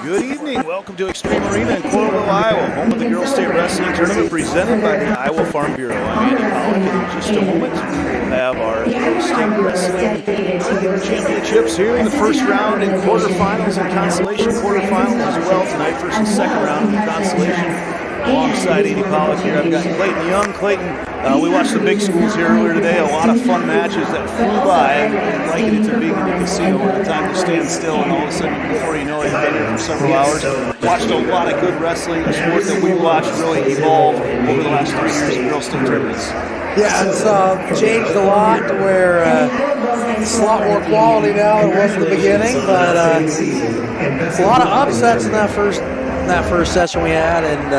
Good evening. Welcome to Extreme Arena in Quarterfinal, Iowa, home of the Girls State Wrestling Tournament presented by the Iowa Farm Bureau. I'm Andy Pollock, and in just a moment we'll have our Girls State Wrestling Championships here in the first round in quarterfinals and consolation quarterfinals as well tonight, first and second round in the consolation. Alongside Andy Pollock here, I've got Clayton Young. Clayton, we watched the big schools here earlier today. A lot of fun matches that flew by, and liking it to being in the casino where the time to stand still, and all of a sudden, before you know it, you've been here for several hours. Watched a lot of good wrestling, a sport that we watched really evolve over the last 3 years in Girls State tournaments. Yeah, it's changed a lot to where it's a lot more quality now than it was in the beginning, but a lot of upsets in that first session we had, and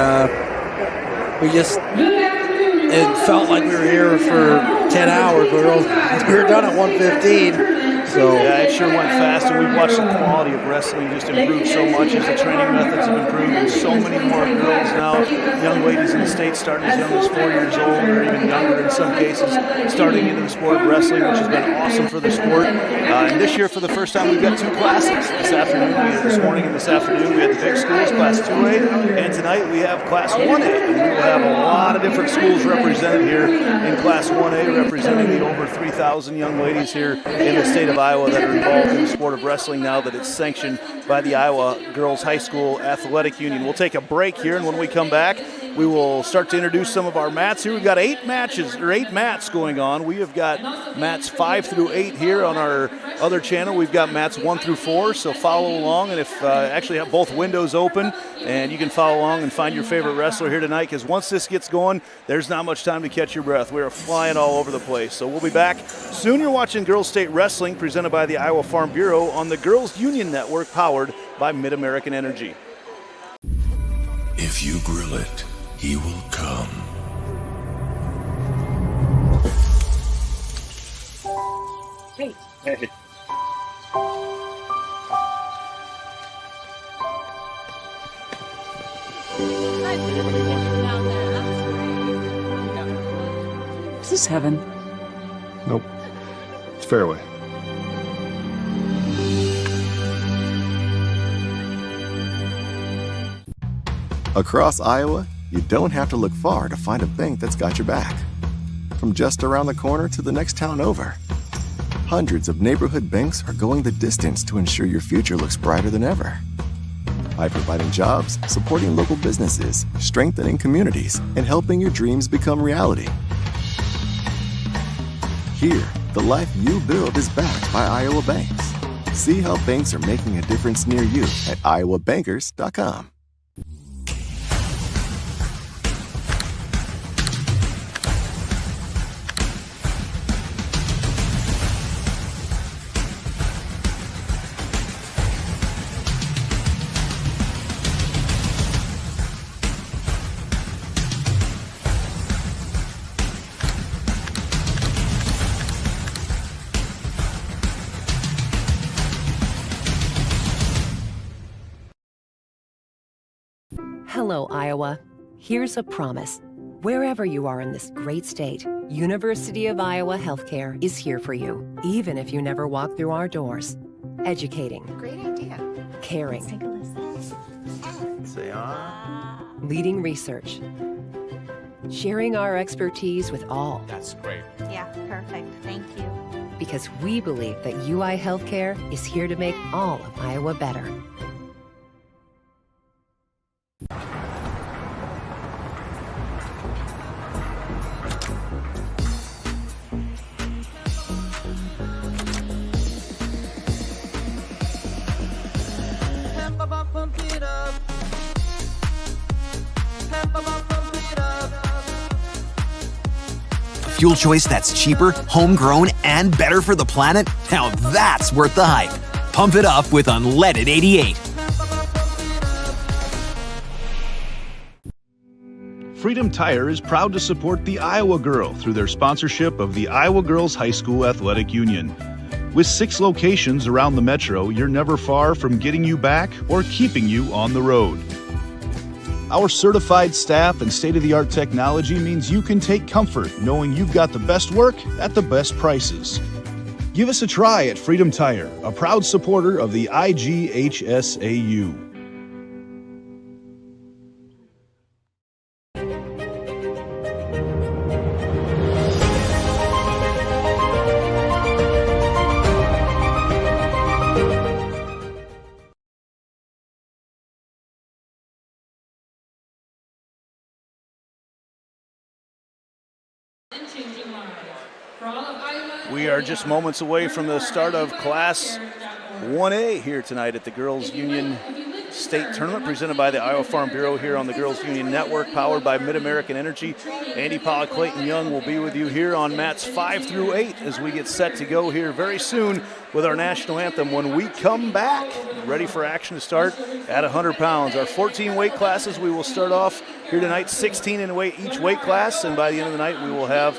it felt like we were here for 10 hours. We were done at 1:15. So yeah, it sure went fast, and we've watched the quality of wrestling just improve so much as the training methods have improved, and so many more girls now, young ladies in the state starting as young as 4 years old, or even younger in some cases, starting into the sport of wrestling, which has been awesome for the sport. And this year, for the first time, we've got two classes. This afternoon, this morning and this afternoon, we had the big schools, Class 2A, and tonight we have Class 1A. And we will have a lot of different schools represented here in Class 1A, representing the over 3,000 young ladies here in the state of Iowa that are involved in the sport of wrestling now that it's sanctioned by the Iowa Girls High School Athletic Union. We'll take a break here, and when we come back, we will start to introduce some of our mats here. We've got 8 mats going on. We have got mats 5 through 8 here on our other channel. We've got mats 1 through 4, so follow along. And if actually have both windows open, and you can follow along and find your favorite wrestler here tonight, because once this gets going, there's not much time to catch your breath. We are flying all over the place. So we'll be back soon. You're watching Girls State Wrestling presented by the Iowa Farm Bureau on the Girls Union Network, powered by Mid-American Energy. If you grill it, he will come. Hey. Hey. Is this heaven? Nope. It's fairway. Across Iowa, you don't have to look far to find a bank that's got your back. From just around the corner to the next town over, hundreds of neighborhood banks are going the distance to ensure your future looks brighter than ever. By providing jobs, supporting local businesses, strengthening communities, and helping your dreams become reality. Here, the life you build is backed by Iowa banks. See how banks are making a difference near you at iowabankers.com. Hello, Iowa. Here's a promise. Wherever you are in this great state, University of Iowa Healthcare is here for you, even if you never walk through our doors. Educating. Great idea. Caring. Let's take a listen. say, Leading research. Sharing our expertise with all. That's great. Yeah, perfect. Thank you. Because we believe that UI Healthcare is here to make all of Iowa better. Fuel choice that's cheaper, homegrown, and better for the planet? Now that's worth the hype. Pump it up with Unleaded 88. Freedom Tire is proud to support the Iowa Girl through their sponsorship of the Iowa Girls High School Athletic Union. With 6 locations around the metro, you're never far from getting you back or keeping you on the road. Our certified staff and state-of-the-art technology means you can take comfort knowing you've got the best work at the best prices. Give us a try at Freedom Tire, a proud supporter of the IGHSAU. We are just moments away from the start of Class 1A here tonight at the Girls Union State Tournament presented by the Iowa Farm Bureau here on the Girls Union Network, powered by Mid-American Energy. Andy Pollock, Clayton Young will be with you here on mats 5 through 8 as we get set to go here very soon with our national anthem when we come back. Ready for action to start at 100 pounds. Our 14 weight classes, we will start off here tonight, 16 in each weight class, and by the end of the night we will have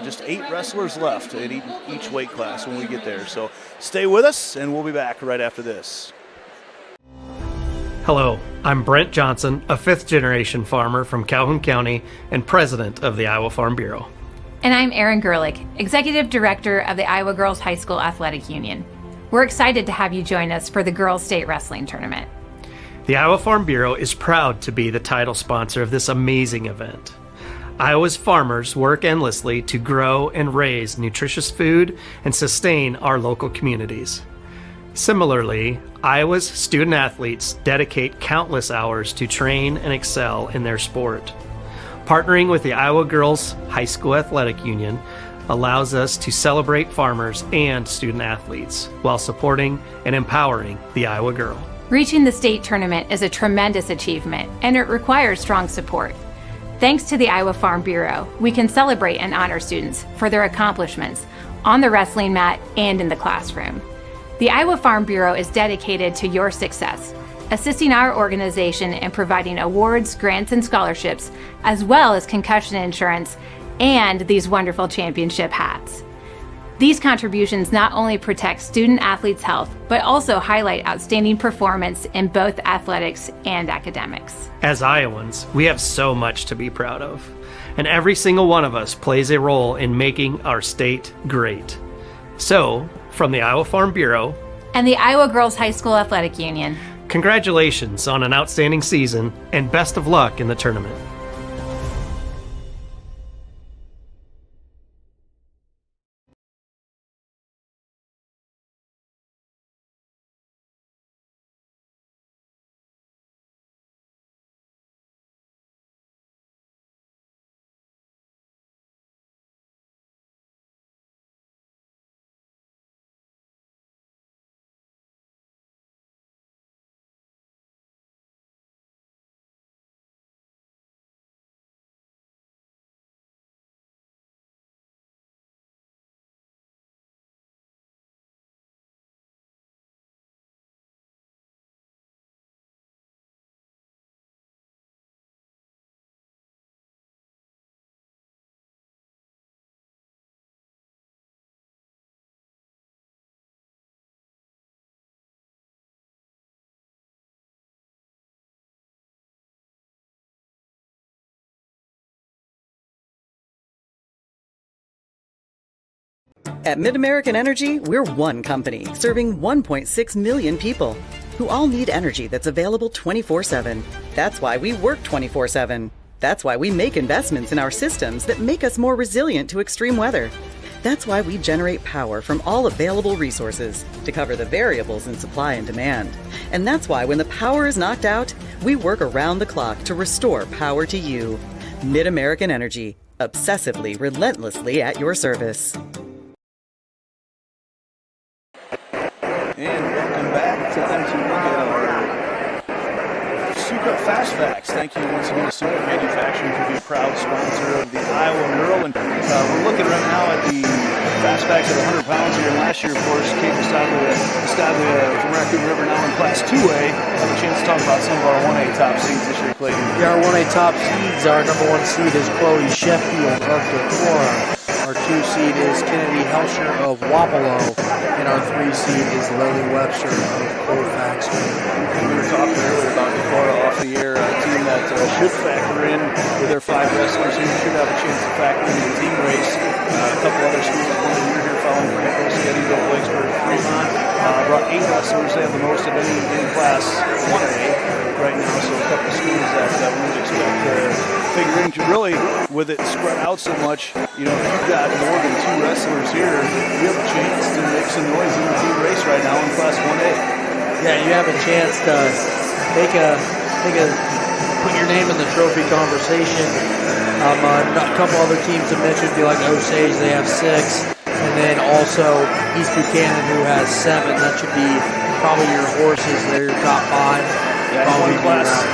just 8 wrestlers left at each weight class when we get there. So stay with us and we'll be back right after this. Hello, I'm Brent Johnson, a fifth-generation farmer from Calhoun County and president of the Iowa Farm Bureau. And I'm Erin Gerlich, executive director of the Iowa Girls High School Athletic Union. We're excited to have you join us for the Girls State Wrestling Tournament. The Iowa Farm Bureau is proud to be the title sponsor of this amazing event. Iowa's farmers work endlessly to grow and raise nutritious food and sustain our local communities. Similarly, Iowa's student athletes dedicate countless hours to train and excel in their sport. Partnering with the Iowa Girls High School Athletic Union allows us to celebrate farmers and student athletes while supporting and empowering the Iowa girl. Reaching the state tournament is a tremendous achievement, and it requires strong support. Thanks to the Iowa Farm Bureau, we can celebrate and honor students for their accomplishments on the wrestling mat and in the classroom. The Iowa Farm Bureau is dedicated to your success, assisting our organization in providing awards, grants, and scholarships, as well as concussion insurance and these wonderful championship hats. These contributions not only protect student athletes' health, but also highlight outstanding performance in both athletics and academics. As Iowans, we have so much to be proud of, and every single one of us plays a role in making our state great. So, from the Iowa Farm Bureau and the Iowa Girls High School Athletic Union, congratulations on an outstanding season and best of luck in the tournament. At Mid-American Energy, we're one company serving 1.6 million people who all need energy that's available 24/7. That's why we work 24/7. That's why we make investments in our systems that make us more resilient to extreme weather. That's why we generate power from all available resources to cover the variables in supply and demand. And that's why when the power is knocked out, we work around the clock to restore power to you. Mid-American Energy, obsessively, relentlessly at your service. And welcome back. Time to look at our Super Fast Facts. Thank you once again to Super Manufacturing for being a proud sponsor of the Iowa Girl. And we're looking right now at the Fast Facts at 100 pounds here. And last year, of course, Kate Estaglia from Raccoon River, now in Class 2A. Have a chance to talk about some of our 1A top seeds this year, Clayton. Yeah, our 1A top seeds, our number 1 seed is Chloe Sheffield of Decorah. Our 2 seed is Kennedy Helsher of Wapello. And our 3 seed is Lily Webster of Colfax. We were talking earlier about Decorah off the air, a team that should factor in with their 5 wrestlers who should have a chance to factor into the team race. A couple other schools, one year here following pretty closely. Eddie 8 wrestlers. They have the most of any class 1A right now, so a couple of schools that we would expect to figure into. Really, with it spread out so much, you know, if you've got more than 2 wrestlers here, you have a chance to make some noise in the team race right now in class 1A. Yeah, you have a chance to put your name in the trophy conversation. A couple other teams to mention would be like Osage, they have 6. And then also East Buchanan, who has 7. That should be probably your horses. They're your top 5. Yeah,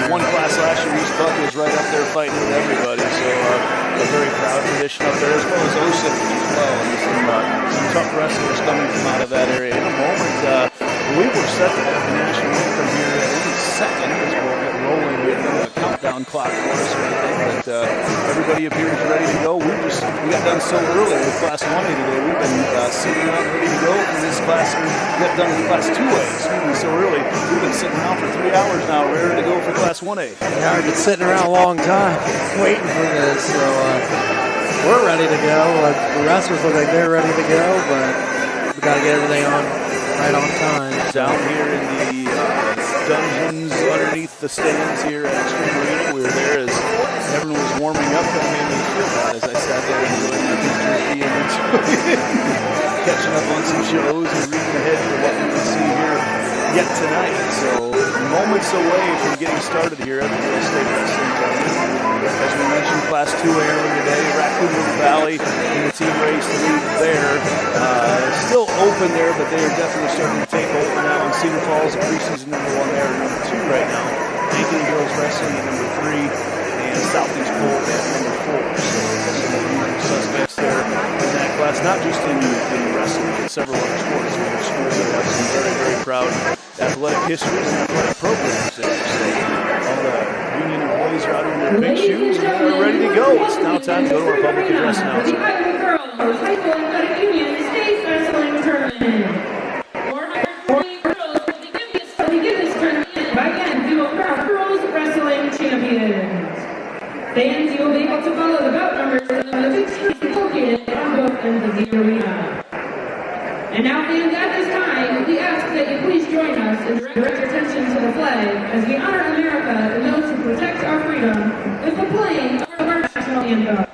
one class last year, East Buck was right up there fighting with everybody. So a very proud tradition up there, as well as Osage as well. And some tough wrestlers coming from out of that area. In a moment, we were set to have the national anthem here at any second as we'll get rolling. We have a countdown clock for us or anything, but everybody appears ready to go. We got done so early with class 1A today. We've been sitting around ready to go for this class. We got done with class 2A, excuse me, so early. We've been sitting around for 3 hours now, ready to go for class 1A. Yeah, we've been sitting around a long time waiting for this, so we're ready to go. The wrestlers look like they're ready to go, but we got to get everything right on time. Down here in the dungeons underneath the stands here at Extreme Arena, we were there as everyone was warming up. Kind of made me feel bad as I sat there and catching up on some shows and reading ahead for what we can see here yet tonight. So moments away from getting started here at the Real Estate Wrestling Tournament. As we mentioned, Class 2A earlier today, Raccoon River Valley in the team race lead there. Still open there, but they are definitely starting to take over now. And Cedar Falls, the preseason number 1 there, number 2 right now. Ankeny Girls Wrestling at number 3, and Southeast Bowl at number 4. So some of the usual suspects there in that class, not just in wrestling, but several other sports. We have schools that have some very, very proud athletic histories and athletic programs there. So all the union employees are out in their big shoes and we're ready to go. It's now time to go to our public address announcement. High School Athletic Union State Wrestling Tournament. 440 girls will begin this tournament by Duo Crown Girls Wrestling Champions. Fans, you will be able to follow the bout numbers in the 15 located on both ends of the arena. And now, fans, at this time, we ask that you please join us and direct your attention to the flag as we honor America and those who protect our freedom with the playing of our national anthem.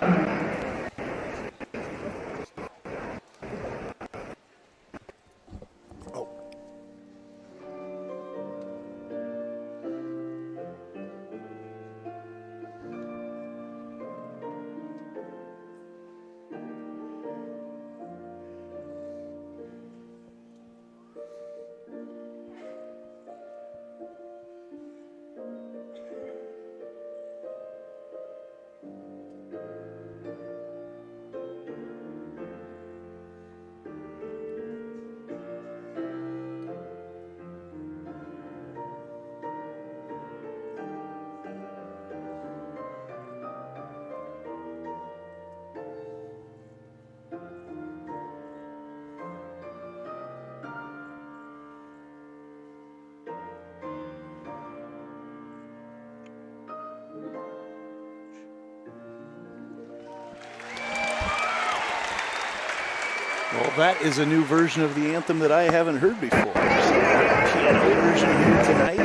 Well, that is a new version of the anthem that I haven't heard before. So, piano version here tonight.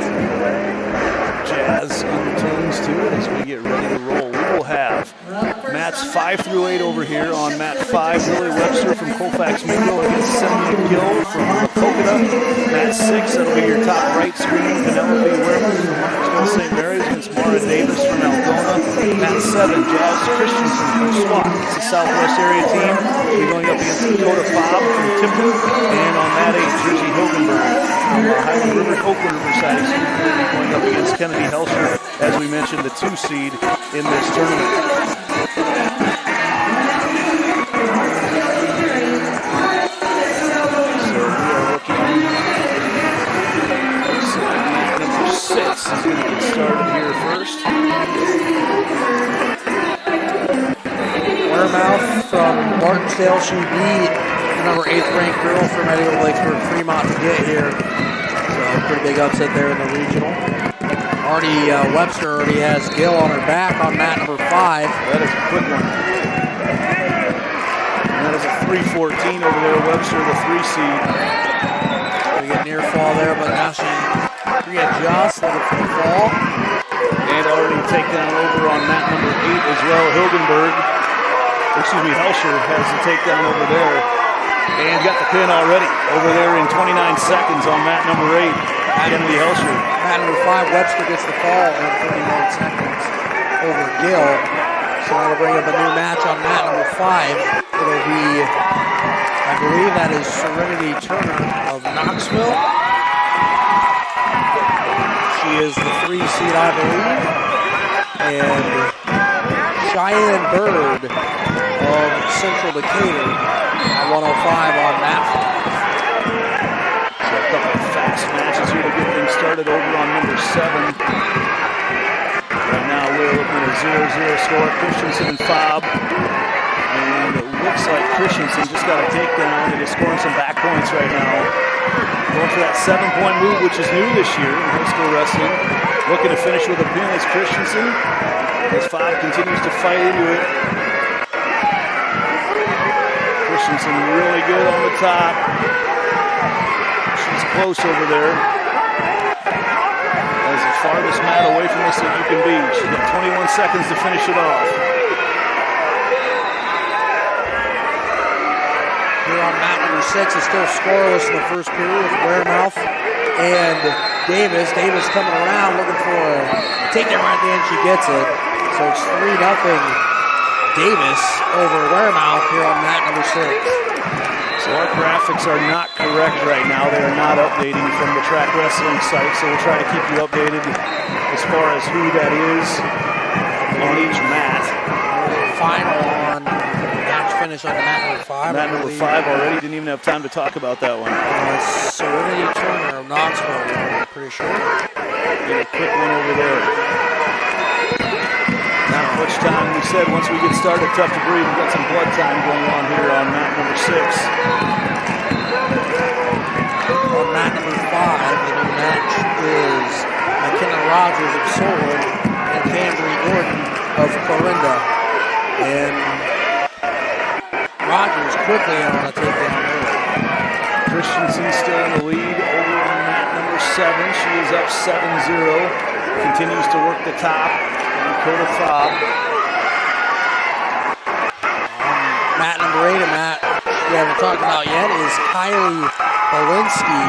Jazz undertones to it as we get ready to roll. We will have mats 5 through 8 over here. On mat 5, Billy Webster from Colfax Mingo against Cynthia Gill from Coconut. Mat 6, that'll be your top right screen. Penelope Wermuth from Huntersville St. Mary's against Mara Davis from Algona. Mat 7, Jazz Christensen from SWAT. It's the Southwest area team. We're going up against Dakota Fobb from Tipton. And on mat 8, Jersey Hilgenberg from Highland River, Oakland Riverside, going up against Kennedy Helsher, as we mentioned, the 2 seed in this tournament. So we are looking number 6 is going to get started here first. Warmouth from Martinsdale, she beat the number 8th ranked girl from Eddie Lakesburg Fremont to get here. So pretty big upset there in the regional. Webster already has Gill on her back on mat number 5. That is a quick one. And that is a 3:14 over there. Webster, the 3 seed. We get near fall there, but now she readjusts, looking for the fall. And already takedown over on mat number 8 as well. Helscher has the takedown over there. And got the pin already over there in 29 seconds on mat number 8. Kennedy Helscher. Mat number 5, Webster gets the fall in 31 seconds over Gill. So that'll bring up a new match on mat number 5. It'll be, I believe that is Serenity Turner of Knoxville. She is the 3 seed, I believe. And Cheyenne Bird of Central Decatur at 105 on mat 5. So a couple of fast matches here to get things started over on number 7. Right now we're looking at a 0-0 score. Christensen and Fobb. And it looks like Christensen just got a takedown and is scoring some back points right now. Going for that 7-point move, which is new this year in high school wrestling. Looking to finish with a pin is Christensen. As Fobb continues to fight into it. Christensen really good on the top. She's close over there. That's the farthest mat away from us that you can be. She's got 21 seconds to finish it off. Here on mat number 6 is still scoreless in the first period with Waremouth and Davis. Davis coming around looking for a takedown right at the end. She gets it. So it's 3-0 Davis over Waremouth here on mat number 6. So our graphics are not correct right now. They are not updating from the track wrestling site. So we'll try to keep you updated as far as who that is on each mat. Final on match finish on mat number 5. Mat number 5 already. Didn't even have time to talk about that one. Serenity Turner of Knoxville, I'm pretty sure. Get a quick one over there. Not much time. We said once we get started, tough to breathe. We've got some blood time going on here on mat number 6. On mat number 5, the new match is McKenna Rogers of Solon and Cambry Gordon of Clarinda. And Rogers quickly on a takedown early. Christensen still in the lead over on mat number 7. She is up 7-0. Continues to work the top. Dakota Fobb. Mat number 8, a mat we haven't talked about yet, is Kylie Bolinsky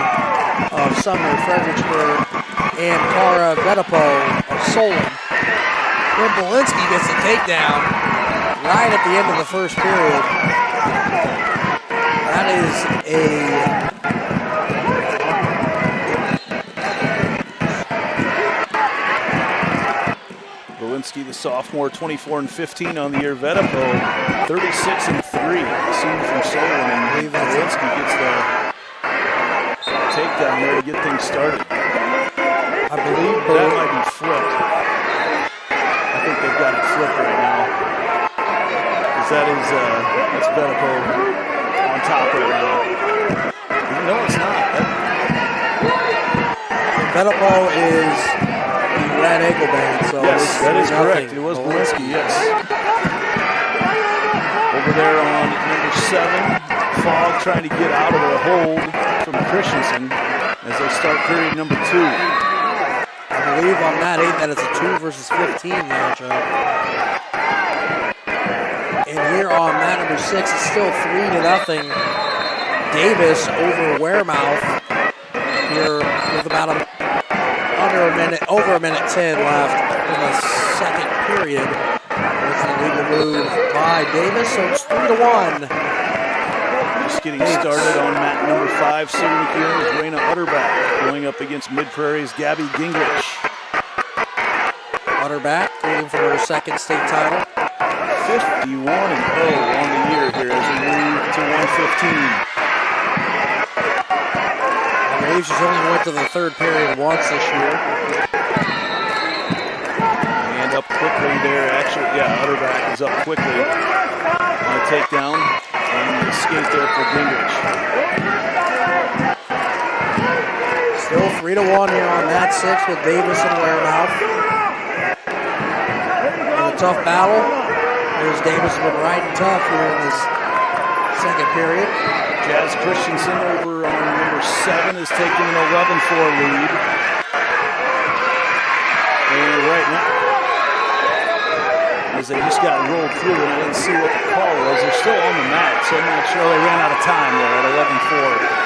of Sumner Fredericksburg and Cara Vedipo of Solon. When Bolinsky gets a takedown right at the end of the first period, that is a Bolinsky, the sophomore, 24-15 on the year. Vedipo, 36-3, senior from Solon, and Bolinsky gets the takedown there to get things started. I believe that might be flipped. I think they've got it flipped right now. Because that's Vedipo on top right now. No, it's not. Vedipo is the red ankle band, so yes, that is correct. It was Bolinsky, yes. Over there on number 7, Fogg trying to get out of a hold from Christensen as they start period number 2. I believe on mat 8 that it's a 2 versus 15 matchup. And here on mat number 6, it's still 3-0. Davis over Waremouth here with about over a minute 10 left in the second period. It's an illegal move by Davis, so it's 3-1. Just getting started on mat number 5. Sitting here is Raina Utterback going up against Mid Prairie's Gabby Gingrich. Utterback waiting for her second state title. 51-0 on the year here as we move to 115. I believe she's only went to the third period once this year. And up quickly there, actually, yeah, Utterback is up quickly on a takedown and escape there for Gingrich. Still 3-1 here on mat 6 with Davis and Waremouth. In a tough battle. There's Davis been riding tough here in this second period. Jazz Christensen over on number 7 is taking an 11-4 lead. And right now, as they just got rolled through, and I didn't see what the call was. They're still on the mat, so I'm not sure. They ran out of time there at 11-4.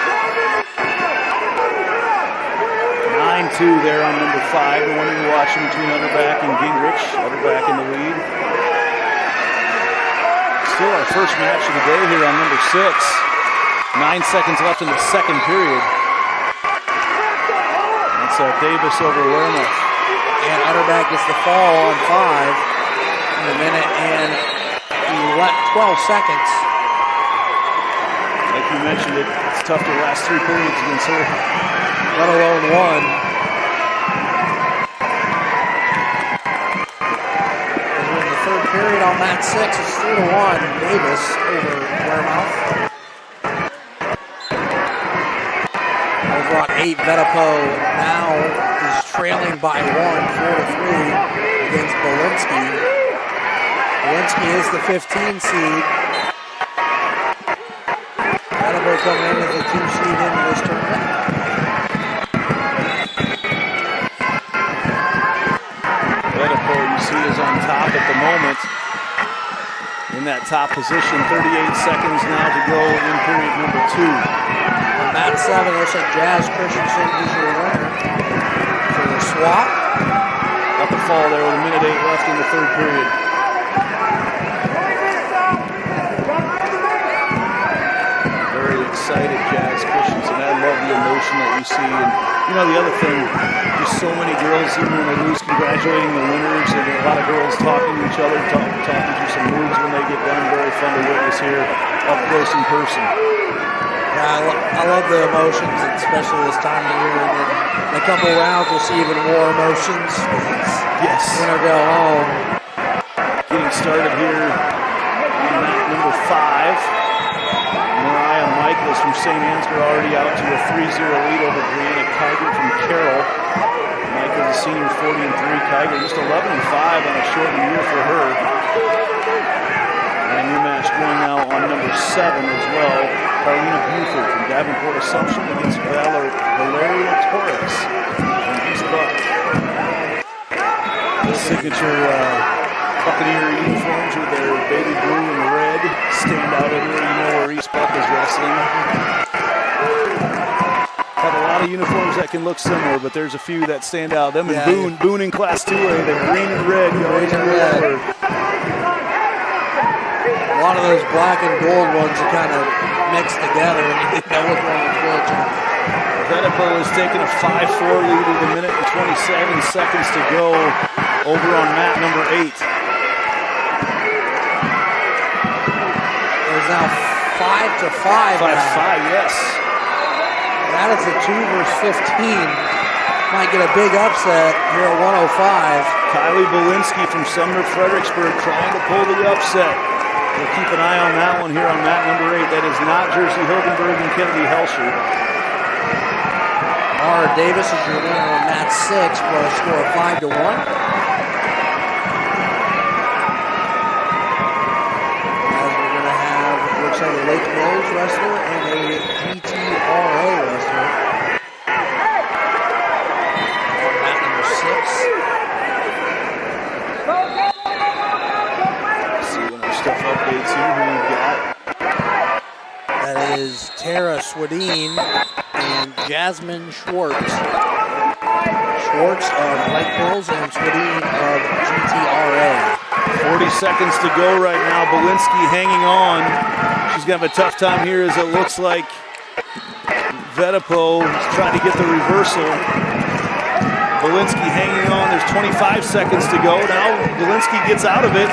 9-2 there on number 5. The one you're watching between Otterback and Gingrich. Otterback in the lead. Still our first match of the day here on number 6. 9 seconds left in the second period. That's Davis over Wehrmuth. And Otterback gets the fall on 5 in a minute and 12 seconds. Like you mentioned, it's tough to last 3 periods against her. Let alone 1. And in the third period on mat 6, it's 3-1. Davis over Wehrmuth. Over on 8, Vedipo now is trailing by 1, 4-3 against Bolinsky. Bolinsky is the 15 seed. Vedipo coming in as the 2 seed into this tournament. Vedipo, you see, is on top at the moment. In that top position, 38 seconds now to go in period number 2. On mat 7, looks like Jazz Christensen is your winner for the swap. Got the fall there with 1:08 left in the third period. Very excited, Jazz Christensen. I love the emotion that you see. And you know, the other thing, just so many girls, even when they lose, congratulating the winners, and a lot of girls talking to each other, talking through some moves when they get done. Very fun to witness here up close in person. Yeah, I love the emotions, especially this time of year. And then in a couple of rounds, we'll see even more emotions. Yes. Win or go home. Getting started here on mat number 5. Mariah Michaels from St. Ansgar already out to a 3-0 lead over Brianna Kiger from Carroll. Michaels a senior, 40-3. Kiger just 11-5 on a shortened year for her. And your match going now on number 7 as well. Carlina Buford from Davenport Assumption against Valeria Torres from East Buck. The signature Buccaneer uniforms with their baby blue and red stand out everywhere. You know where East Buck is wrestling. Have a lot of uniforms that can look similar, but there's a few that stand out. Them and Boone in Class 2A, the green and red. You always remember. A lot of those black and gold ones are kind of mixed together, and you think that was one of the Vedipo is taking a 5-4 lead with 1 minute and 27 seconds to go over on mat number 8. There's now 5-5. 5-5, yes. That is a 2 versus 15. Might get a big upset here at 105. Kylie Bolinsky from Sumner Fredericksburg trying to pull the upset. We'll keep an eye on that one here on mat number 8. That is not Jersey Hilgenberg and Kennedy Helsher. Mara Davis is your winner on mat 6 for a score of 5-1. As we're going to have, looks like a Lake Mills wrestler and a GTRA wrestler. On mat number 6. See when our stuff updates here, who we've got. That is Tara Swadeen and Jasmine Schwartz. Schwartz of Lake Mills and Swadeen of GTRA. 40 seconds to go right now. Bolinsky hanging on. She's going to have a tough time here as it looks like Vedipo is trying to get the reversal. Bolinsky hanging on. There's 25 seconds to go. Now Bolinsky gets out of it.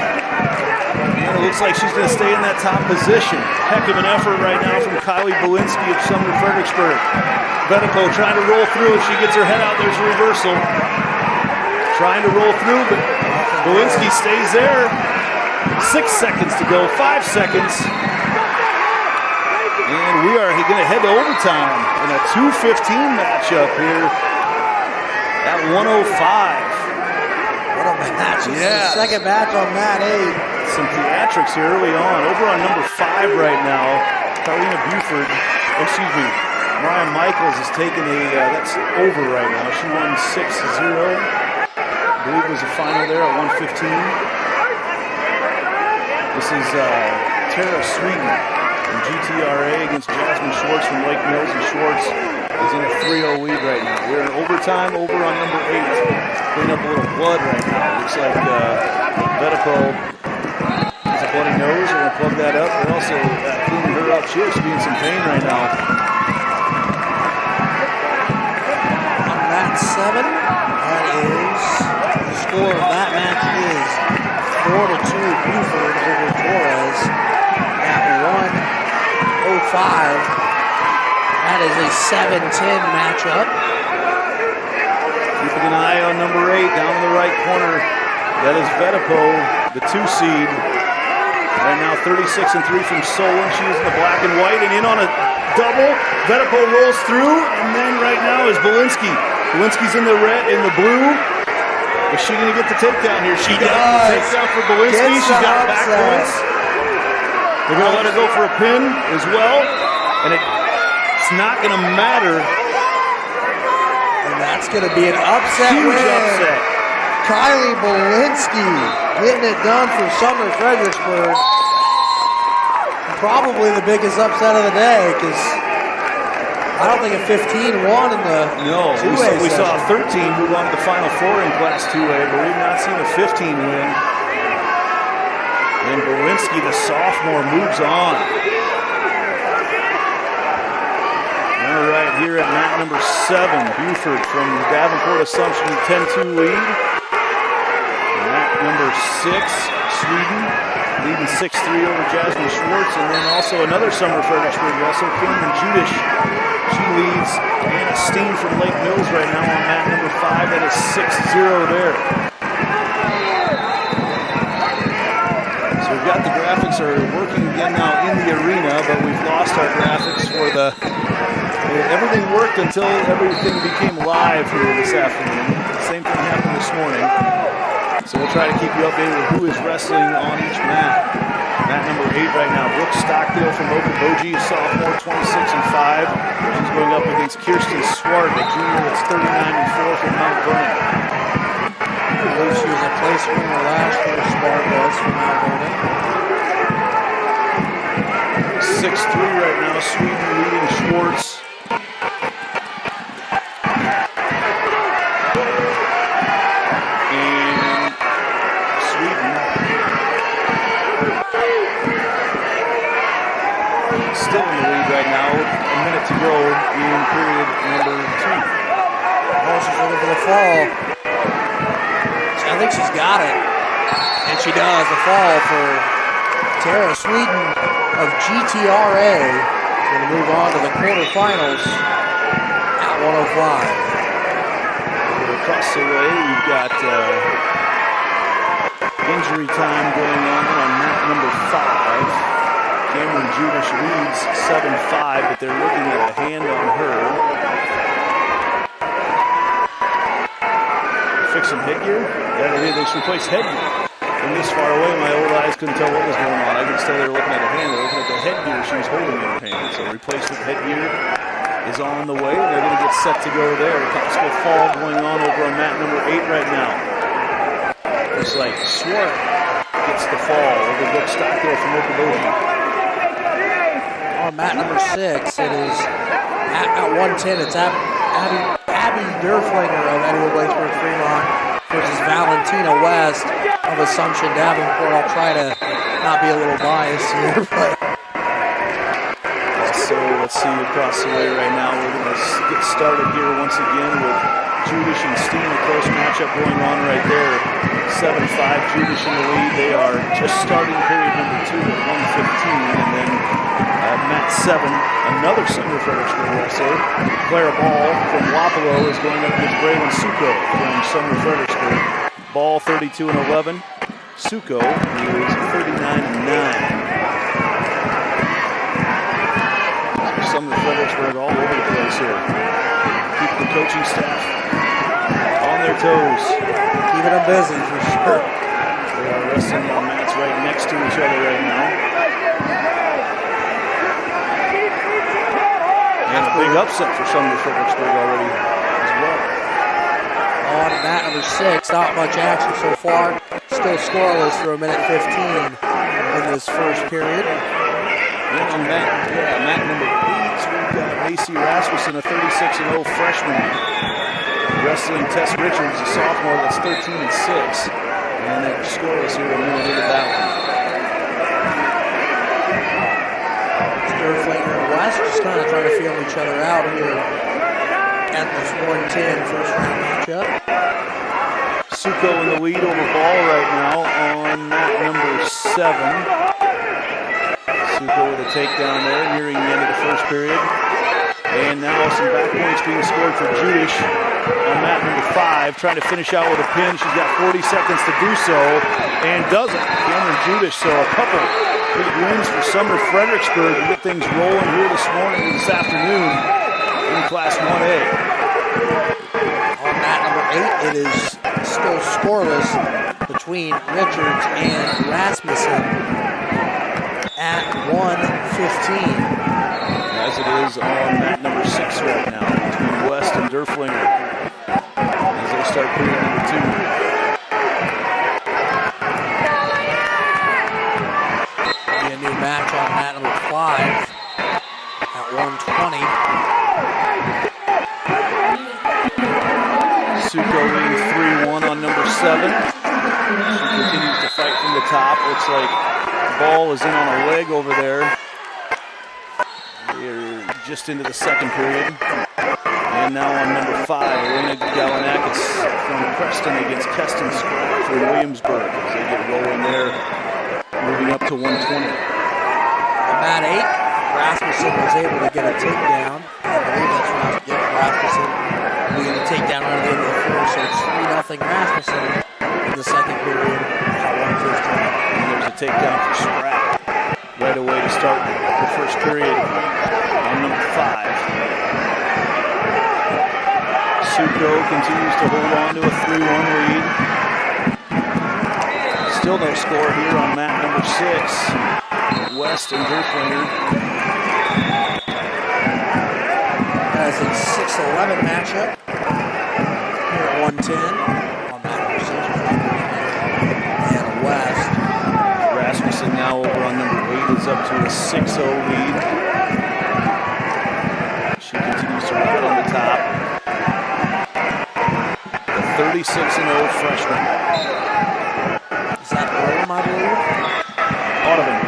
And it looks like she's going to stay in that top position. Heck of an effort right now from Kylie Bolinsky of Sumner Fredericksburg. Vedipo trying to roll through. She gets her head out. There's a reversal. Trying to roll through, but Bolinsky stays there. 6 seconds to go. 5 seconds. And we are going to head to overtime in a 2:15 matchup here at 105. What a match. This is the second match on mat 8. some theatrics here early on. Over on number 5 right now, Carlina Buford, Mariah Michaels is taking that's over right now. She won 6-0. I believe was the final there at 115. This is Tara Sweden from GTRA against Jasmine Schwartz from Lake Mills, and Schwartz is in a 3-0 lead right now. We're in overtime over on number 8. Clean up a little blood right now. Looks like Vedipo has a bloody nose. We're going to plug that up. They're also cleaning her up. She looks to be in some pain right now. On mat 7, that is, the score of that match is 4-2 Buford over Torres at 1:05. That is a 7-10 matchup. Keeping an eye on number 8 down in the right corner. That is Vedipo, the 2 seed. Right now 36-3 from Solon. She is in the black and white and in on a double. Vedipo rolls through, and then right now is Belinsky. Belinsky's in the red, in the blue. Is she going to get the takedown here? She does. The takedown for Belinsky. She's got back points. They're going to let her go for a pin as well. And it's not going to matter. And that's going to be an upset Huge win. upset. Kylie Belinsky getting it done for Sumner Fredericksburg. Probably the biggest upset of the day, because I don't think a 15 won in the we saw a 13 move on to the Final Four in Class 2A, but we've not seen a 15 win. And Belinsky, the sophomore, moves on. All right, here at mat number 7, Buford from Davenport Assumption, 10-2 lead. Mat number 6, Sweden, leading 6-3 over Jasmine Schwartz, and then also another Summer Fredericksburg wrestler, Cameron Judish. She leads Anna Steen from Lake Mills right now on mat number 5. That is 6-0 there. So we've got the graphics are working again now in the arena, but we've lost our graphics for the... Everything worked until everything became live here this afternoon. The same thing happened this morning. So we'll try to keep you updated with who is wrestling on each mat. Mat number 8 right now, Brooke Stockdale from Okoboji, sophomore, 26-5. She's going up against Kirsten Swart, a junior that's 39-4 from Mount Vernon. I believe she was a place winner last year, Swart was from Mount Vernon. 6-3 right now, Sweden leading Schwartz. Still in the lead right now, a minute to go in period number 2. Oh, she's looking for the fall. I think she's got it. And she does. The fall for Tara Sweden of GTRA. She's going to move on to the quarterfinals at 105. Across the way, we've got injury time going on mat number 5. Cameron Judish leads 7-5, but they're looking at a hand on her. Fix some headgear? Yeah, they just replaced headgear. From this far away, my old eyes couldn't tell what was going on. I could tell they were looking at a hand. They were looking at the headgear she was holding in her hand. So replacement headgear is on the way. They're going to get set to go there. Possible fall going on over on mat number 8 right now. Looks like Swart gets the fall over Brooke Stockdale from Okoboji. On mat number 6, it is at 110. It's Abby Derflinger of Edward Blacksburg Fremont versus Valentina West of Assumption Davenport. I'll try to not be a little biased here, but so let's see across the way right now. We're going to get started here once again with Judish and Steen, a close matchup going on right there. 7-5, Judish in the lead. They are just starting period number 2 at 1:15, and then mat 7, another Sumner Fredericksburg wrestler, Clara Ball from Wapello, is going up against Braylon Suko from Sumner Fredericksburg. Ball 32-11. Suko is 39-9. Sumner Fredericksburg all over the place here. Keep the coaching staff on their toes. Keeping them busy for sure. They are wrestling on mats right next to each other right now. And a big upset for Sumner Fredericksburg already as well. On mat number 6, not much action so far. Still scoreless through a minute 15 in this first period. And on mat number 8, we've got Macy Rasmussen, a 36-0 freshman, wrestling Tess Richards, a sophomore that's 13-6. And they're scoreless here a minute into that one. Durflinger and West just kind of trying to feel each other out here at this 110 first round matchup. Suko in the lead over Ball right now on mat number 7. Suko with a takedown there, nearing the end of the first period. And now some back points being scored for Judish on mat number 5, trying to finish out with a pin. She's got 40 seconds to do so, and doesn't. Cameron Judish, so a couple big wins for Sumner Fredericksburg to get things rolling here this afternoon in Class 1A. On mat number 8, it is still scoreless between Richards and Rasmussen at 1:15. As it is on mat number 6 right now between West and Durflinger as they start period number 2. Be a new match on mat number 5 at 1:20. Suko leading 3-1 on number 7. She continues to fight from the top. Looks like the ball is in on a leg over there. We're just into the second period. And now on number 5, Elena Galanakis from Preston against Keston Scott from Williamsburg as they get rolling there, moving up to 120. On mat 8, Rasmussen was able to get a takedown. I believe that's Rasmussen getting a takedown right at the end of the first, so it's 3-0 Rasmussen in the second period at 1:15. And there's a takedown for Spratt right away to start the first period on number 5. Suko continues to hold on to a 3-1 lead. Still no score here on mat number 6. West and Durflinger. That's a 6-11 matchup here at 110 on mat number 6. And West. Rasmussen now over on number 8 is up to a 6-0 lead. She continues to ride on the top. The 36-0 freshman. Is that Orem, I believe? Audubon.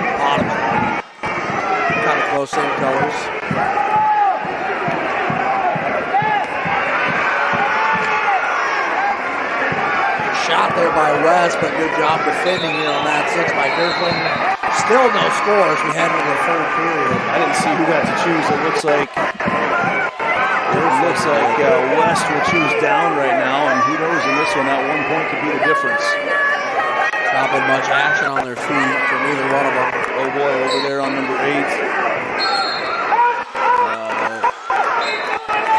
Kind of close, same colors. Shot there by West, but good job defending here on that 6 by Durflinger. Still no score as we head into the third period. I didn't see who got to choose. It looks like West will choose down right now, and who knows in this one, that 1 point could be the difference. Not been much action on their feet for neither one of them. Oh boy, over there on number 8.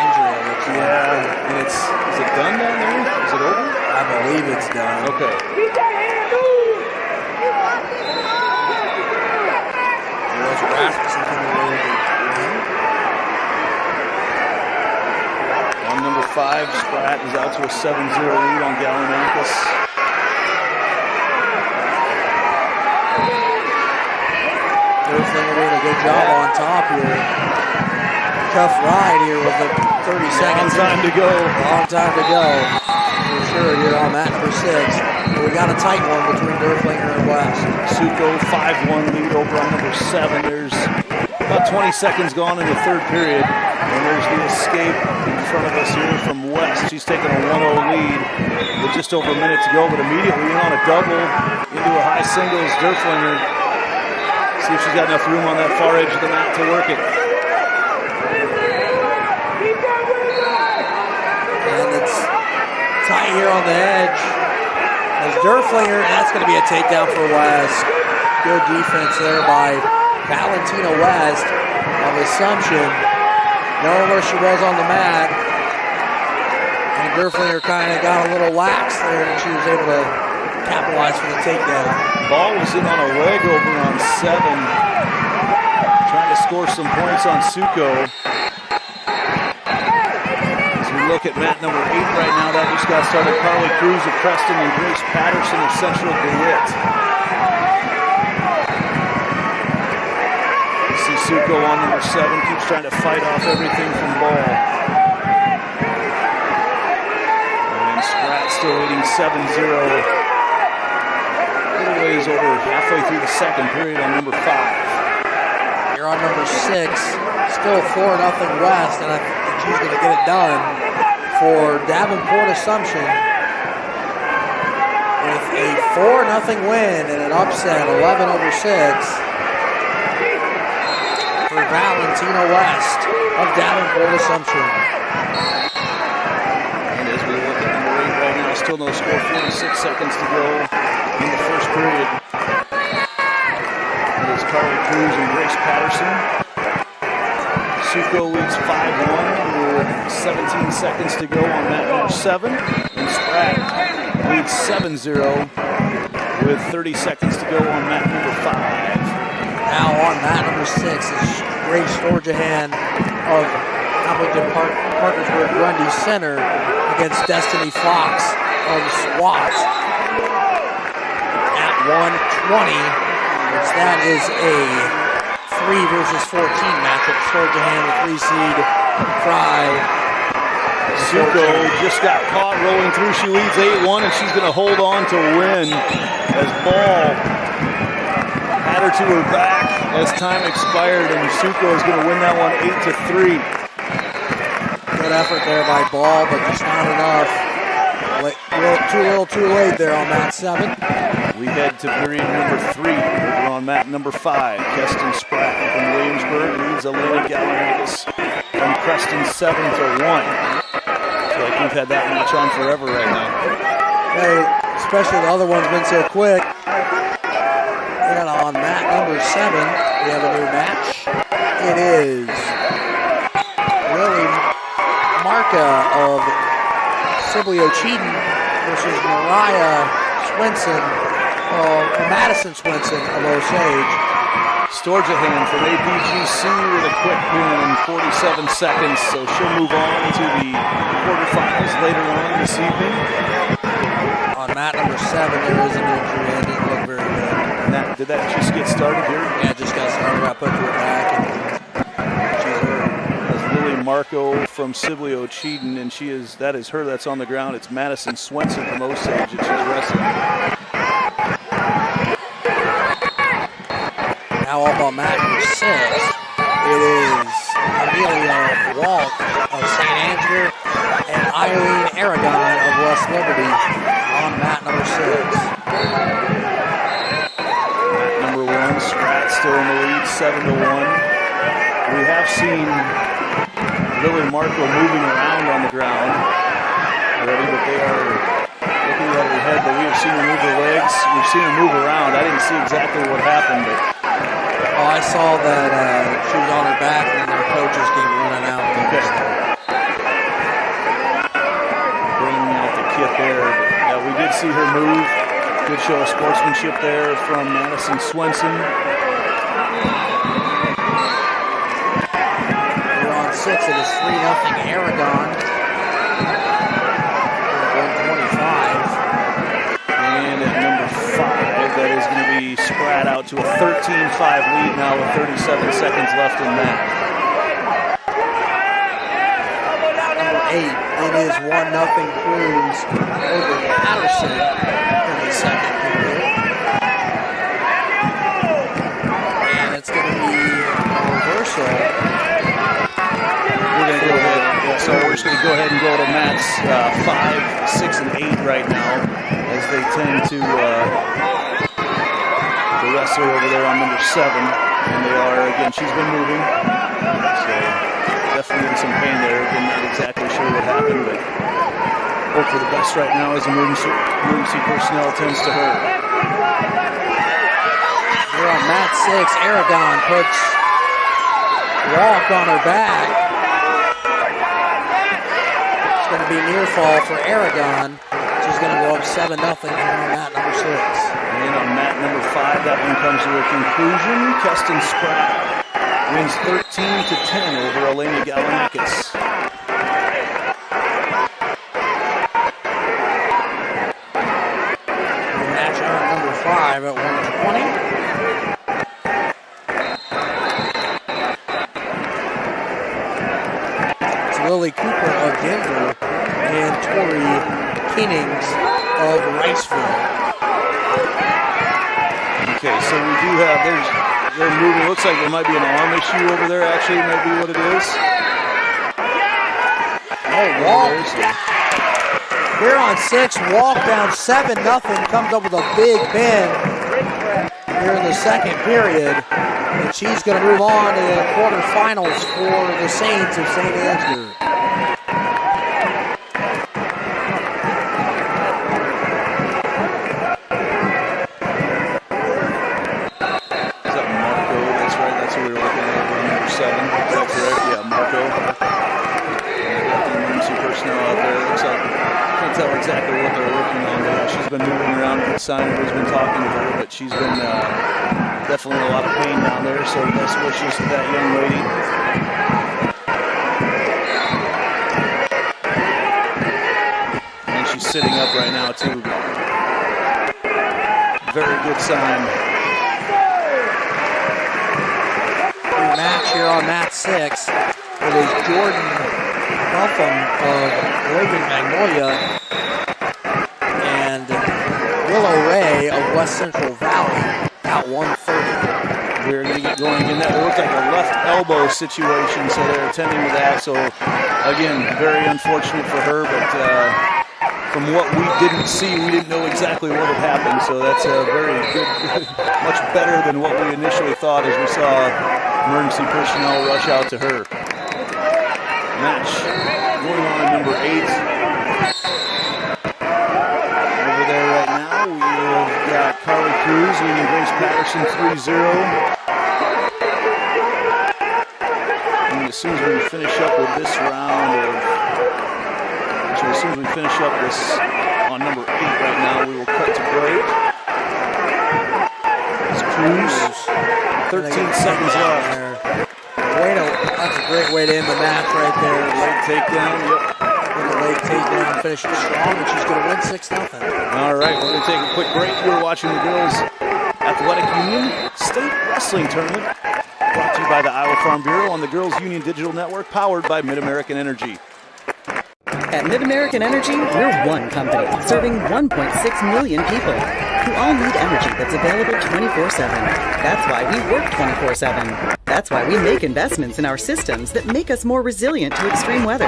Injury. Yeah, and is it done down there? Is it over? I believe it's done. Okay. Rasmussen coming away with a win. On number 5, Spratt is out to a 7-0 lead on Galanakis. Durflinger doing a good job on top here. Tough ride here with the 30 seconds. Long time to go. Long time to go. For sure here on mat number 6. We got a tight one between Durflinger and West. Suko 5-1 lead over on number 7. There's about 20 seconds gone in the third period. And there's the escape in front of us here from West. She's taking a 1-0 lead with just over a minute to go, but immediately in on a double into a high singles. Durflinger. See if she's got enough room on that far edge of the mat to work it. And it's tight here on the edge. As Durflinger, that's going to be a takedown for West. Good defense there by Valentina West of Assumption. Knowing where she was on the mat. And Durflinger kind of got a little lax there, and she was able to capitalize for the takedown. Ball was in on a leg over on 7. Trying to score some points on Suko. As we look at mat number 8 right now, that just got started. Carly Cruz of Preston and Grace Patterson of Central DeWitt. You see Suko on number 7, keeps trying to fight off everything from Ball. And Spratt still leading 7-0. Little ways over halfway through the second period on number 5. You're on number 6, still 4-0 West, and I think she's going to get it done for Davenport Assumption with a 4-0 win and an upset, 11/6 for Valentina West of Davenport Assumption. And as we look at number 8 right now, still no score, 46 seconds to go in the first period. It is Carly Cruz and Grace Patterson. Suko leads 5-1 with 17 seconds to go on mat number 7. And Spratt leads 7-0 with 30 seconds to go on mat number 5. Now on mat number 6 is Grace Storjahan of Appleton Parkersburg Grundy Center against Destiny Fox of SWAT. 120, which that is a 3 versus 14 matchup. Storjahan, the 3 seed, Fry. Suko just got caught rolling through. She leads 8-1, and she's going to hold on to win as Ball had her to her back as time expired, and Suko is going to win that one 8-3. Good effort there by Ball, but just not enough. Too little, too late there on mat 7. We head to period number 3. We're on mat number 5. Keston Spratt from Williamsburg leads Elena Galanagas from Preston 7-1. I feel like we've had that match on forever right now. Hey, especially the other one's been so quick. And on mat number 7, we have a new match. It is Lily Marca of Sibley Cheaton versus Mariah Swinson, Madison Swinson of Osage. Storjahan from APGC with a quick pin in 47 seconds, so she'll move on to the quarterfinals later on this evening. On mat number 7, there is an injury. It didn't look very good. Did that just get started here? Yeah, it just got started. I put to her back, and she's hurt. That's Lily Marco from Sibley Cheaton, and that is her that's on the ground. It's Madison Swenson from Osage that she's wrestling. Now up on mat number 6, it is Amelia Walk of St. Andrew and Eileen Aragon of West Liberty on mat number 6. Mat number 1, Spratt still in the lead, 7-1. We have seen Lily Marco moving around on the ground already, but they are looking at her head, but we have seen her move her legs. We've seen her move around. I didn't see exactly what happened, but I saw that she was on her back and then their coaches came running out. Okay. Bringing out the kit there. But, yeah, we did see her move. Good show of sportsmanship there from Madison Swenson. We're on 6. It is 3-0 Aragon. 125. And at number 5, that is going to be Spratt out to a 13-5 lead now with 37 seconds left in that. Number 8, it is 1-0 Cruz over Patterson in the second period. And it's going to be a reversal. We're going to go ahead. So we're just going to go ahead and go to mats 5, 6, and 8 right now, as they tend to the wrestler over there on number 7, and they are, again, she's been moving, so definitely in some pain there. Again, not exactly sure what happened, but hope for the best right now as emergency personnel tends to her. We're on mat 6. Aragon puts Walk on her back. It's going to be near fall for Aragon. She's going to go up 7-0 on mat number 6. And on mat number 5, that one comes to a conclusion. Keston Spratt wins 13-10 over Elena Galanakis. Match on number 5 at 120. Lily Cooper of Denver and Tori Keenings of Riceville. Okay, so we do have, they're moving. Looks like there might be an arm issue over there, actually, might be what it is. Oh, walk. Here on 6, walk down 7-0, comes up with a big bend here in the second period. And she's going to move on to the quarterfinals for the Saints of St. Ansgar. Is that Marco? That's right. That's what we were looking at. Number 7. Is that correct? Yeah, Marco. And they got the emergency personnel out there. It looks like, I can't tell exactly what they're working on there. She's been moving around. Good sign. Everybody's been talking to her, but she's been definitely in a lot of pain down there, so best wishes to that young lady. And she's sitting up right now, too. Very good sign. Match here on mat 6. It is Jordan Buffum of Logan Magnolia and Willow Ray of West Central Valley at 130. We're going to get going again. That looked like a left elbow situation, so they're attending to that. So, again, very unfortunate for her, but from what we didn't see, we didn't know exactly what had happened. So that's a very good, much better than what we initially thought as we saw emergency personnel rush out to her. Match going on at number 8. Over there right now, we have got Carly Cruz leading Grace Patterson 3-0. And as soon as we finish up with this round of, actually as soon as we finish up this on number 8 right now, we will cut to break. It's Cruz, 13 seconds left. That's a great way to end the match right there. Late takedown, yep. With a late takedown, finish it strong, and she's going to win 6-0. All right, we're going to take a quick break. We're watching the Girls Athletic Union State Wrestling Tournament, brought to you by the Iowa Farm Bureau on the Girls Union Digital Network, powered by Mid-American Energy. At Mid-American Energy, we're one company serving 1.6 million people who all need energy that's available 24/7. That's why we work 24/7. That's why we make investments in our systems that make us more resilient to extreme weather.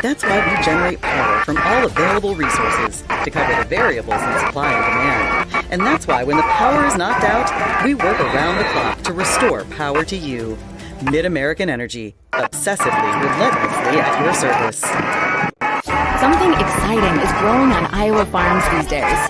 That's why we generate power from all available resources to cover the variables in supply and demand. And that's why when the power is knocked out, we work around the clock to restore power to you. Mid-American Energy, obsessively, relentlessly at your service. Something exciting is growing on Iowa farms these days.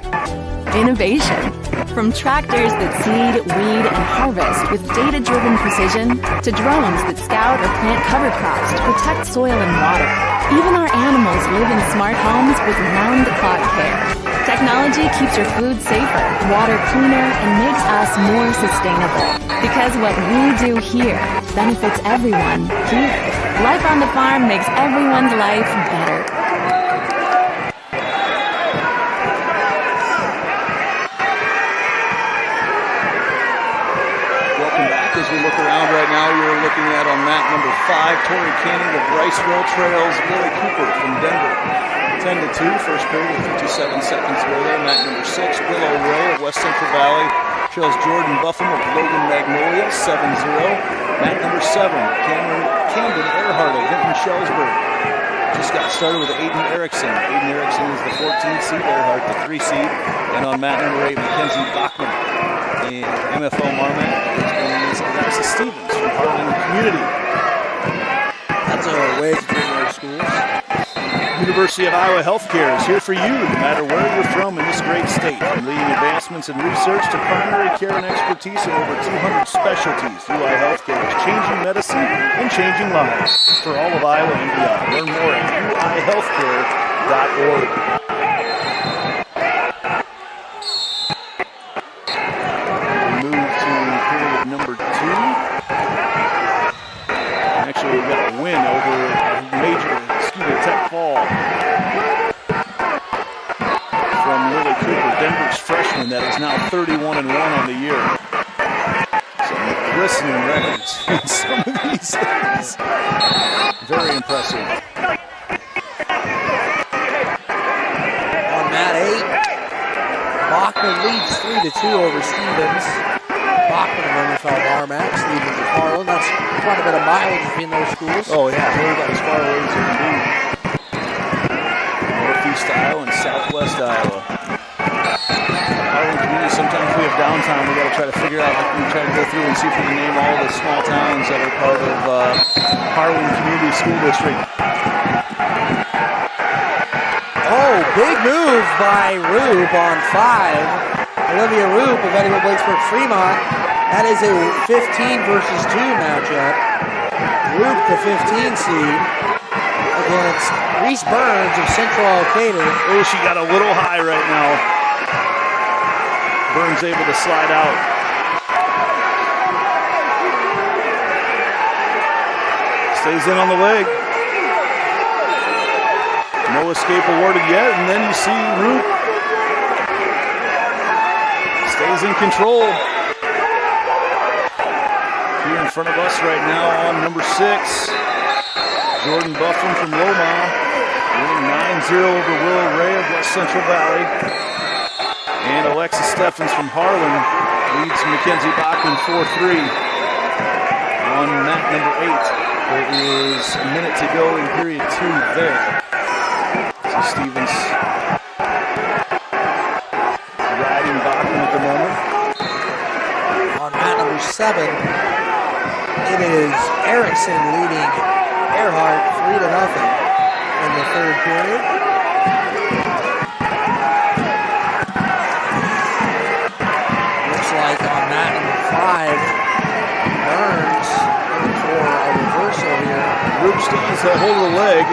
Innovation. From tractors that seed, weed, and harvest with data-driven precision to drones that scout or plant cover crops to protect soil and water. Even our animals live in smart homes with round-the-clock care. Technology keeps your food safer, water cleaner, and makes us more sustainable. Because what we do here benefits everyone here. Life on the farm makes everyone's life better. As we look around right now, we're looking at on mat number 5, Tori Canning of Riceville trails Lily Cooper from Denver. 10-2, first period with 57 seconds to go there. Mat number 6, Willow Ray of West Central Valley trails Jordan Buffum of Logan Magnolia, 7-0. Mat number 7, Camden Earhart of Vinton Shellsburg. Just got started with Aiden Erickson. Aiden Erickson is the 14th seed, Earhart the 3 seed. And on mat number 8, Mackenzie Bachman and MFO Marmot is Eliza Stevens from Harlan Community. That's a way to train our schools. University of Iowa Healthcare is here for you, no matter where you're from in this great state. From leading advancements in research to primary care and expertise in over 200 specialties, UI Healthcare is changing medicine and changing lives for all of Iowa and beyond. Learn more at uihealthcare.org. So we've got a win over Tech Fall from Lily Cooper, Denver's freshman that is now 31-1 on the year. Some glistening records in some of these things. Very impressive. On mat 8, Bachman leads 3-2 over Stevens. Bachman of MFL Barmax, leading to Harlan. That's quite a bit of mileage between those schools. Oh yeah, they're about as far away as you can be. Northeast Iowa and Southwest Iowa. Harlan Community, sometimes we have downtime. We got to try to figure out, like we try to go through and see if we can name all the small towns that are part of Harlan Community School District. Oh, big move by Roop on 5. Olivia Roop of Eddyville Bladesburg Fremont. That is a 15 versus 2 matchup. Roop, the 15 seed, against Reese Burns of Central Arcadia. Oh, she got a little high right now. Burns able to slide out. Stays in on the leg. No escape awarded yet, and then you see Roop stays in control. Here in front of us right now on number 6, Jordan Buffum from Loma, winning 9-0 over Willow Ray of West Central Valley. And Alexis Steffens from Harlan leads Mackenzie Bachman 4-3 on mat number 8. There is a minute to go in period 2 there. So Stevens riding Bachman at the moment. On mat number 7, it is Erickson leading Earhart 3-0 in the third period. Looks like on mat number 5, Burns looking for a reversal here. Roop stays a hold of the leg.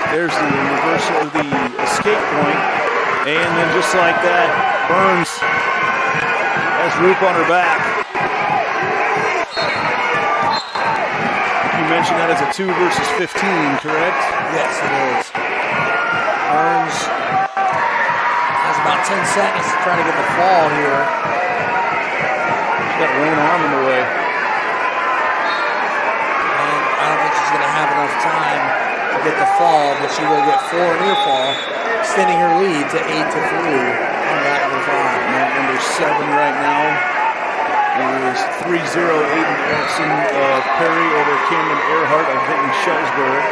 There's the reversal of the escape point. And then just like that, Burns has Roop on her back. You mentioned that as a 2 versus 15, correct? Yes, it is. Burns has about 10 seconds to try to get the fall here. She's got one arm in the way. And I don't think she's going to have enough time to get the fall, but she will get 4 near fall, extending her lead to 8-3 on mat number 5. Mat number 7 right now is 3-0 Aiden Erickson of Perry over Cameron Earhart of Vinton Shellsburg.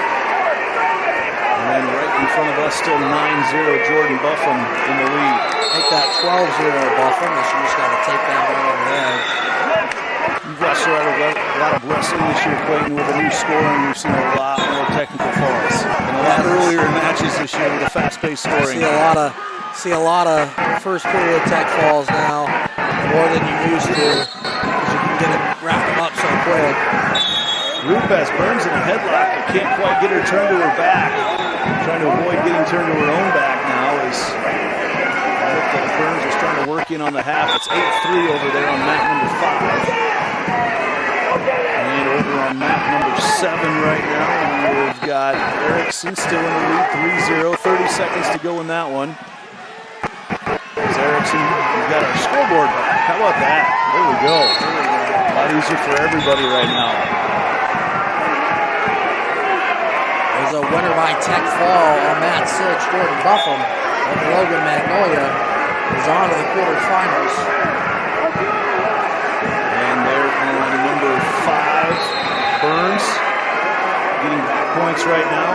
And then right in front of us, still 9-0 Jordan Buffum in the lead. Make that 12-0 Buffum, and she just got to take that one on the edge. You've wrestled a lot of wrestling this year, Clayton, with a new scoring. We've seen a lot more technical falls. And a lot earlier in matches this year with a fast-paced scoring. See a lot of first period tech falls now, more than you used to, because you can get it, wrap them up so quick. Roop has Burns in a headlock, but can't quite get her turned to her back. Trying to avoid getting turned to her own back now as Burns is trying to work in on the half. It's 8-3 over there on mat number 5. And over on mat number 7 right now, we've got Erickson still in the lead, 3-0, 30 seconds to go in that one. As Erickson, we've got our scoreboard back. How about that? There we go. A lot easier for everybody right now. There's a winner by tech fall on mat 6, Jordan Buffum of Logan Magnolia is on to the quarterfinals. And they're on number 5, Burns, getting back points right now.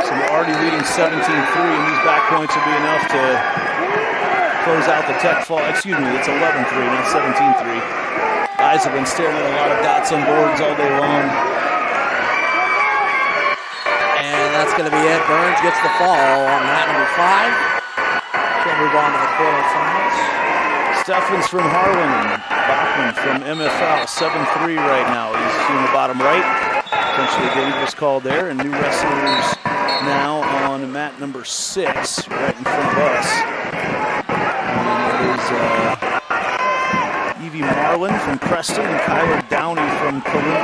So we're already leading 17-3, and these back points will be enough to close out the tech fall. Excuse me, it's 11-3, not 17-3. Guys have been staring at a lot of dots on boards all day long. And that's going to be it. Burns gets the fall on mat number 5. We'll move on to the quarterfinals. Steffens from Harlan, Bachman from MFL, 7-3 right now. He's in the bottom right. Potentially dangerous call there, and new wrestlers now on mat number 6, right in front of us. And that is Evie Marlin from Preston and Kyler Downey from Columbia.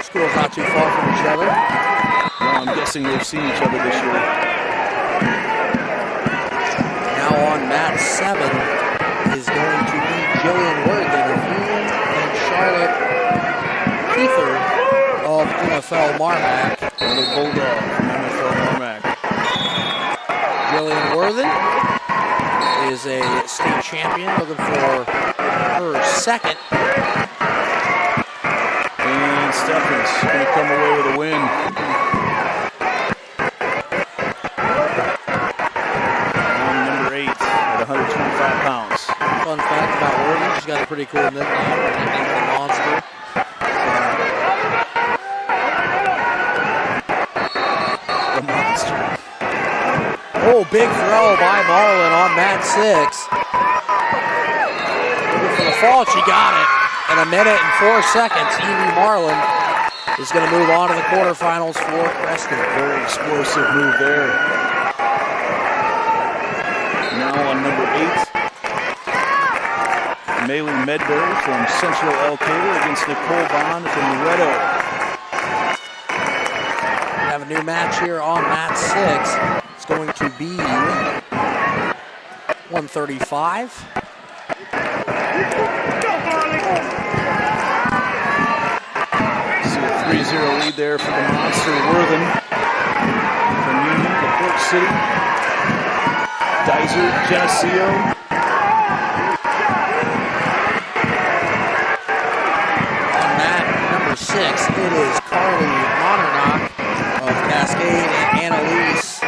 Schools not too far from each other. Well, I'm guessing they've seen each other this year. Now on mat 7 is going to be Jillian Worthen of Union and Charlotte Kiefer of NFL Marmac. Another Bulldog from NFL Marmac. Jillian Worthen is a state champion, looking for her second. And Stephens going to come away with a win. On number 8 at 125 pounds. Fun fact about Worthen, she's got a pretty cool nickname. Her nickname's the Monster. The Monster. Oh, big throw by Marlin on mat 6. Looking for the fall, she got it. In a minute and 4 seconds, Evie Marlin is going to move on to the quarterfinals for Preston. Very explosive move there. Now on number 8, Maylee Medbury from Central Elkader against Nicole Bond from Loretto. We have a new match here on mat 6. It's going to be 135. See a 3-0 lead there for the Monster. Worthen from Union, LaPorte City. Dizer, Geneseo. On mat number 6, it is Carly Monternock of Cascade and Annalise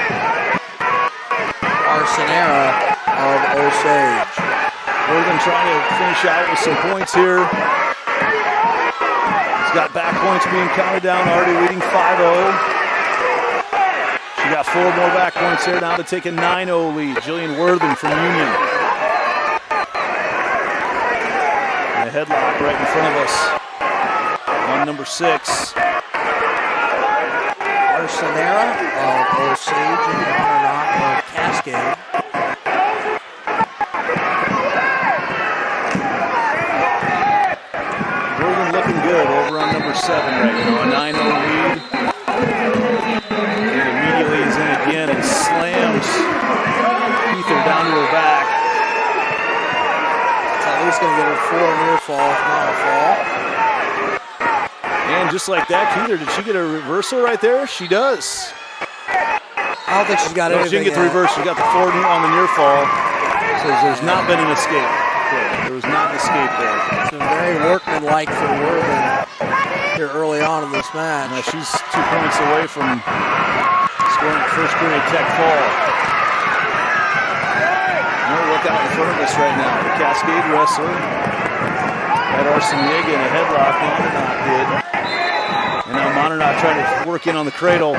Arsenera of Osage. Worthen trying to finish out with some points here. He's got back points being counted down, already leading 5-0. She got 4 more back points there now to take a 9-0 lead. Jillian Worthen from Union. And a headlock right in front of us on number 6. Arsenera of Osage and Monternock of Cascade. Worthen looking good over on number 7 right now. A 9-0 lead. And immediately is in again and slams Ether down to her back. It's at least going to get her 4 near fall, if not a fall. And just like that, Keither, did she get a reversal right there? She does. I don't think she's got anything. She didn't get the reversal. She got the 4 on the near fall. Says there's not been an escape. Okay, there was not an escape there. It's been very workmanlike for Worthen here early on in this match. Now she's 2 points away from scoring the first period tech fall. No, look out in front of us right now. The Cascade wrestler had Arciniega in a headlock. Monternock did. And now Monternock trying to work in on the cradle.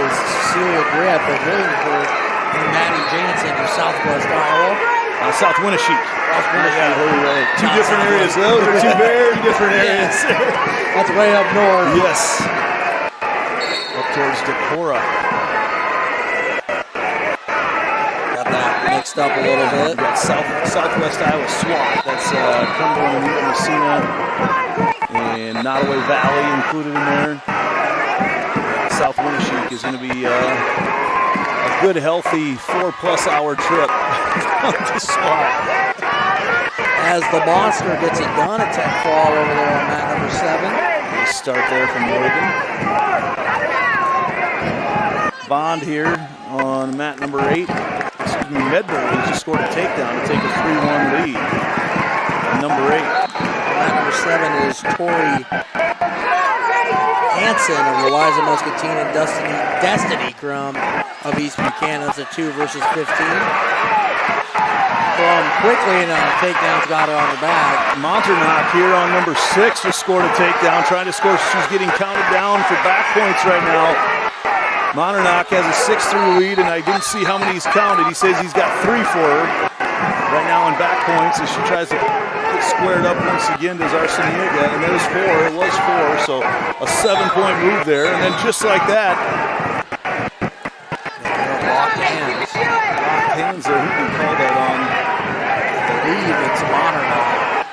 Cecilia Grip of Williamsburg and Maddie Jansen of Southwest Iowa. South Winneshiek. Right. 2 different areas. Those are 2 very different areas. That's way up north. Yes. Up towards Decorah. Got that mixed up a little bit. Got Southwest Iowa SWAT. That's Cumberland and Messina. And Nottoway Valley included in there. South Winneshiek is going to be a good, healthy 4+ hour trip to SWAT. As the Monster gets it done, a tech fall over there on mat number 7. Nice start there from Worthen. Bond here on mat number 8. Excuse me, Medbury just scored a takedown to take a 3-1 lead. Number 8. Mat number 7 is Tori Hansen of Eliza Muscatine and Destiny Crum of East Buchanan. That's a 2 versus 15. Crum quickly and takedown's got her on her back. Monternock here on number 6 just scored a takedown, trying to score. She's getting counted down for back points right now. Monternock has a 6-3 lead, and I didn't see how many he's counted. He says he's got 3 for her right now in back points as she tries to get squared up once again to Arciniega, and there's 4. It was 4, so a 7-point move there. And then just like that, Monternock.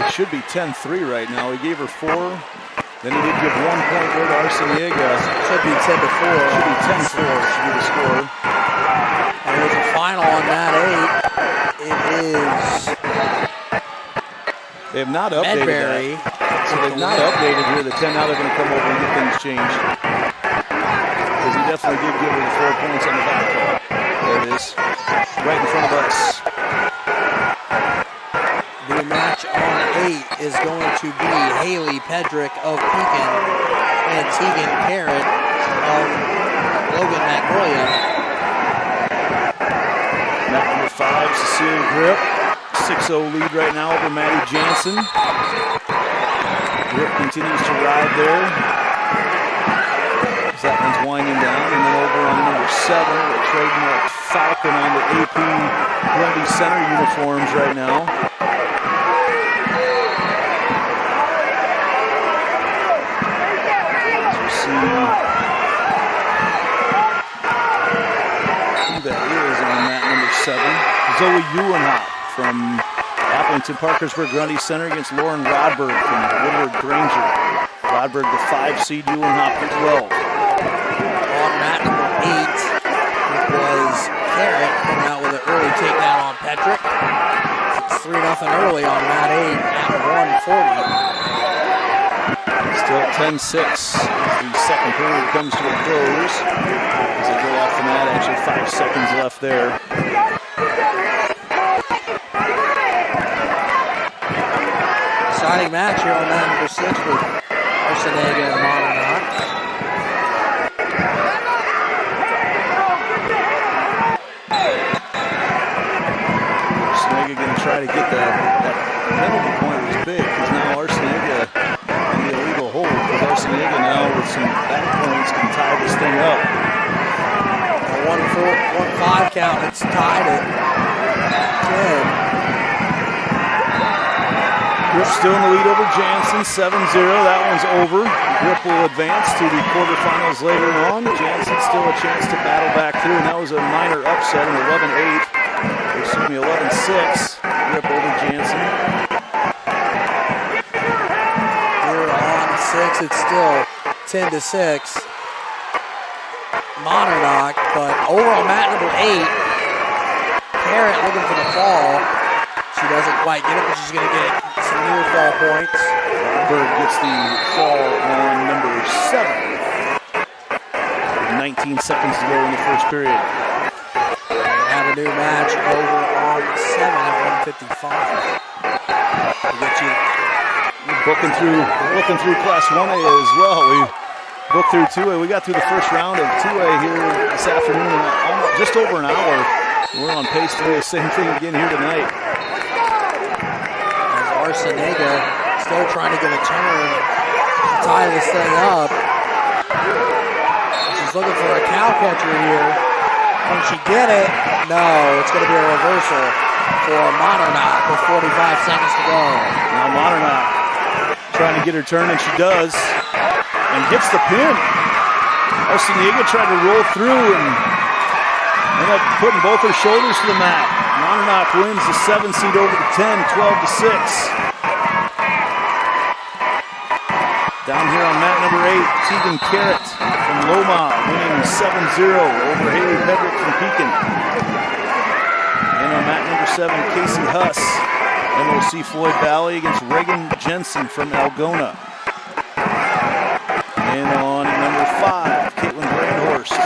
It should be 10-3 right now. He gave her 4. Then he did give 1 point there to Arciniega. Should be 10-4. Should be 10-4 should be the score. And there's a final on that 8. It is They have not updated Medbury. that. So they've not updated here the 10. Now they're going to come over and get things changed. Because he definitely did give her the 4 points on the back. There it is. Right in front of us. The match on 8 is going to be Haley Pedrick of Pekin and Tegan Parrott of Logan Magnolia. Mat number 5, Cecilia Grip. 6-0 lead right now over Maddie Jansen. Grip continues to ride there. That one's winding down, and then over on number 7, the trademark Falcon on the AP Grundy Center uniforms right now. As we see who that is on that number 7. Zoe Ewenhop from Appleton Parkersburg Grundy Center against Lauren Rodberg from Woodward Granger. Rodberg the 5 seed, Ewenhop the 12. On mat number 8, it was Carrot coming out with an early takedown on Pedrick. It's 3-0 early on mat 8 at 140. Still at 10-6 as the second period comes to a close. As they go off the mat, actually 5 seconds left there. Exciting match here on mat number 6 with Arciniega and Monternock. Arciniega going to try to get that penalty point was big because now Arciniega on the illegal hold because Arciniega now with some back points can tie this thing up. A 1-5 count, it's tied at 10. Grip still in the lead over Jansen, 7-0. That one's over. Grip will advance to the quarterfinals later on. Jansen still a chance to battle back through, and that was a minor upset, an 11-8. Excuse me, 11-6. Grip over Jansen. Here on 6, it's still 10-6. Monternock, but over on mat number 8, Parrott looking for the fall. She doesn't quite get it, but she's going to get some near fall points. Berg gets the fall on number 7. 19 seconds to go in the first period. We have a new match over on 7 at 155. We'll get you looking through Class 1A as well. We booked through 2A. We got through the first round of 2A here this afternoon in just over an hour. We're on pace to do the same thing again here tonight. Arciniega still trying to get a turn to tie this thing up. She's looking for a cow catcher here. Can she get it? No, it's going to be a reversal for Monternock with 45 seconds to go. Now Monternock trying to get her turn, and she does, and gets the pin. Arciniega tried to roll through and ended up putting both her shoulders to the mat. Monternock wins the 7 seed over the 10, 12-6. Down here on mat number 8, Tegan Carrott from Loma winning 7-0 over Haley Pedrick from Pekin. And on mat number 7, Casey Huss, MOC Floyd Valley against Reagan Jensen from Algona. And on number 5, Caitlin Brandhorst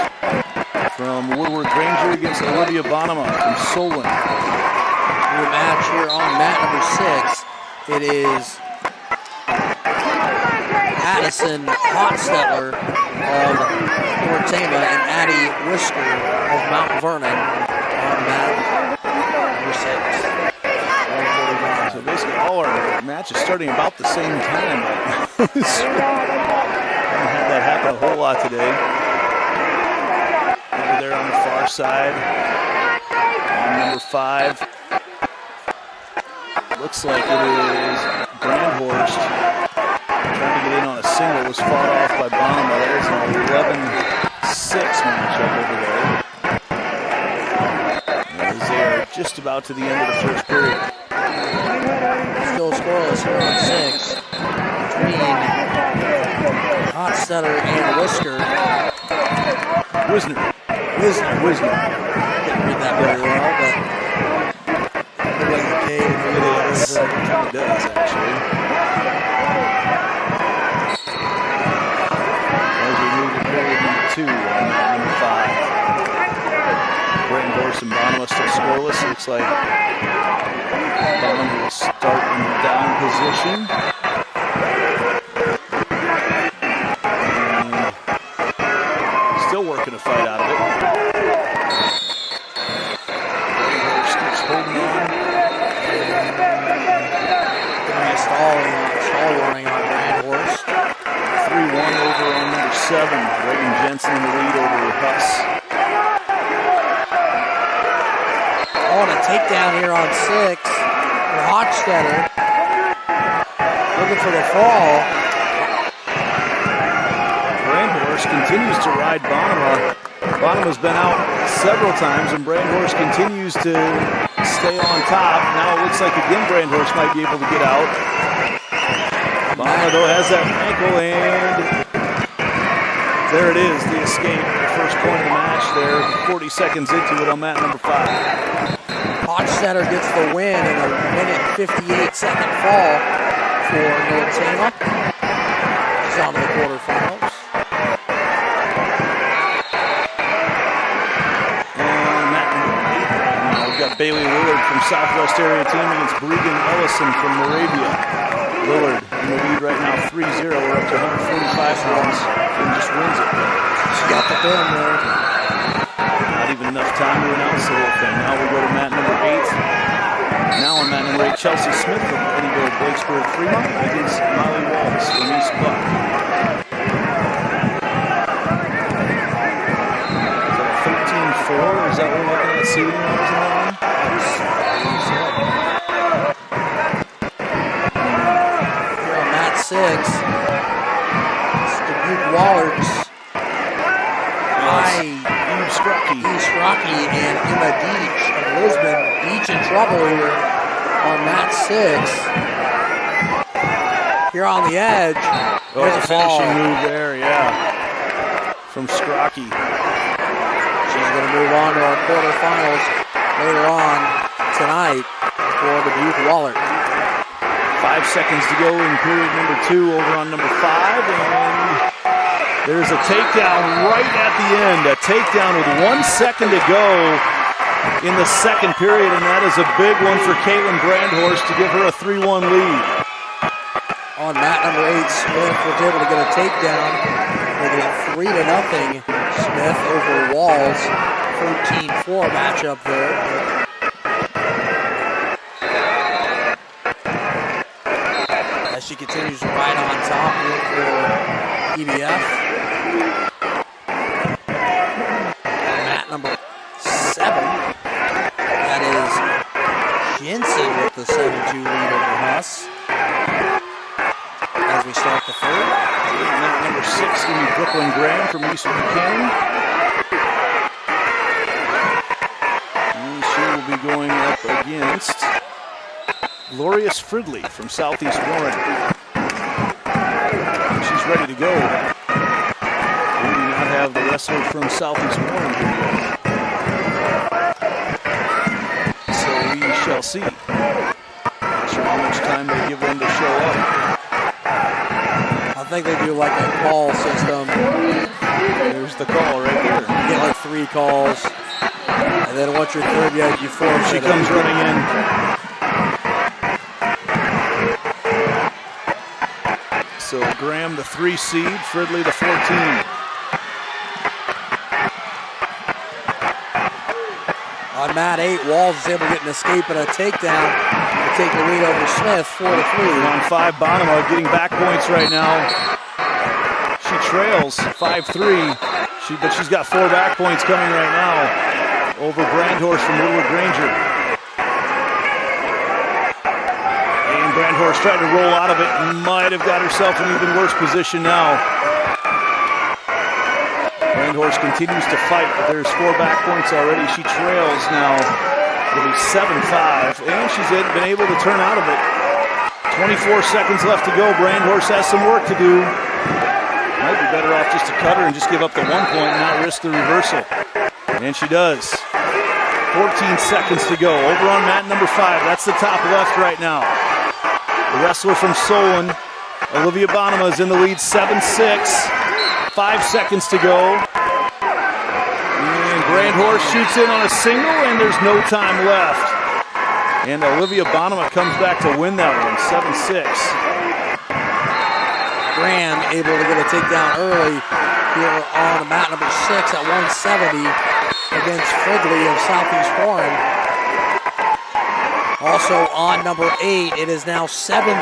from Woodward Granger against Olivia Bonema from Solon. New match here on mat number 6. It is Addison Hotstetler of Ortema and Addie Whisker of Mount Vernon on mat number 6. So basically all our matches starting about the same time. Haven't had that happen a whole lot today. Over there on the far side, on number 5. Looks like it is Brandhorst trying to get in on a single, was fought off by Bonema. That is an 11-6 matchup over there. just about to the end of the first period. Still scoreless here on 6 between Hotstetter and Whisker. Wisner. Didn't read that very well, but it wasn't okay. It does, actually. As we move to period number 2 on number 5. Brayton Horse and Bonham still scoreless. Looks like Bonham will start in the down position. And still working a fight out of it. Brayton Horse keeps holding on. Stall warning on Brand Horse. 3-1 over on number 7. Reagan Jensen in the lead over Huss. Oh, and a takedown here on 6 for Hochstetter. Looking for the fall. Brandhorst continues to ride Bonham. Bonham has been out several times, and Brandhorst continues to stay on top. Now it looks like again Brandhorst might be able to get out. Bonham, though, has that ankle, and there it is, the escape. The first point of the match there, 40 seconds into it on mat number 5. Hochstetter gets the win in a minute 58-second fall for North Tama. He's on to the quarterfinals. And mat number 8 right now. We've got Bailey Lillard from Southwest area team against Bregan Ellison from Moravia. Lillard in the lead right now, 3-0. We're up to 145 pounds and just wins it. She got the pin there. Not even enough time to announce the whole thing. Now we go to mat number 8. Now on mat number 8, Chelsea Smith from Eddyville, Blakesburg, Fremont against Molly Walls from East Buck. Is that a 13-4? Is that what we're looking at seeding wise in that one? Here on mat 6, it's Dubuque Wallards. Eve Scrocky and Emma Deach of Lisbon. Deach in trouble here on mat 6. Here on the edge. Oh, it's a finishing move there, yeah. From Scrocky. She's going to move on to our quarterfinals later on tonight for Dubuque Waller. 5 seconds to go in period number 2 over on number 5, and there's a takedown right at the end. A takedown with 1 second to go in the second period, and that is a big one for Caitlin Brandhorst to give her a 3-1 lead. On mat number 8, Smith was able to get a takedown with a 3-0 Smith over Walls. 13-4 matchup there. As she continues to ride on top here for EBF. Mat number 7. That is Jensen with the 7-2 lead over Huss. As we start the third. Mat number 6 will be Brooklyn Graham from Eastern Buchanan. And she will be going up against Glorious Fridley from Southeast Warren. She's ready to go. We do not have the wrestler from Southeast Warren here yet. So we shall see. Not sure how much time they give them to show up. I think they do like a call system. There's the call right there. You get like 3 calls. And then once you're third, you force she comes running in. So Graham, the 3 seed, Fridley, the 14. On mat 8, Walls is able to get an escape and a takedown to take the lead over Smith, 4-3. On 5, Bonham getting back points right now. She trails 5-3, but she's got 4 back points coming right now over Brandhorst from Little Granger. And Brandhorst tried to roll out of it and might have got herself in an even worse position now. Brandhorst continues to fight, but there's 4 back points already. She trails now It'll be 7-5, and she's been able to turn out of it. 24 seconds left to go. Brandhorst has some work to do. Might be better off just to cut her and just give up the 1 point and not risk the reversal. And she does. 14 seconds to go. Over on mat number 5. That's the top left right now. The wrestler from Solon, Olivia Bonema, is in the lead, 7-6. 5 seconds to go. And Brandhorst shoots in on a single, and there's no time left. And Olivia Bonema comes back to win that one, 7-6. Grand able to get a takedown early here on mat number 6 at 170 against Fridley of Southeast Warren. Also on number 8, it is now 7-3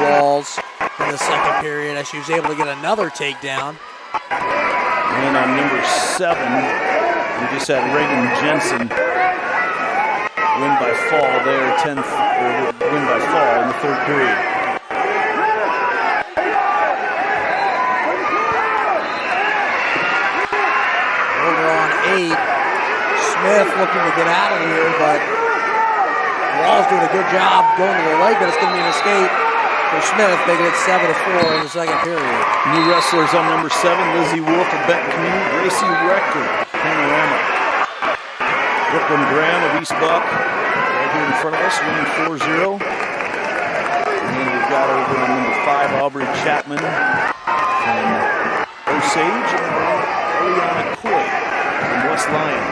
Walls in the second period as she was able to get another takedown. And on number 7, we just had Reagan Jensen win by fall there, win by fall in the third period. Over on 8, Smith looking to get out of here, but Wall's doing a good job going to the leg, but it's going to be an escape for Smith, making it 7-4 in the second period. New wrestlers on number 7, Lizzie Wolf of Benton Community, Gracie Rector, Panorama. Brooklyn Graham of East Buck, right here in front of us, winning 4-0. And then we've got over on number 5, Aubrey Chapman from Osage, and Eliana Coy from West Lyon.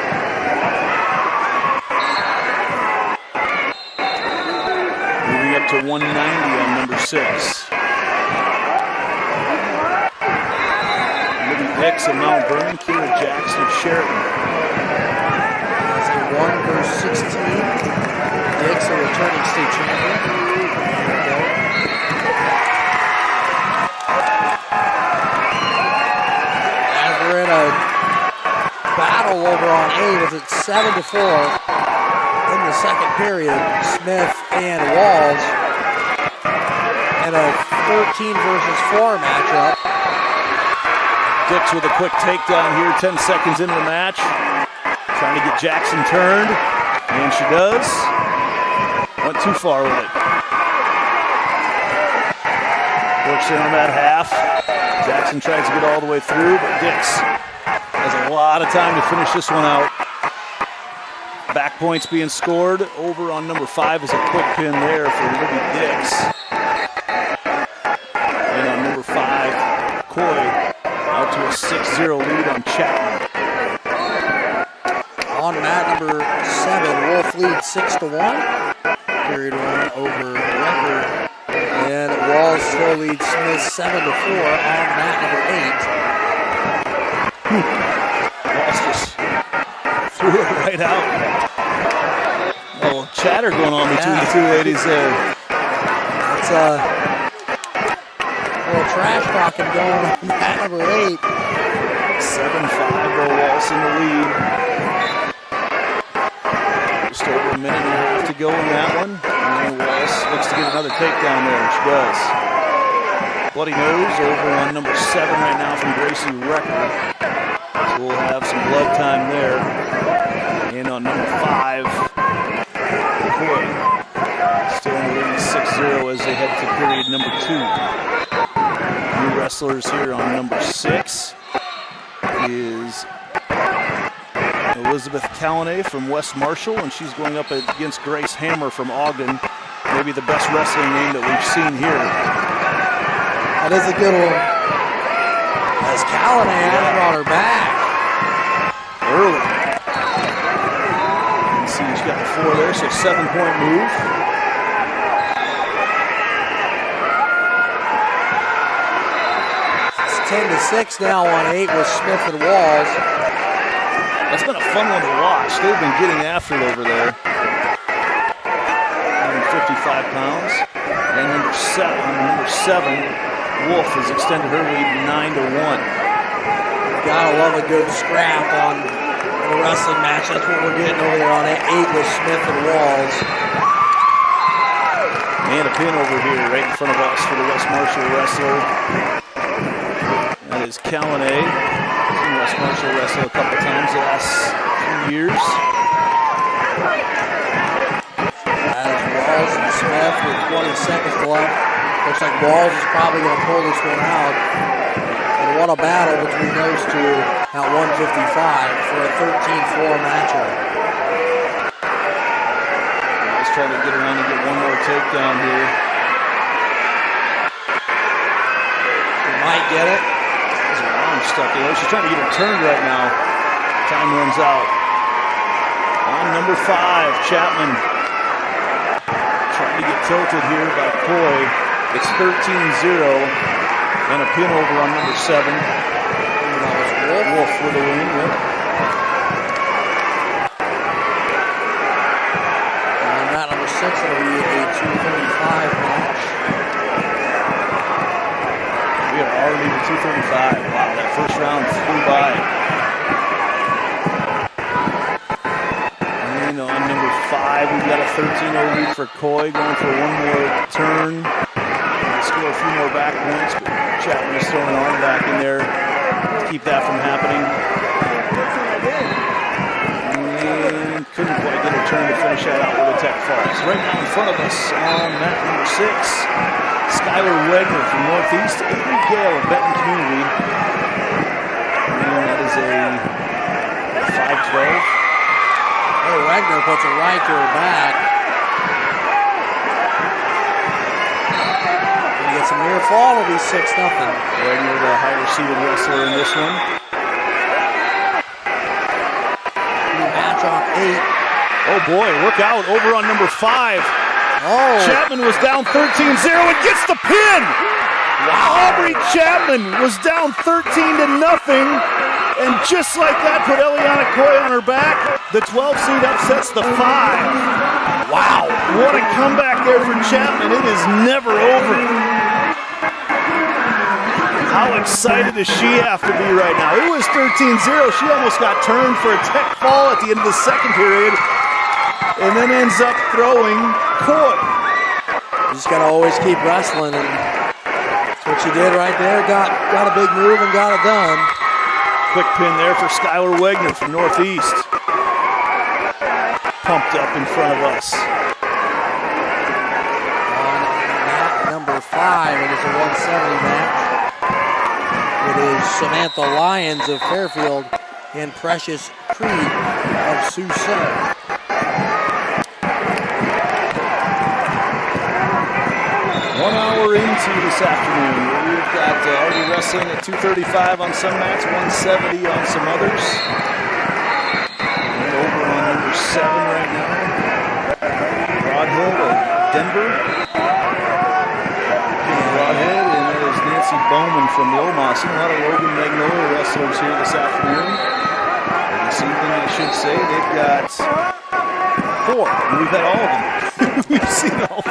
Moving up to 190 on number 6. Libby Hicks of Mount Vernon, Kira Jackson of Sheraton. 1 versus 16. Dix, a returning state champion. As we're in a battle over on 8, as it's 7-4 in the second period. Smith and Walls in a 13 versus 4 matchup. Dix with a quick takedown here, 10 seconds into the match. Trying to get Jackson turned, and she does. Went too far with it. Works in on that half. Jackson tries to get all the way through, but Dix has a lot of time to finish this one out. Back points being scored. Over on number 5 is a quick pin there for Libby Dix. And on number 5, Coy out to a 6-0 lead on Chapman. On mat number 7, Wolf leads 6-1. Period 1 over record. And Walls still leads Smith 7-4 on mat number 8. Walls just threw it right out. Oh, chatter going on between the two ladies there. That's a little trash talking going on mat number 8. 7-5, Walls in the lead. Just over a minute and a half to go in that one. And Walls looks to get another takedown there, and she does. Bloody nose over on number 7 right now from Gracie Rector. So we'll have some blood time there. And on number 5, Coy still in the lead 6-0 as they head to period number 2. New wrestlers here on number 6 is Elizabeth Callanan from West Marshall, and she's going up against Grace Hammer from Ogden. Maybe the best wrestling name that we've seen here. That is a good one. As Callanan has her on her back. Early. You can see she's got the 4 there, so 7-point move. It's 10-6 now on 8 with Smith and Walls. That's been a fun one to watch. They've been getting after it over there. 155 pounds. And number 7, Wolf has extended her lead 9-1. Gotta love a good scrap on a wrestling match. That's what we're getting over there on 8 with Smith and Walls. And a pin over here right in front of us for the West Marshall wrestler. That is Callanan. Seen West Marshall wrestle a couple times the last few years. left with 20 seconds left. Looks like Walls is probably going to pull this one out. And what a battle between those two at 155 for a 13-4 matchup. Let's try to get around and get one more takedown here. He might get it. His arm stuck in. She's trying to get her turned right now. Time runs out. On number 5, Chapman. Trying to get tilted here by Coy. It's 13-0. And a pin over on number 7. Wolf with a win. Yep. And that number 6 will be a 235 match. We are already to 235. Wow, that first round flew by. And on number 5, we've got a 13-0 lead for Coy, going for one more turn. Score a few more back points, but Chapman is throwing an arm back in there to keep that from happening. And couldn't quite get a turn to finish that out with a tech falls. Right now in front of us on mat number 6, Skylar Wegner from Northeast, Avery Gale of Benton Community. And that is a 5-12. Oh, Wegner puts a right to her back. Gets a near fall, it'll be 6-0. Wegner, the higher seeded wrestler in this one. Match on 8. Oh boy, look out over on number 5. Oh. Chapman was down 13-0 and gets the pin. Wow. Aubrey Chapman was down 13-0, and just like that put Eliana Coy on her back. The 12 seed upsets the 5. Wow, what a comeback there for Chapman. It is never over. How excited does she have to be right now? It was 13-0. She almost got turned for a tech fall at the end of the second period, and then ends up throwing Coy. You just got to always keep wrestling, and that's what she did right there. Got a big move and got it done. Quick pin there for Skylar Wegner from Northeast. Pumped up in front of us. On mat number 5, it is a 170 match. It is Samantha Lyons of Fairfield and Precious Creed of Sioux Center. One hour into this afternoon, we've got already wrestling at 235 on some mats, 170 on some others. And over on number 7 right now, Broadhead of Denver. Broadhead, and that is Nancy Bowman from Lomas. A lot of Logan Magnolia wrestlers here this afternoon. Or this evening, I should say. They've got 4, and we've had all of them. We've seen all 4.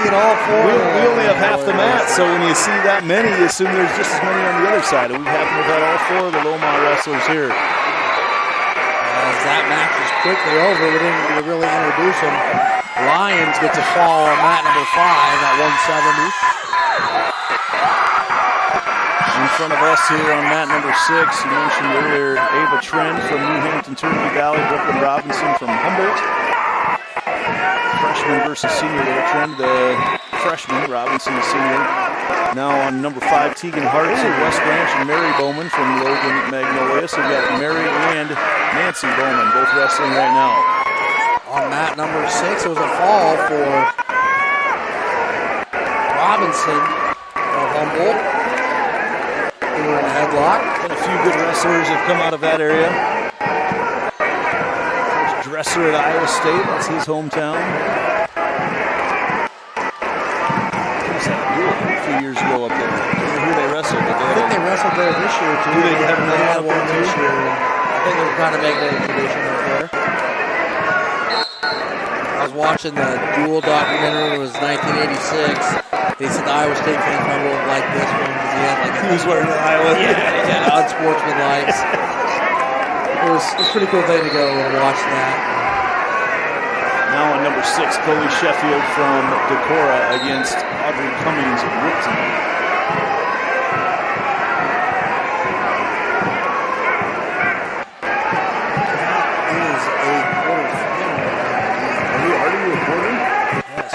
Seen all 4. We only have half the mat, so when you see that many, you assume there's just as many on the other side. And we've had all 4 of the Loma wrestlers here. As that match is quickly over, we didn't really introduce him. Lyons gets a fall on mat number 5 at 170. In front of us here on mat number 6, you mentioned earlier Ava Trend from New Hampton, Turkey Valley, Brooklyn Robinson from Humboldt. Freshman versus senior there. Trend, the freshman, Robinson, the senior. Now on number 5, Tegan Hartz of West Branch, and Mary Bowman from Logan Magnolia. So we got Mary and Nancy Bowman both wrestling right now. On mat number 6, it was a fall for Robinson of Humboldt. They were in a headlock. And a few good wrestlers have come out of that area. First Dresser at Iowa State, that's his hometown. A few years ago up there. Who they wrestled? I think they wrestled there this year too. They had one this year. I think they're trying to make that a tradition up there. I was watching the Duel documentary. It was 1986. They said the Iowa State fans probably won't like this one because he was wearing the Iowa. Yeah, unsportsmanlike. It was a pretty cool thing to go and watch that. Now on number 6, Chloe Sheffield from Decorah against Audrey Cummings of Whitton. It is a quarterfinal. Are you already recording? Yes,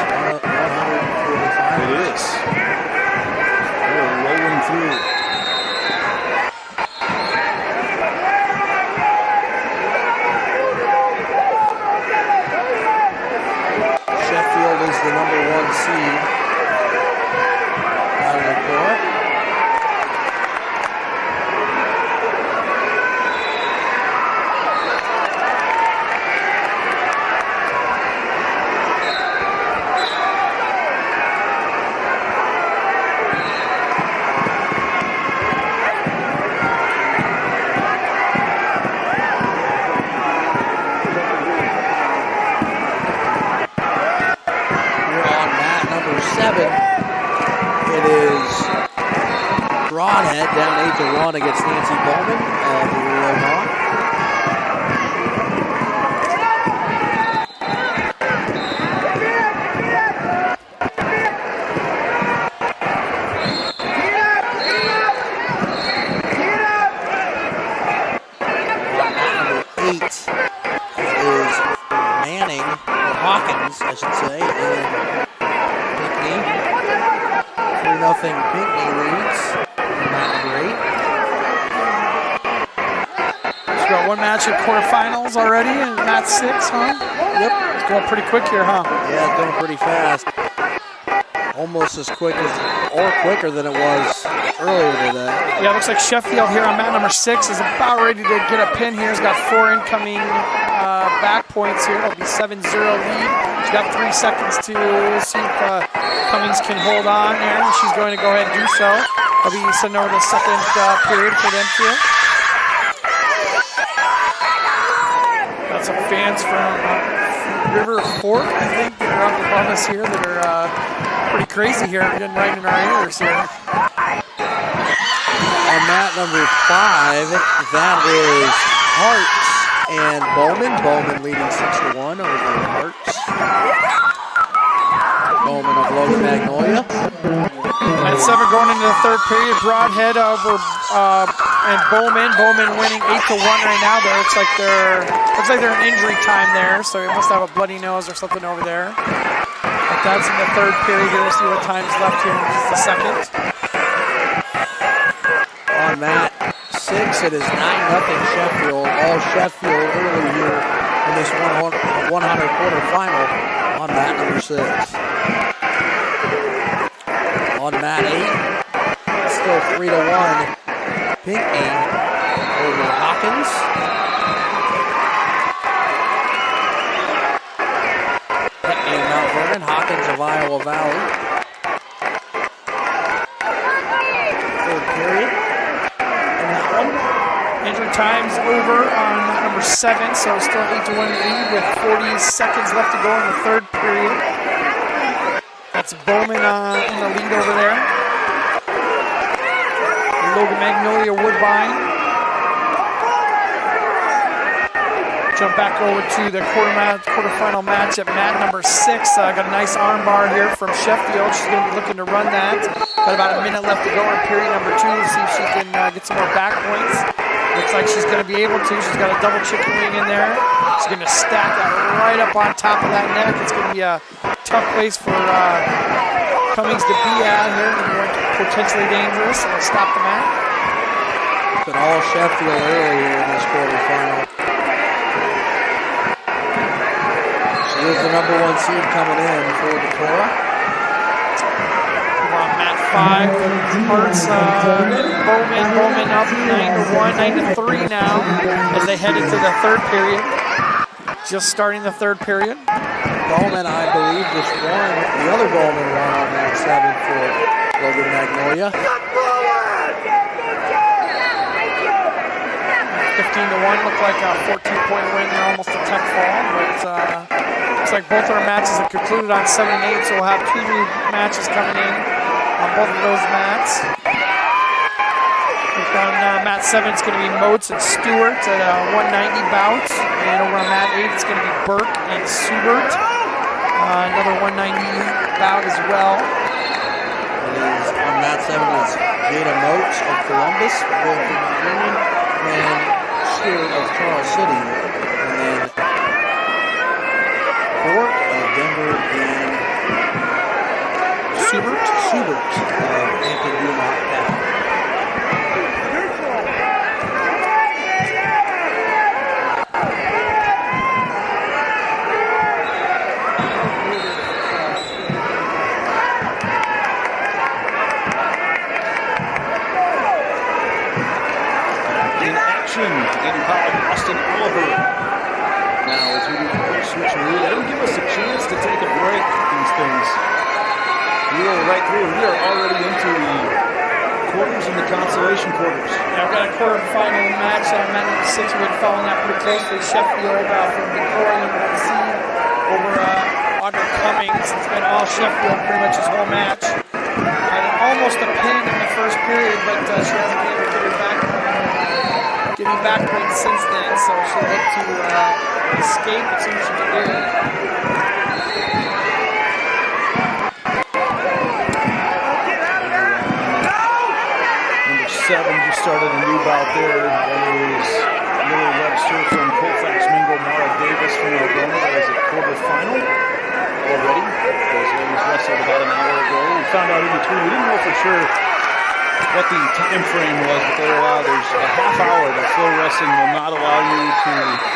one seed out of the court. Broadhead down 8-1 against Nancy Bowman of Lamont. Number 8 is Manning, or Hawkins, I should say, and Pinckney. 3-0 Pinckney leads. We've got one match at quarterfinals already, and match 6, huh? Yep. It's going pretty quick here, huh? Yeah, it's going pretty fast. Almost as quick as, or quicker than it was earlier today. Yeah, it looks like Sheffield here on mat number 6 is about ready to get a pin here. He's got 4 incoming back points here. It'll be 7-0 lead. She's got 3 seconds to see if Cummings can hold on here. She's going to go ahead and do so. I'll be sending over the second period for them here. Got some fans from River Fork, I think, that are up above us here that are pretty crazy here, getting right in our ears here. On mat number 5, that is Hartz and Bowman. Bowman leading 6-1 over Hartz. Bowman of Logan Magnolia. At 7 going into the third period, Broadhead over and Bowman. Bowman winning 8-1 right now. There looks like they're in injury time there, so he must have a bloody nose or something over there. But that's in the third period here. We'll see what time's left here in just a second. On mat 6, it is 9-0 Sheffield. All Sheffield early here in this 100 quarterfinal on mat number 6. On mat 8, still 3-1 Pinckney over Hawkins. Pinckney of Mount Vernon, Hawkins of Iowa Valley. Third period. And that one, injury time's over on number 7, so still 8-1 lead with 40 seconds left to go in the third period. That's Bowman in the lead over there. Logan Magnolia Woodbine. Jump back over to the quarterfinal match at mat number 6. Got a nice arm bar here from Sheffield. She's going to be looking to run that. Got about a minute left to go in period number 2 to see if she can get some more back points. Looks like she's going to be able to. She's got a double chicken wing in there. She's going to stack that right up on top of that neck. It's going to be a tough place for Cummings to be at here. Potentially dangerous. So we'll stop the mat. But all Sheffield early here in this quarterfinal. She is the number 1 seed coming in for Decorah. We're on mat 5. Hartz, Bowman up 9-1, 9-3 now as they head into the third period. Just starting the third period. Bowman, I believe, just won. The other Bowman won on mat 7 for Logan Magnolia. 15-1 looked like a 14-point win there, almost a 10 fall, but looks like both our matches have concluded on 7 and 8, so we'll have 2 new matches coming in on both of those mats. On mat 7, it's going to be Moats and Stewart at a 190 bout, and over on mat 8, it's going to be Burke and Subert, another 190 bout as well. On mat 7 is Jada Moats of Columbus, going from the Union, and Stewart of Charles City, and then Bork of Denver and Subert of Hampton Dumont Catholic. action. Getting by Austin Oliver. Now as we do the quick switcheroo, they don't give us a chance to take a break at these things. We roll right through. We are already into the quarters and the consolation quarters. Yeah, we've got a quarterfinal match on mat number 6. We've been following that pretty closely. Sheffield from Victoria, number 1 seed, over Audrey Cummings. It's been all Sheffield pretty much his whole match. Almost a pin in the first period, but she hasn't been able to get any back points since then, so she'll look to escape as soon as she can do it. Number 7 just started a new bout there. That is Lily Webster from Colfax Mingo, Mara Davis from Algona. That is a quarterfinal already. Those ladies wrestled about an hour ago. We found out in between. We didn't know for sure what the time frame was, but they allow there's a half hour that flow wrestling will not allow you to,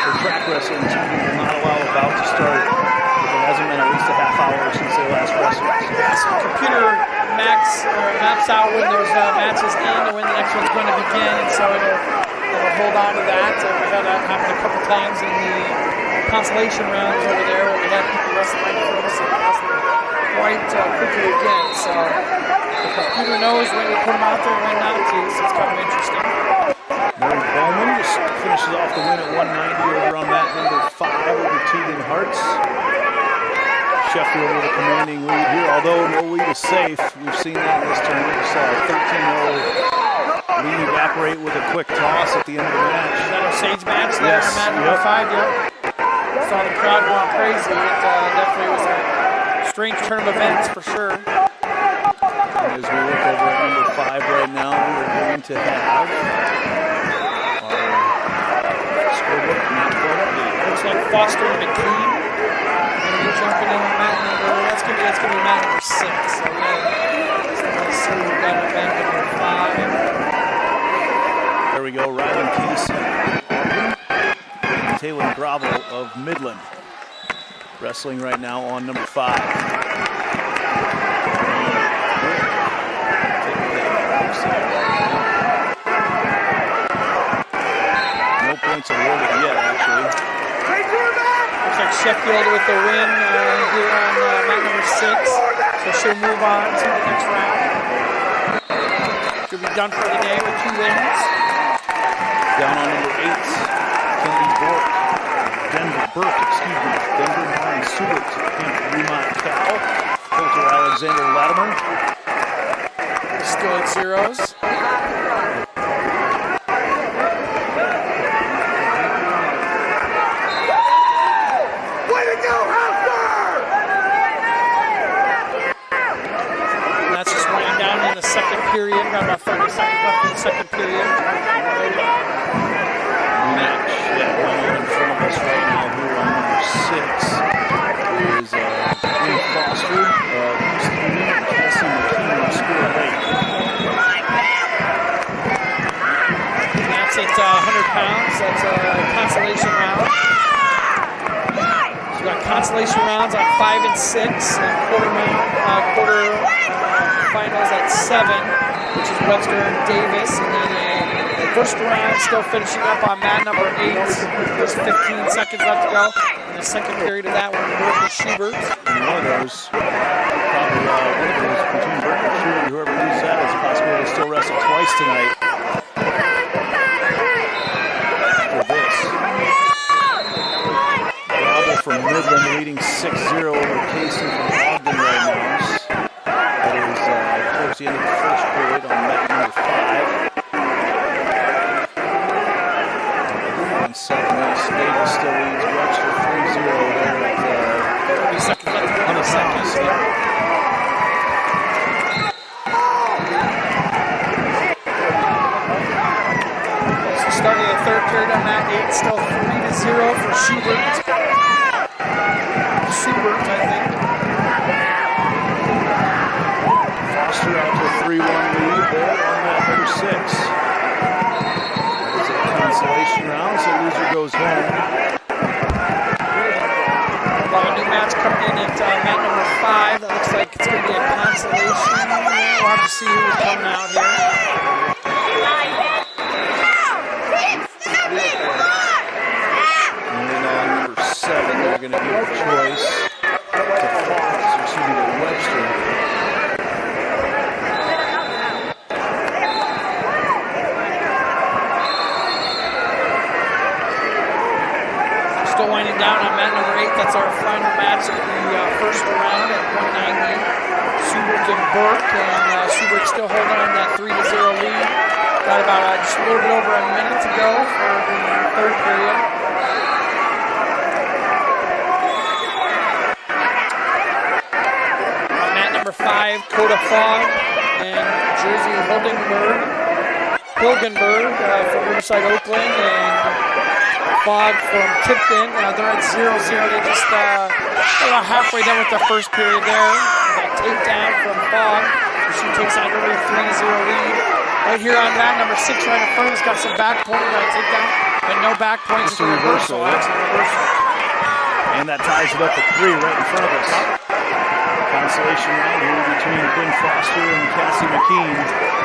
or track wrestling will not allow a bout to start if it hasn't been at least a half hour since they last wrestled. Yeah, so computer maps out when those matches end and when the next one's going to begin, and so it'll hold on to that. We had that happen a couple times in the consolation rounds over there where we had people wrestling right before us and wrestling quite quickly again. So the computer knows when to put them out there and when not to, so it's kind of interesting. Mary Bowman just finishes off the win at 190 over on mat number 5 over Tegan Hartz. Sheffield with a commanding lead here, although no lead is safe. We've seen that in this tournament. We saw a 13-0 lead evaporate with a quick toss at the end of the match. Is that our Sage match there on mat number 5? Yep. Saw the crowd going crazy. It definitely was a strange turn of events for sure. And as we look over at number 5 right now, we're going to have our scorebook not quite updated. Looks like Foster and McKean. And we're jumping in on mat number, that's going to be mat number 6. So let's see, we've got mat number 5. There we go, Rylan Casey. Taylor Bravo of Midland wrestling right now on number 5. No points awarded yet, actually. Looks like Sheffield with the win here on mat number 6, so she'll move on to the next round. She'll be done for the day with 2 wins. Down on number 8. Denver Martin Subert, Remont Cow, Coulter Alexander Latimer. Still at zeros. Way to go, And that's just running down in the second period, got about 30 seconds left in the second period. Match going in front of us right now here on number 6 is Ian Foster, Stephen and Cassie McKean scored late. And that's at 100 pounds. That's a consolation round. So we've got consolation rounds on 5 and 6, and quarter finals at 7, which is Webster and Davis, and then first round still finishing up on mat number 8. There's 15 seconds left to go. In the second period of that one, Burke and Schubert. And one of those, probably one of those between Burke and Schubert, whoever loses that is a possibility to still wrestle twice tonight. For this. Bravo from Midland leading 6-0 over Casey from Ogden right now. That is towards the end of the first period on mat number 5. 7 minutes. Davis still leads Webster 3-0 there at 30 seconds left to go in the second. It's the start of the third period on mat 8. Still 3-0 for Schubert. Schubert, I think. Foster out to a 3-1 lead there on mat number 6. Consolation round, so loser goes home. Well, a new match coming in at mat number 5. That looks like it's going to be a consolation. We'll have to see who's coming out here. going to give a choice to Fox, excuse me, to Webster. Still winding down on mat number 8. That's our final match of the first round at 190. Subert and Burke, and Subert still holding on that 3-0 lead. Got about just a little bit over a minute to go for the third period. Mat number 5, Coda Fogg and Jersey Hilgenberg from Riverside, Oakland, and Fogg from Tipton. They're at 0-0. They just about halfway done with the first period there. Got a takedown from Fogg. She takes on early 3-0 lead. Right here on mat number 6, right in front of us, got some back point. Got a takedown, but no back point. Just a reversal. And that ties it up at 3 right in front of us. Consolation round here between Quinn Foster and Cassie McKean.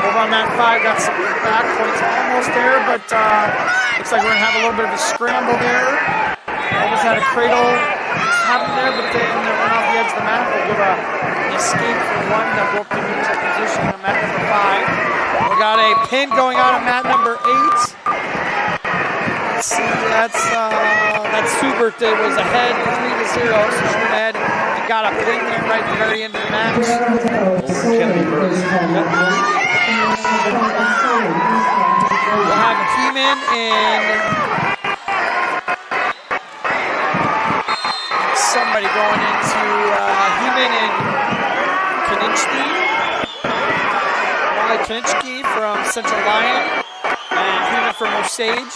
Over on mat 5, got some back points almost there, but looks like we're going to have a little bit of a scramble there. Almost had a cradle happen there, but then they went off the edge of the mat. We'll give an escape for one that will put into position on mat number 5. We got a pin going on mat number 8. Let's see, that's Subert that was ahead 3-0, so she went ahead and got a pin there right at the very end of the match. We'll have Keeman and somebody going into Heeman and Kaninsky from Central Lyon and Heeman from Osage.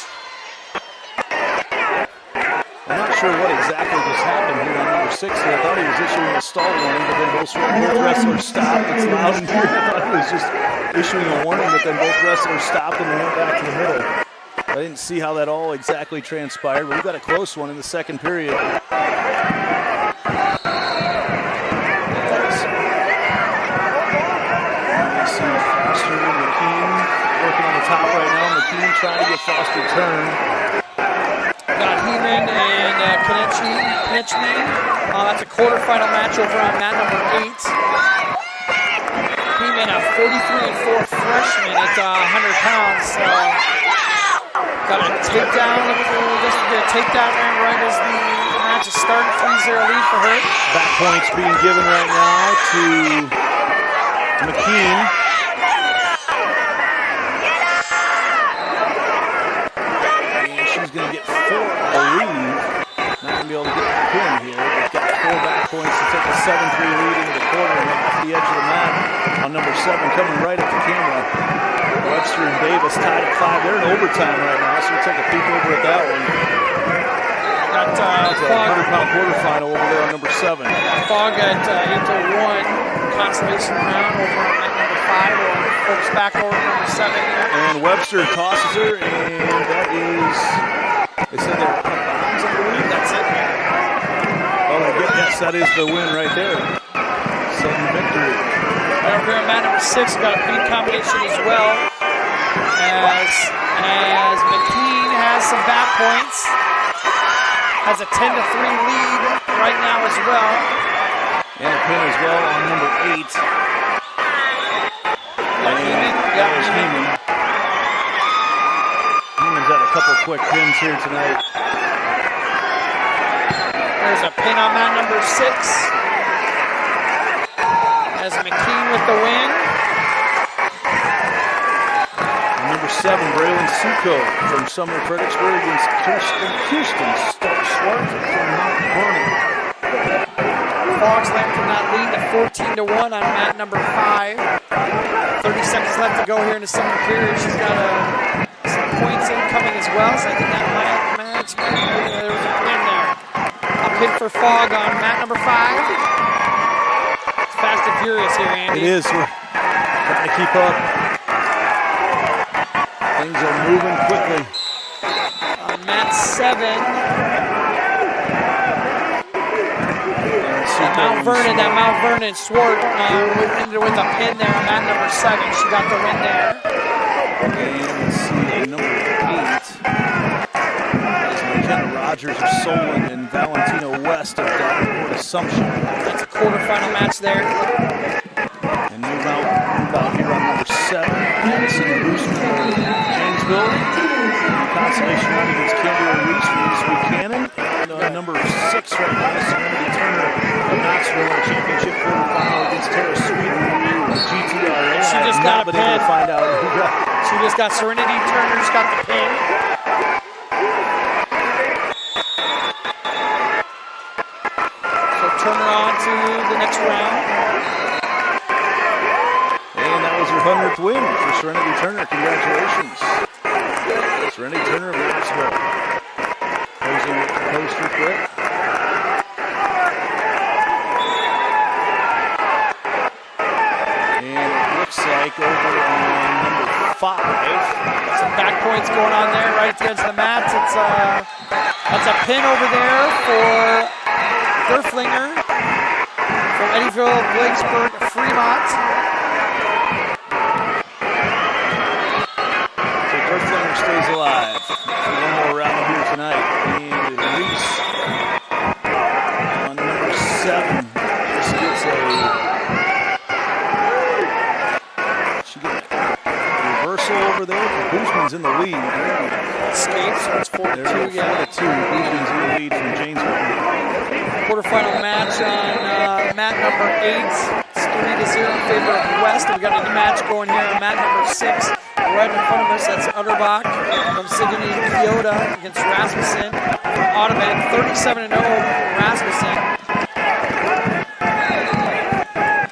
I'm not sure what exactly just happened here on number 6 here. I thought he was issuing a stall warning, but then both wrestlers stopped. It's loud in here. I thought he was just issuing a warning, but then both wrestlers stopped and went back to the middle. I didn't see how that all exactly transpired, but we've got a close one in the second period. Foster and McKean working on the top right now. McKean trying to get Foster turned. Got Heeman and Kaninsky. That's a quarterfinal match over on mat number 8. Heeman, a 43-4 freshman at 100 pounds. Got a takedown. Just get a takedown right as the match is starting. 3-0 lead for her. Back points being given right now to McKean. And she's going to get 4, I believe. Not going to be able to get the pin here. They've got 4 back points to take a 7-3 lead into the quarter and off the edge of the mat on number 7 coming right at the camera. Webster and Davis tied at 5. They're in overtime right now, so we'll take a peek over at that one. Got a 100-pound quarterfinal over there on number 7. Fogg at 8-1. Consolation round over on mat number 5. We'll focus back over to number 7 here. And Webster tosses her, and that is, they said they were bombs, I believe. That's it. Oh, yes, that is the win right there. Sudden victory. Right over here on mat number 6, we've got a pin combination as well. As McKean has some back points. Has a 10-3 lead right now as well. And a pin as well on number 8. There's Heeman. Heeman's had a couple quick pins here tonight. There's a pin on mat number 6. As McKean with the win. And number 7, Braylon Suko from Sumner Fredericksburg against Houston Swart from Mount Vernon. Fogg's length in that lead at 14-1 on mat number 5. 30 seconds left to go here in the second period. She's got some points incoming as well, so I think that match might be, there was a pin there. A pin for Fogg on mat number 5. It's fast and furious here, Andy. It is. We're trying to keep up. Things are moving quickly. On mat 7. That Mount Vernon Swart ended with a pin there on mat number 7. She got the win there. And let's see, number 8 is McKenna Rogers of Solon and Valentino West of Davenport Assumption. That's a quarterfinal match there. And move out here on number 7, Madison Boostman of Janesville. Consolation run against Kendall Reese from East Buchanan. And number 6 right now, Serenity Turner of Knoxville in a championship quarterfinal against Tara Sweden of GTRA. She just got a pin. Find out who got. She just got Serenity Turner's got the pin. So Turner on to the next round. And that was her 100th win for Serenity Turner. Congratulations. Serenity Turner of Knoxville. Posing with the poster quick. And it looks like over on number 5. Some back points going on there right at the edge of the mat. That's a pin over there for Gerflinger from Eddyville, Blakesburg, Fremont. So Gerflinger stays alive for one more round here tonight. And Reese on number 7. She gets a reversal over there. Boostman's in the lead. Escapes, so it's 4-2. Yeah, 4-2. Boostman's in the lead from Janesville. Quarterfinal match on mat number 8. It's 3-0 in favor of West. We got a new match going here on mat number 6. Right in front of us, that's Utterbach from Sigourney Kyoto against Rasmussen from Audubon. 37-0 Rasmussen.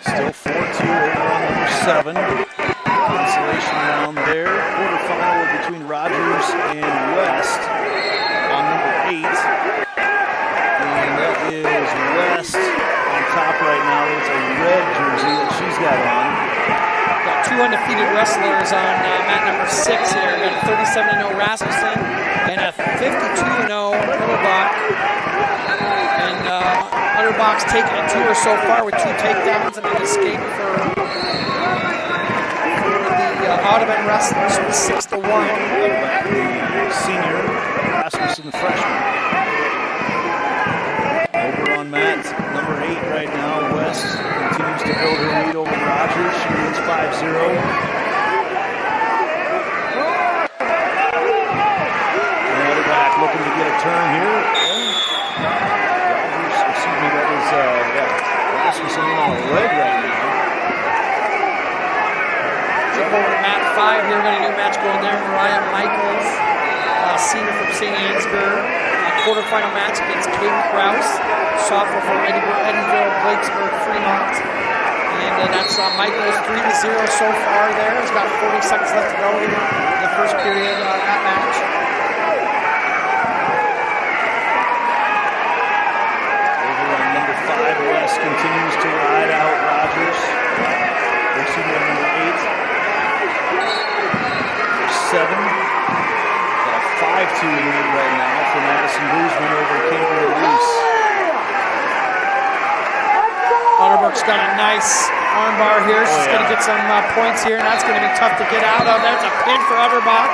Still 4-2 over on number 7. Consolation round there. Quarterfinal between Rogers and West on number 8. And that is West on top right now. It's a red jersey that she's got on. Got 2 undefeated wrestlers on mat number 6 here. Got a 37-0 Rasmussen and a 52-0 Utterbach. And Utterbach's taken it to her so far with 2 takedowns and an escape for the Audubon wrestlers from 6-1. Senior, Rasmussen the freshman. Over on mat number 8 right now. West continues to build her lead over Rogers. She leads 5-0. And back looking to get a turn here. Rogers, excuse me, that is Rasmussen on the leg right now. Jump over to mat 5 here. We got a new match going there. Mariah Michaels, senior from St. Ansgar. Quarterfinal match against Katie Krause, sophomore from Eddyville, Blakesburg, Fremont. And that's Michaels 3-0 so far there. There's about 40 seconds left to go in the first period of that match. Over on number 5, West continues to ride out Rogers. Excuse me, on number 8. Number 7. Got a 5-2 lead right now for Madison Boostman over Kimberly Reese. Utterbach's got a nice armbar here. She's going to get some points here, and that's going to be tough to get out of. There's a pin for Utterbach.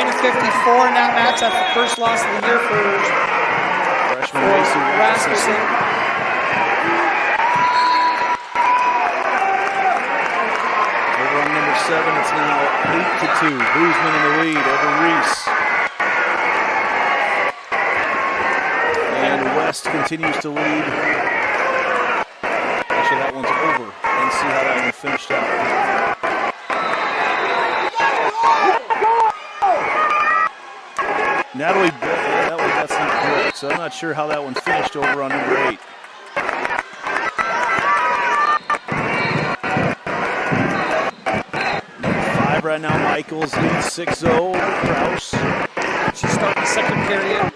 Minute 54 in that match. That's the first loss of the year for freshman Rasmussen. Over on number 7, it's now 8-2. Boostman in the lead over Reese. And West continues to lead. Actually, that one's over. Let's see how that one finished out. Natalie, that's not correct. So I'm not sure how that one finished over on number 8. Number 5 right now, Michaels leads 6-0 over Krause. She's starting the second period.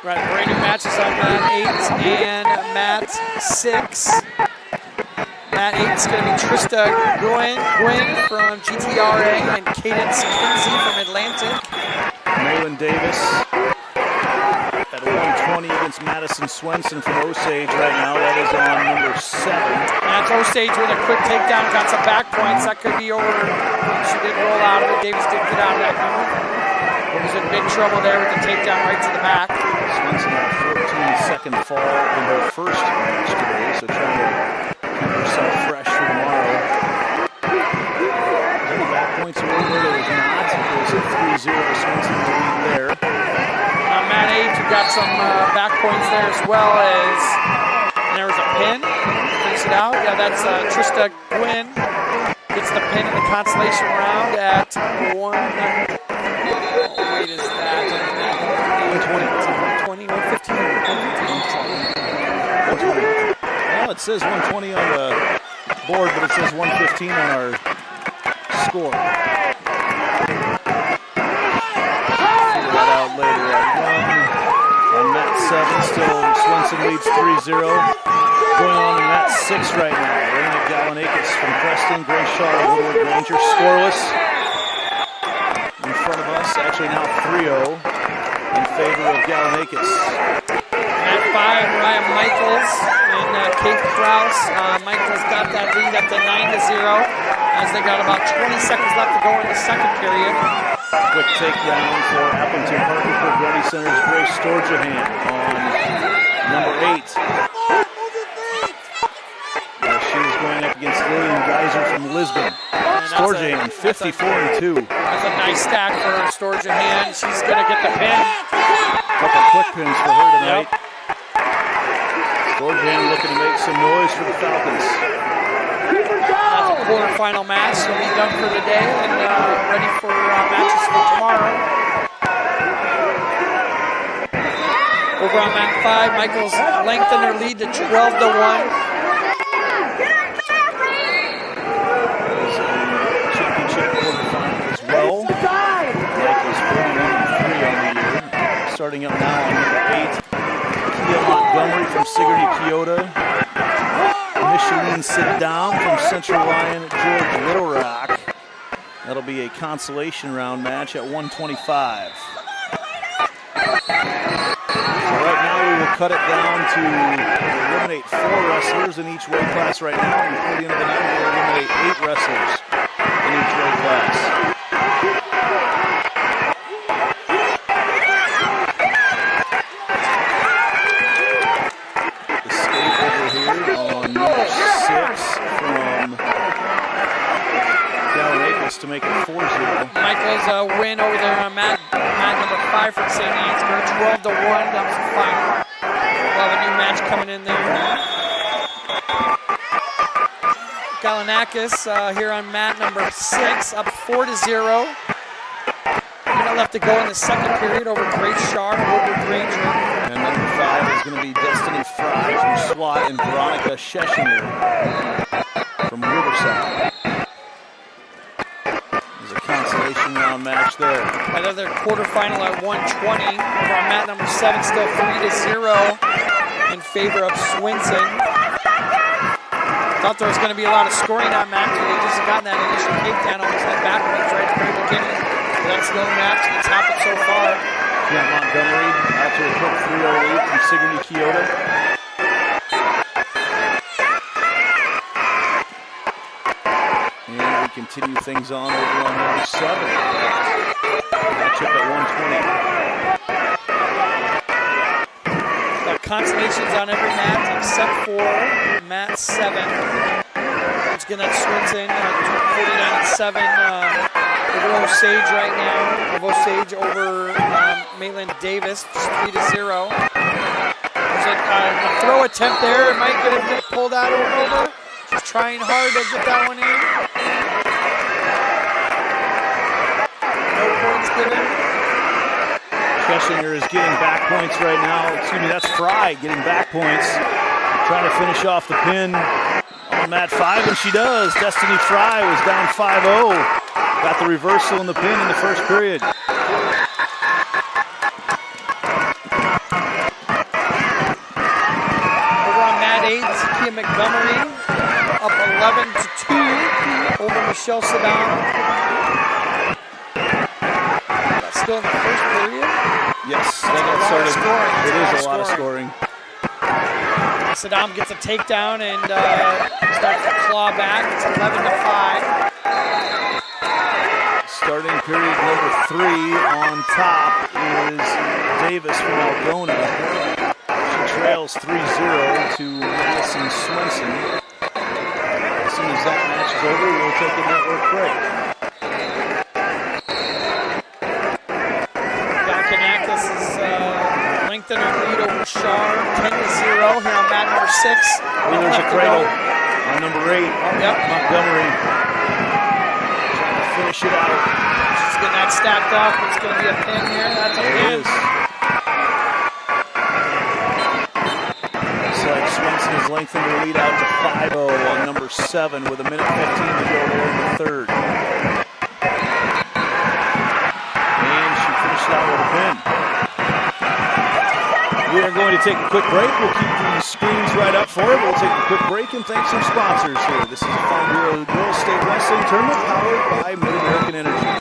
Right, brand new matches on mat 8 and mat 6. Mat 8 is going to be Trista Gwynn from GTRA and Cadence Kinsey from Atlantic. Malin Davis at 120 against against Madison Swenson from Osage right now. That is on number 7. That's Osage with a quick takedown, got some back points. That could be over. She did roll out of it. Davis did get out of that move. Was in big trouble there with the takedown right to the back. Swenson had a 14-second fall in her first match today, so trying to keep herself fresh for tomorrow. Was any back points over there? There was not. It was a 3-0 Swenson lead there. Matt Age, who got some back points there as well as, and there was a pin. Finish it out. Yeah, that's Trista Gwynn gets the pin in the consolation round at 1. What is that? 120, 115. 120. Well, it says 120 on the board, but it says 115 on our score. Figure that out later. On mat 7, still Swenson leads 3-0. Going on in mat 6 right now. Raina Galanakis from Preston, Grace Shaw of Woodward Ranger, scoreless. In front of us, actually now 3-0 in favor of Galanakis. At 5, Ryan Michaels and Kate Krause. Michaels got that lead up to 9-0 as they got about 20 seconds left to go in the second period. Quick takedown for Appleton Parker Grundy Center's Grace Storjahan on number 8. She is going up against Lillian Geyser from Lisbon. Storjahan, 54-2. That's a nice stack for Storjahan. She's going to get the pin. Couple quick pins for her tonight. Yep. Storjahan looking to make some noise for the Falcons. That's a quarterfinal match. She'll be done for the day and ready for matches for tomorrow. Over on mat 5, Michaels lengthened her lead to 12-1. Well, Michael's 41-3 on the year. Starting up now on number 8, Kia Montgomery from Sigourney Kyoto. Micheline Sit-Down from Central Lyon, George Little Rock. That'll be a consolation round match at 125. So right now we will cut it down to eliminate 4 wrestlers in each weight class right now. And before the end of the night, we'll eliminate 8 wrestlers in each weight class. To make it 4-0. Michael's win over there on mat number 5 from St. Ansgar, 12-1. That was the final. We'll have a new match coming in there. Galanakis here on mat number 6, up 4-0. Minute left to go in the second period over Grace Shaw, Woodward Ranger. And number 5 is going to be Destiny Fry from SWAT and Veronica Sheshinger from Riverside. Consolation round match there. Another quarterfinal at 120. Over on mat number 7, still 3-0 in favor of Swenson. Thought there was going to be a lot of scoring on match, but they just gotten that initial takedown, almost had backwards right at the very beginning. But that's the only match that's happened so far. Yeah, Montgomery out to a quick 3-0 lead from Sigourney Kyoto. Continue things on over on number 7. Matchup at 120. Got consolations on every mat except for mat 7. It's going to Swenson, 49-7 over Osage right now. Of Osage over Maitland Davis, 3-0. There's a throw attempt there. It might get pulled out over. Just trying hard to get that one in. Sheshinger is getting back points right now. Excuse me, that's Fry getting back points. Trying to finish off the pin on mat 5, and she does. Destiny Fry was down 5-0. Got the reversal in the pin in the first period. Over on mat 8, Kia Montgomery up 11-2 over Michelle Sedan. still in the first period. Yes, they got started. It is a lot of scoring. Saddam gets a takedown and starts to claw back. It's 11-5. Starting period number 3 on top is Davis from Algona. She trails 3-0 to Madison Swenson. As soon as that match is over, we'll take a network break. Yakinakis is lengthening her lead over Shar, 10-0 here on mat number 6. There's a cradle on number 8, Montgomery. Trying to finish it out. She's getting that stacked up. It's going to be a pin here. That's a pin. Looks like Swenson has lengthened her lead out to 5-0 on number 7 with a minute 15 to go in the third. And she finished out with a pin. We are going to take a quick break. We'll keep the screens right up for it. We'll take a quick break and thank some sponsors here. This is the Farm Bureau Girls State Wrestling Tournament powered by Mid-American Energy.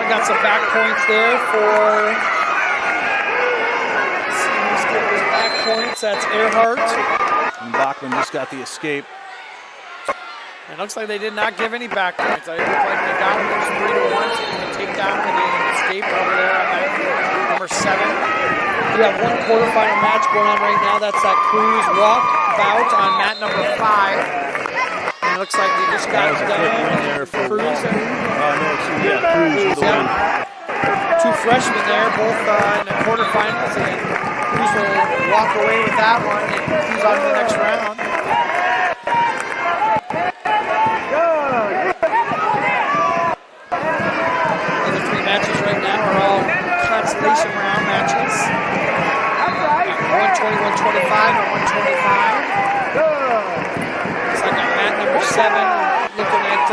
Got some back points there for, let's see who's getting those back points. That's Earhart. And Bachman just got the escape. It looks like they did not give any back points. It looked like they got those 3-1. So going to take down and they escape over there on that number 7. We have one quarterfinal match going on right now. That's that Cruz walk bout on mat number 5. And it looks like they just got done. Cruz Cruz with the win. 2 freshmen there, both in the quarterfinals, and Cruz will walk away with that one, and Cruz on to the next round. And the 3 matches right now are all consolation round matches. 120, 125, and 125. Looks like on mat number 7, looking at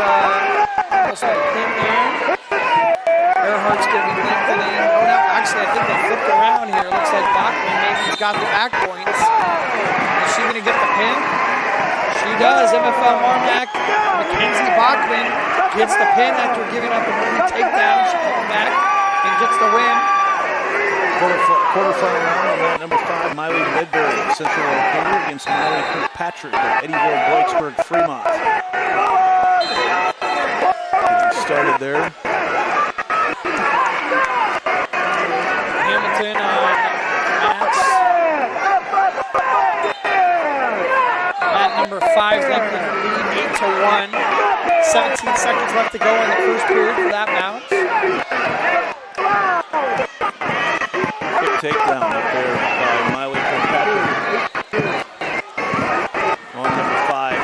almost like a pin there. Earhart's going to be lengthening. Oh, no, actually, I think they flipped around here. Looks like Bachman maybe got the back points. Is she going to get the pin? She does. MFL Marmac, Mackenzie Bachman gets the pin after giving up a early takedown. She comes back and gets the win. Quarterfinal round on mat number 5, Miley Ledbury, Central Oklahoma against Miley Kirkpatrick of Eddyville, Blacksburg, Fremont. Started there. Hamilton on mats 5's lengthening her lead 8-1. 17 seconds left to go in the first period for that bounce. Quick takedown up there by Miley Kirkpatrick on number 5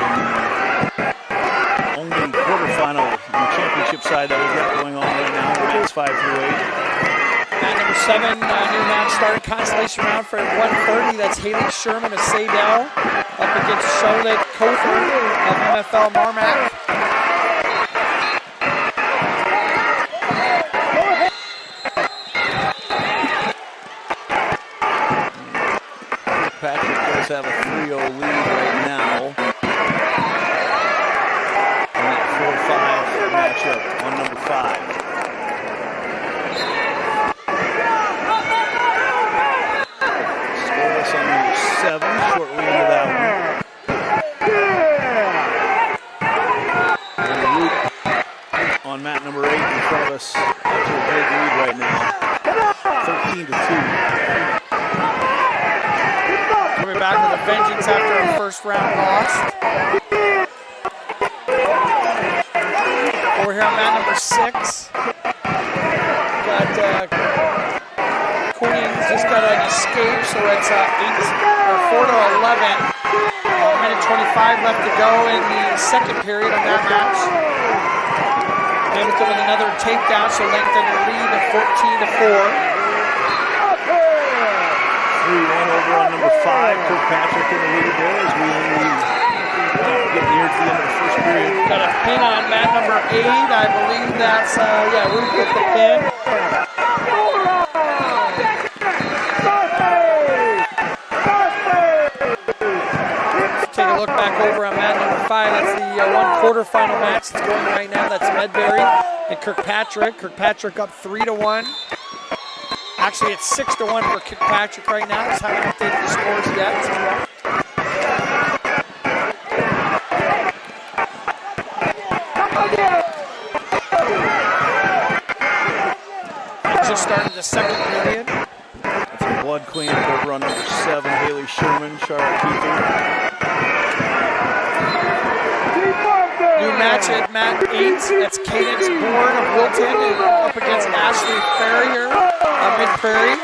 in the only quarterfinal in the championship side that we've got going on right now. Match 5 through 8. At number 7, new match started consolation round for 130. That's Haley Sherman of Sadell up against Charlotte Cofer of MFL Marmac. Patrick does have a 3-0 lead right now in that 4-5 matchup on number 5. Scoreless on number 7, short lead into that one. And Luke on mat number 8 in front of us to a big lead right now, 13-2. Coming back with a vengeance after a first round loss. Over here on mat number 6. Got Queen just got an escape, so it's 4-11. Minute 25 left to go in the second period on that match. Hamilton with another takedown, so lengthen her lead to 14-4. 3-1 over on number 5. Kirkpatrick in the lead there as we get near to the end of the first period. Got a pin on mat number 8. I believe that's, Ruth with the pin. Let's take a look back over on mat number 5. That's the one quarterfinal match that's going right now. That's Medbury and Kirkpatrick. Kirkpatrick up 3-1. Actually, it's 6-1 for Kirkpatrick right now. Just haven't updated the scores yet. Just started the second period. That's a blood cleanup over on number 7, Haley Sherman, Charlotte Keefer. New match at mat 8. That's Cadence Bourne of Wilton and up against Ashley Ferrier of Mid-Prairie.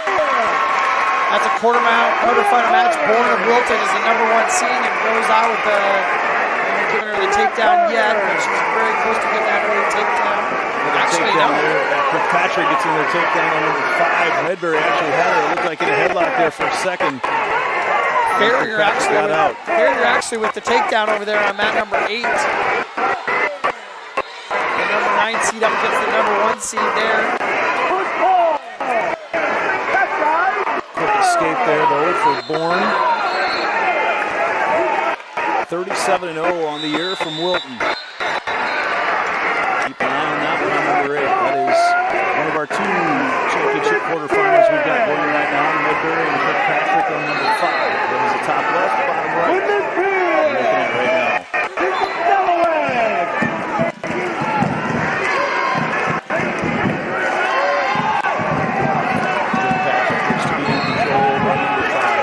That's a quarterfinal match. Bourne of Wilton is the number 1 seed and goes out with haven't given her the takedown yet, but she's very close to getting that early takedown. Actually, no. Kirkpatrick gets in their takedown on number 5. Medbury actually had it. It looked like in a headlock there for a second. Ferrier actually with the takedown over there on mat number 8. The number 9 seed up against the number 1 seed there. Quick escape there though for Bourne. 37-0 on the year from Wilton. Keep an eye on that one on number 8. That is one of our 2 championship quarterfinals we've got going right now. Medbury and Kirkpatrick on number 5. That is the top left, bottom right. We're looking at right now. Kirkpatrick looks to be in control by number 5.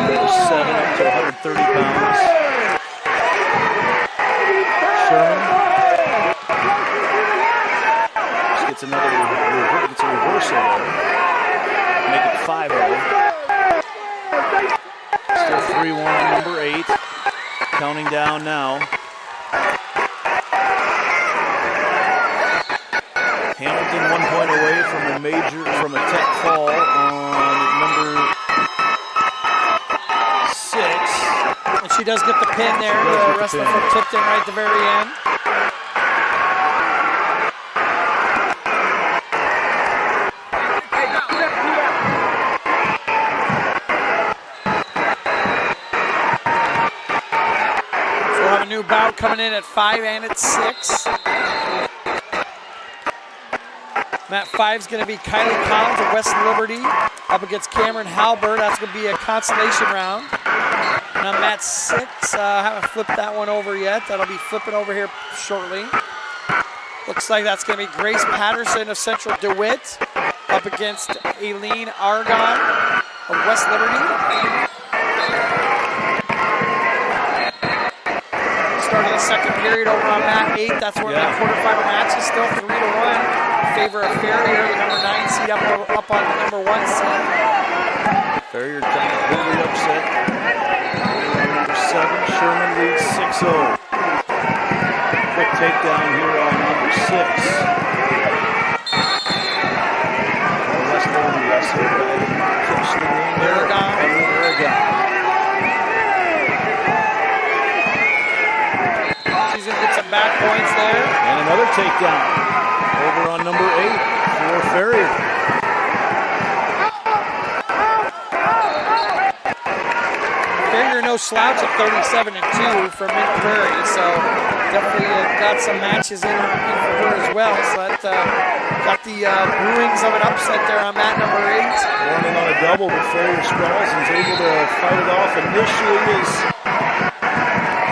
Number 7 up to 130 pounds. Sherman just gets another reversal there. Make it 5-0. Still 3-1 on number 8. Counting down now. Hamilton 1 point away from a tech fall on number 6. And she does get the pin there. The wrestler from Tipton right at the very end. So we'll have a new bout coming in at 5 and at 6. Mat 5 is going to be Kylie Collins of West Liberty up against Cameron Halbert. That's going to be a consolation round. And on mat 6, I haven't flipped that one over yet. That'll be flipping over here shortly. Looks like that's going to be Grace Patterson of Central DeWitt up against Aileen Argon of West Liberty. Starting the second period over on mat 8. That's where that quarterfinal match is still 3-1 in favor of Farrier, the number 9 seed up on the number 1 seed. Farrier trying to pull the upset. Number 7, Sherman leads 6-0. Quick takedown here on number 6. West Liberty wrestler by Aragon. She's going to get some back points there. And another takedown over on number 8 for Farrier. Farrier no slouch at 37-2 from Mid Prairie, so definitely got some matches in for her as well. So that got the brewings of an upset there on mat number 8. Running on a double, but Farrier sprawls and is able to fight it off initially as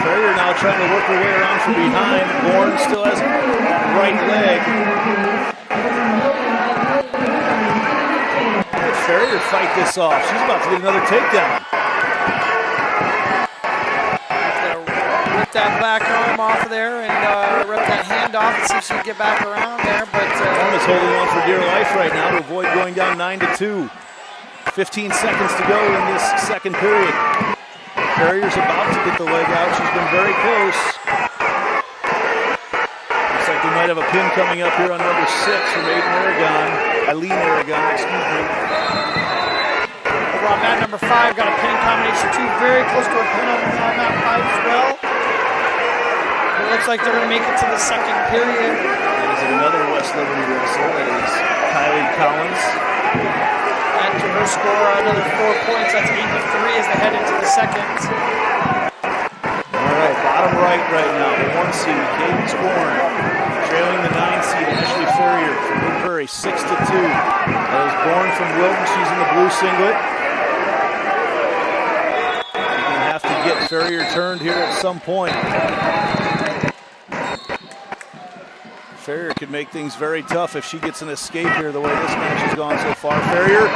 Farrier now trying to work her way around from behind. Bourne still has that right leg. Let Farrier fight this off. She's about to get another takedown. Rip that back arm off of there and rip that hand off and see if she can get back around there. But Bourne is holding on for dear life right now to avoid going down 9-2. 15 seconds to go in this second period. Farrier's about to get the leg out. She's been very close. Looks like we might have a pin coming up here on number 6 from Eileen Aragon, excuse me. Over on mat number 5, got a pin combination 2, very close to a pin on mat 5 as well. It looks like they're going to make it to the second period. That is another West Liberty wrestler. That is Kylie Collins. Add to her score another 4 points. That's 8-3 as they head into the second. All right, bottom right now. The 1 seed, Cadence Bourne, trailing the 9 seed, Ashley Farrier from Mid Prairie, 6-2. That is Bourne from Wilton. She's in the blue singlet. She's going to have to get Farrier turned here at some point. Farrier could make things very tough if she gets an escape here the way this match has gone so far. Farrier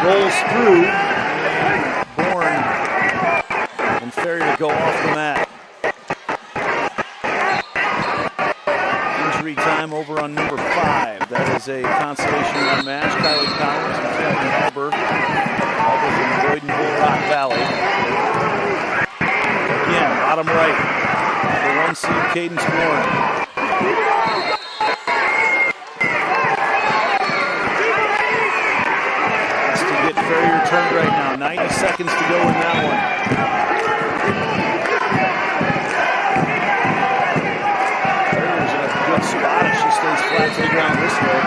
rolls through, and Bourne and Farrier go off the mat. Injury time over on number 5. That is a consolation run match. Kylie Collins and Kevin Halber from Boyden Bull Rock Valley. Again, bottom right, the 1 seed Cadence Bourne. Farrier turned right now. 90 seconds to go in that one. Farrier's in a good spot if she stays flat to the ground this way.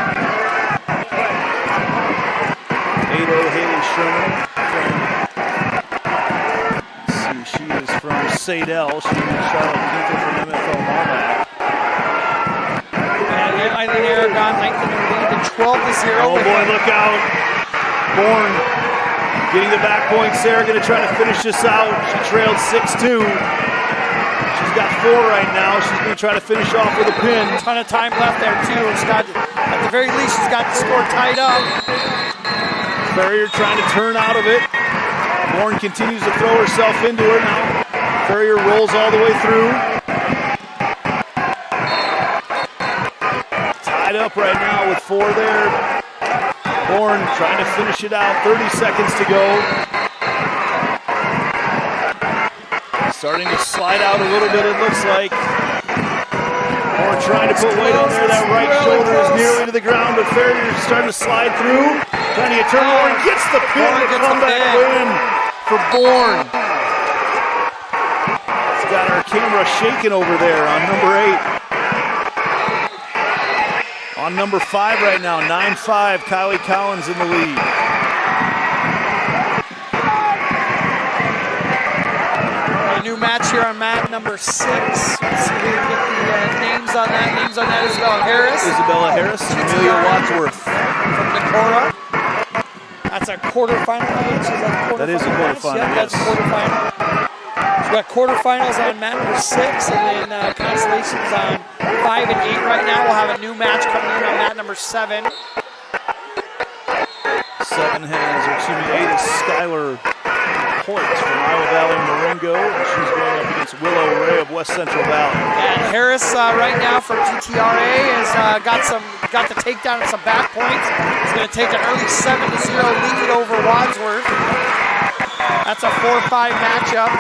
8-0 Haley Sherman. Let's see, she is from Sadell. She is Charlotte Keeper from MFL Marmac. And Eileen Aragon lengthening the lead to 12-0. Oh boy, look out. Bourne getting the back point. Sarah going to try to finish this out. She trailed 6-2. She's got 4 right now. She's going to try to finish off with a pin. A ton of time left there too. She's got, at the very least, she's got the score tied up. Farrier trying to turn out of it. Bourne continues to throw herself into her now. Farrier rolls all the way through. Tied up right now with 4 there. Bourne trying to finish it out. 30 seconds to go. Starting to slide out a little bit, it looks like. Bourne trying to put weight on there. That right shoulder is nearly to the ground, but Farrier's starting to slide through. Trying to get turned over and gets the pin to come back win for Bourne. It's got our camera shaking over there on number 8. On number 5 right now, 9-5, Kylie Collins in the lead. A new match here on mat number 6. Let's see if we can get the names on that. Names on that, Isabella Harris. Isabella Harris and Amelia Wadsworth. From Decorah. That's a quarterfinal match. That is a quarterfinal, yeah, yes. That's a quarterfinal. We've got quarterfinals on mat number 6, and then consolations on 5 and 8 right now. We'll have a new match coming in on mat number 7. 8 is Skylar Hoyt from Iowa Valley Marengo. She's going up against Willow Ray of West Central Valley. And Harris right now from GTRA has got the takedown and some back points. He's going to take an early 7-0 lead over Wadsworth. That's a 4-5 matchup.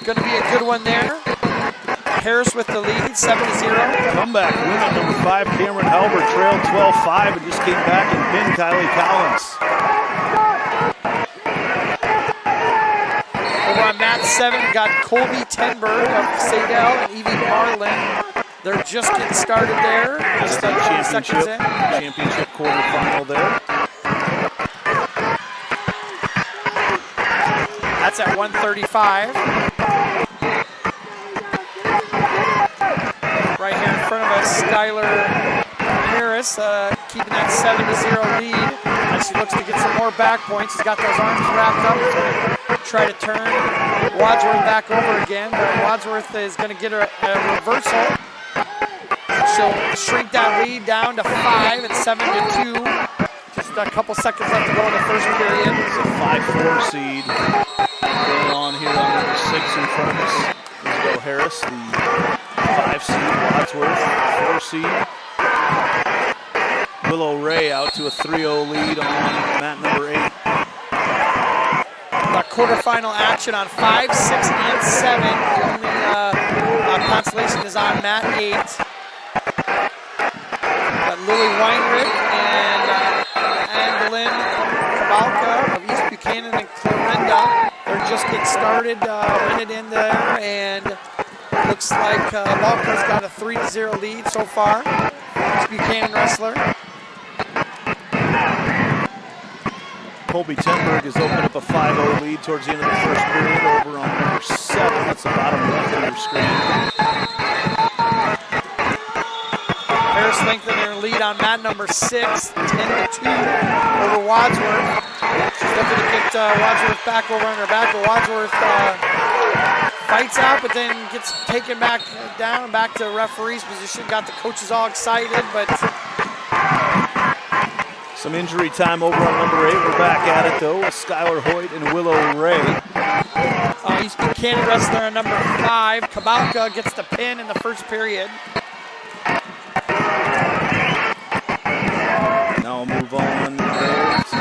Going to be a good one there. Harris with the lead, 7-0. Comeback win on number 5, Cameron Halbert, trailed 12-5 and just came back and pinned Kylie Collins. Over on mat 7, got Colby Tenberg of Sadell and Evie Marlin. They're just getting started there. Just 20 seconds in. Championship quarterfinal there. That's at 135. Right here in front of us, Skylar Harris keeping that 7-0 lead as she looks to get some more back points. She's got those arms wrapped up. She's going to try to turn Wadsworth back over again, but Wadsworth is going to get a reversal. She'll shrink that lead down to 5 and 7-2. Just a couple seconds left to go in the first period. It's a 5-4 seed going on here on number 6 in front of us. Isabel Harris, the 5 seed, Wadsworth, 4 seed. Willow Ray out to a 3-0 lead on mat number 8. Quarterfinal action on 5, 6, and 7. The only Consolation is on mat 8. Got Lily Weinrich and Angelin Kabalka of East Buchanan and Clarinda. They're just getting started, minute in there, and looks like Kabalka's got a 3-0 lead so far. East Buchanan wrestler. Colby Tenberg has opened up a 5-0 lead towards the end of the first period over on number 7. That's the bottom left of your screen. Harris lengthening her lead on mat number 6, 10-2 over Wadsworth. She's looking to get Wadsworth back over on her back, but Wadsworth fights out, but then gets taken back down, back to referee's position. Got the coaches all excited, but some injury time over on number 8. We're back at it though with Skylar Hoyt and Willow Ray. East Buchanan wrestler on number 5. Kabalka gets the pin in the first period. Now we'll move on there to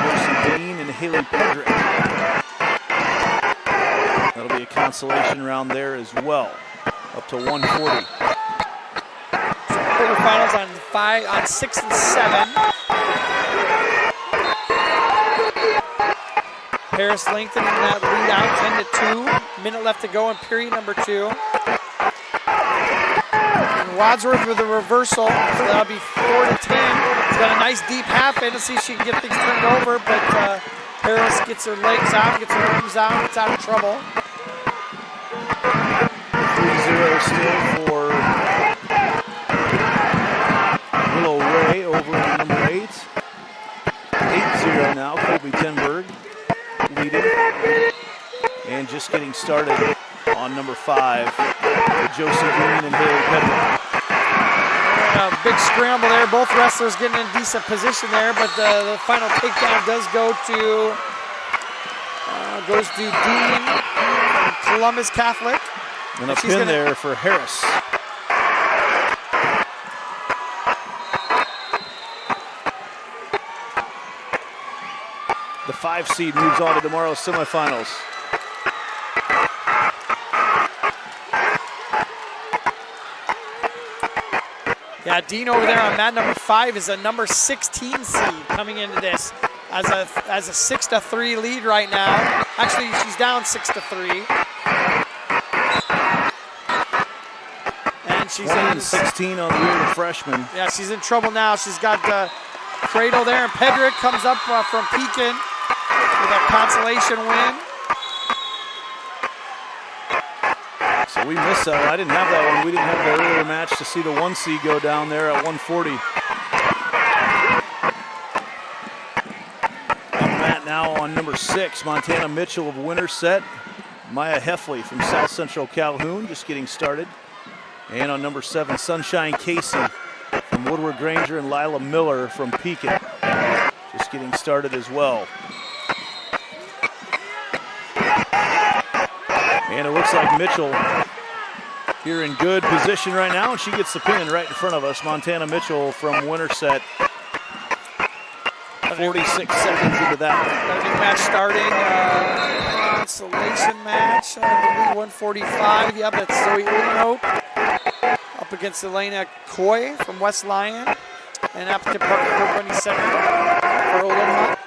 Josie Dean and Haley Pedrick. That'll be a consolation round there as well, up to 140. Quarterfinals on 6 and 7. Harris lengthening that lead out 10-2. Minute left to go in period number 2. And Wadsworth with a reversal. So that'll be 4-10. She's got a nice deep half in to see if she can get things turned over, but Harris gets her legs out, gets her arms out, gets out of trouble. 3-0 still for Willow Ray over on number 8. 8-0 now, Colby Tenberg leading. And just getting started on number 5 with Josie Green and Haley Pedrick. A big scramble there. Both wrestlers getting in decent position there, but the final takedown does go to Dean from Columbus Catholic. And a pin there for Harris. The 5 seed moves on to tomorrow's semifinals. Yeah, Dean over there on mat number 5 is a number 16 seed coming into this as a 6-3 lead right now. Actually, she's down 6-3. And she's in 16 on the year, the freshman. Yeah, she's in trouble now. She's got Cradle there, and Pedrick comes up from Pekin with a consolation win. So we missed that. I didn't have that one. We didn't have the earlier match to see the 1 seed go down there at 140. Matt now on number 6, Montana Mitchell of Winterset. Maya Heffley from South Central Calhoun, just getting started. And on number 7, Sunshine Casey from Woodward Granger and Lila Miller from Pekin. just getting started as well. And it looks like Mitchell here in good position right now, and she gets the pin right in front of us. Montana Mitchell from Winterset. 46 seconds into that one. Got a new match starting. Consolation match. 145. Yep, that's Zoe Ulenhope up against Elena Coy from West Lyon. And applicant Parker Bunny second for Ulenhope.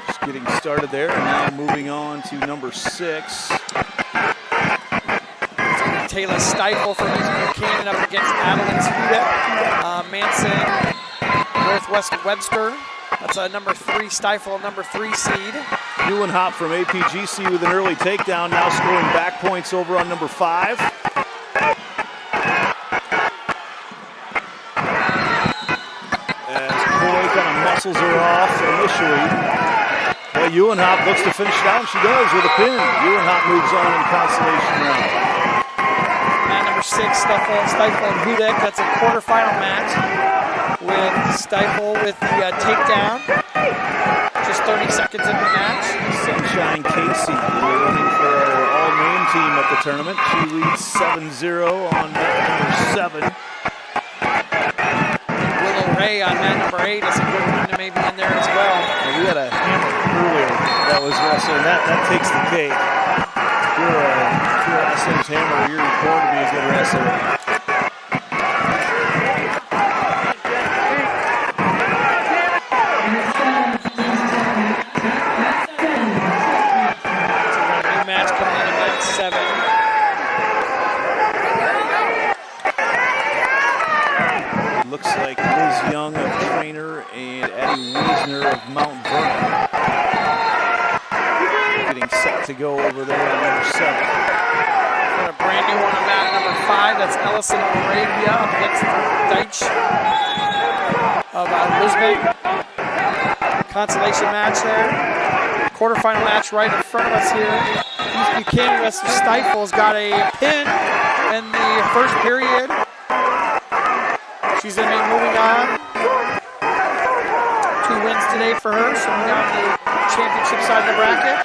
Just getting started there, and now moving on to number 6. Taylor Stifle from East Buchanan up against Adelaide's Huda. Manson, Northwest Webster. That's a number 3 Stifle, number 3 seed. Hop from APGC with an early takedown, now scoring back points over on number 5. As Coy kind of muscles her off initially. Well, Hop looks to finish it out, and she does with a pin. Hop moves on in consolation round. Number 6, Stifle and Hudek. That's a quarterfinal match with Stifle with the takedown. Just 30 seconds in the match. Sunshine Casey running for our all-name team at the tournament. She leads 7-0 on mat number 7. Willow Ray on mat number 8 is a good one to maybe in there as well. We had a hammer earlier that was wrestling. That takes the cake. If you're a wrestler's hammer, you're born to be a good wrestler. New match coming in at mat 7. Looks like Liz Young of Trainer and Addie Wiesner of Mount Vernon. Getting set to go over there on number 7. Got a brand new one on mat number 5. That's Ellison Arabia up against Deitch of Lisbon. Consolation match there. Quarterfinal match right in front of us here. East Buchanan wrestler Stifle's got a pin in the first period. She's going to be moving on. 2 wins today for her, so we're down to the championship side of the bracket.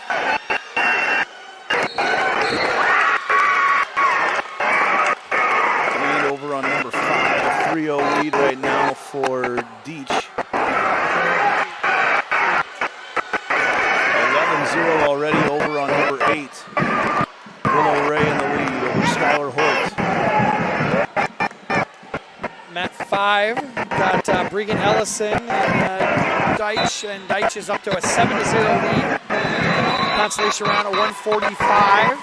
Lead over on number 5, a 3-0 lead right now for Deitch. 11-0 already over on number 8. Willow Ray in the lead over Skylar Holt. Mat 5, got Bregan Ellison and Deitch, and Deitch is up to a 7-0 lead. Consolation round at 145.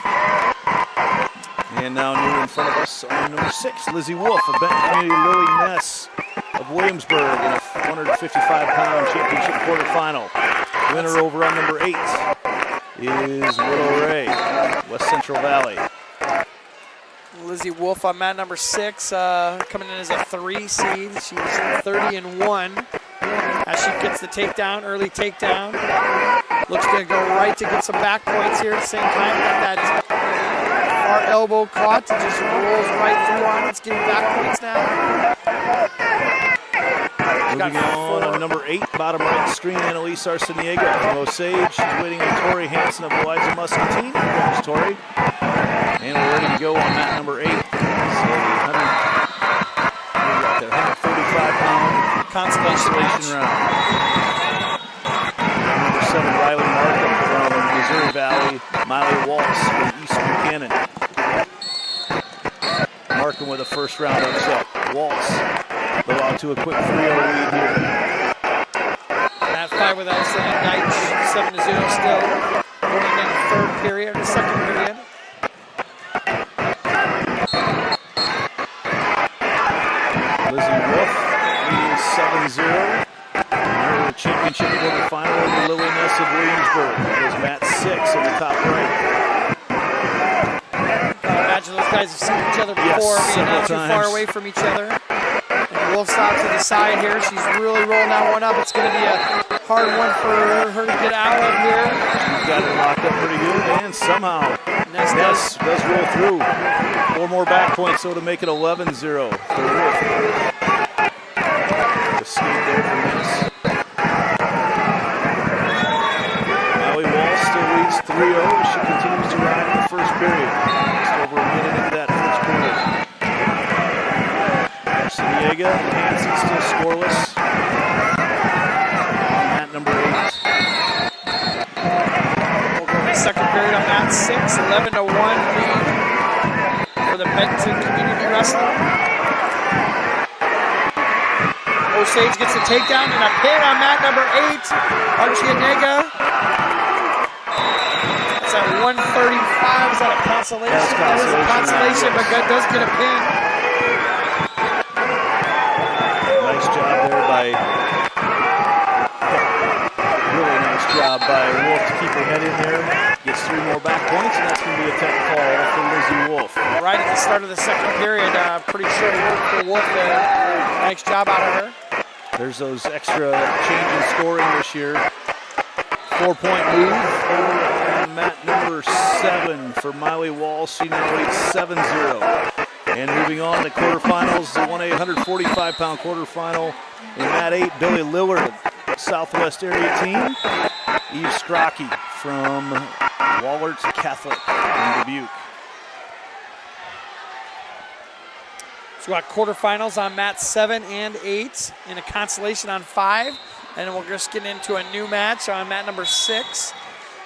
And now new in front of us on number 6, Lizzie Wolf of Benton Community, Lily Ness of Williamsburg in a 155-pound championship quarterfinal. Winner over on number 8 is Willow Ray, West Central Valley. Lizzie Wolf on mat number 6, coming in as a 3 seed. She's 30-1 as she gets the takedown, early takedown. Looks to go right to get some back points here at the same time. Got that far elbow caught, it just rolls right through on it. It's getting back points now. Moving on number 8, bottom right screen, Annalise Arciniega from Osage. She's waiting on Tori Hansen of Eliza Muscatine. There's Tori. And we're ready to go on mat number 8. So the 145-pound consolation round. Number 7, Riley Markham from Missouri Valley. Miley Waltz from East Buchanan. Markham with a first round upset. Waltz go out to a quick 3-0 lead here. Mat 5 with Ellison and Deitch, 7-0 still. Going into the third period, the second period. Lizzie Wolf leading 7-0. Her championship quarterfinal over Lily Ness of Williamsburg. That is mat 6 in the top right. I imagine those guys have seen each other before, being not too far away from each other. And Wolf's out to the side here. She's really rolling that one up. It's going to be a hard one for her to get out of here. got it locked up pretty good, and somehow Ness does roll through. 4 more back points, so to make it 11-0 for Wolf. The skate there for Ness. Maui Wall still leads 3-0. She continues to ride in the first period. Just over a minute into that first period. Siniega, Hansen still scoreless. On mat number 8. Second period on mat 6, 11-1 lead for the Benton Community Wrestling. Osage gets a takedown and a pin on mat number 8. Archianega. That's at 135. Is that a consolation? That is a consolation, but does get a pin. Nice job there by really nice job by Wolf to keep her head in there. Gets 3 more back points, and that's going to be a tech call for Lizzie Wolf. Right at the start of the second period, pretty sure it worked for Wolf there. Nice job out of her. There's those extra change in scoring this year. 4-point move on mat number 7 for Miley Walsh. She now leads 7-0. And moving on to quarterfinals, the 145-pound quarterfinal in mat 8, Billy Lillard, Southwest area team. Eve Scrocky from Wallert's Catholic in Dubuque. So we got quarterfinals on mat 7 and 8 and a consolation on 5. And then we'll just get into a new match on mat number 6.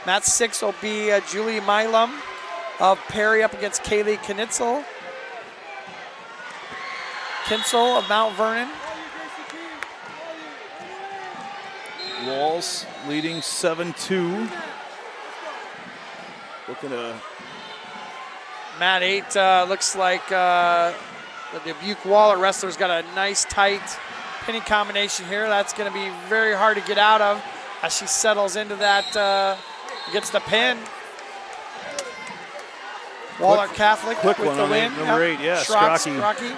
Mat 6 will be Julie Milam of Perry up against Kaylee Kinitzel. Kinsel of Mount Vernon. Walls leading 7-2. Looking to... Mat 8 looks like the Dubuque Waller wrestler's got a nice tight pinning combination here. That's going to be very hard to get out of as she settles into that, gets the pin. Waller Catholic quick with one the on win. number 8, yeah, Scrocky.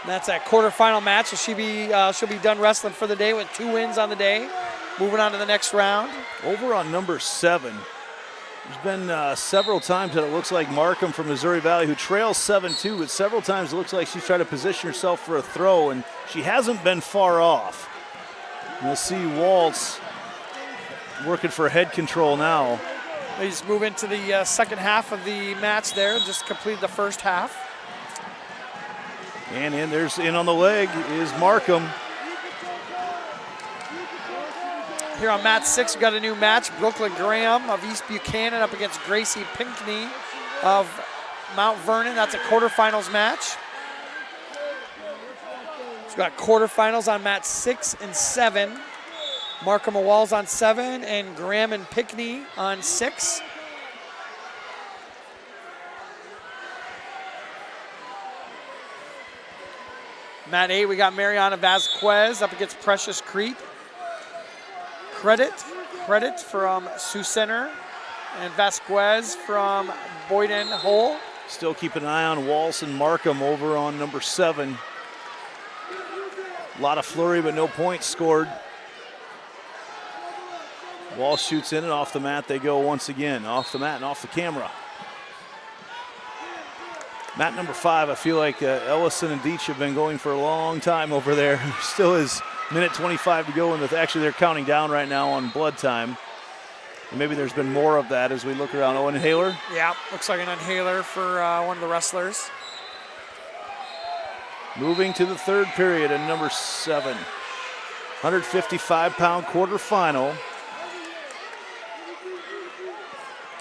That's that quarterfinal match. So she'll be done wrestling for the day with 2 wins on the day. Moving on to the next round. Over on number 7. There's been several times that it looks like Markham from Missouri Valley, who trails 7-2, but several times it looks like she's trying to position herself for a throw, and she hasn't been far off. And we'll see Waltz working for head control now. They just move into the second half of the match there. Just completed the first half. And there's in on the leg is Markham. Here on mat 6, we got a new match. Brooklyn Graham of East Buchanan up against Gracie Pinkney of Mount Vernon. That's a quarterfinals match. So we got quarterfinals on mat 6 and 7. Markham Walls on 7 and Graham and Pinkney on 6. Mat 8, we got Mariana Vasquez up against Precious Crete. Credit from Sioux Center and Vasquez from Boyden Hole. Still keeping an eye on Walsh and Markham over on number 7. A lot of flurry, but no points scored. Walsh shoots in and off the mat they go once again. Off the mat and off the camera. Mat number 5, I feel like Ellison and Deitch have been going for a long time over there. Still is minute 25 to go, and actually they're counting down right now on blood time. And maybe there's been more of that as we look around. Oh, inhaler? Yeah, looks like an inhaler for one of the wrestlers. Moving to the third period and number 7. 155-pound quarterfinal.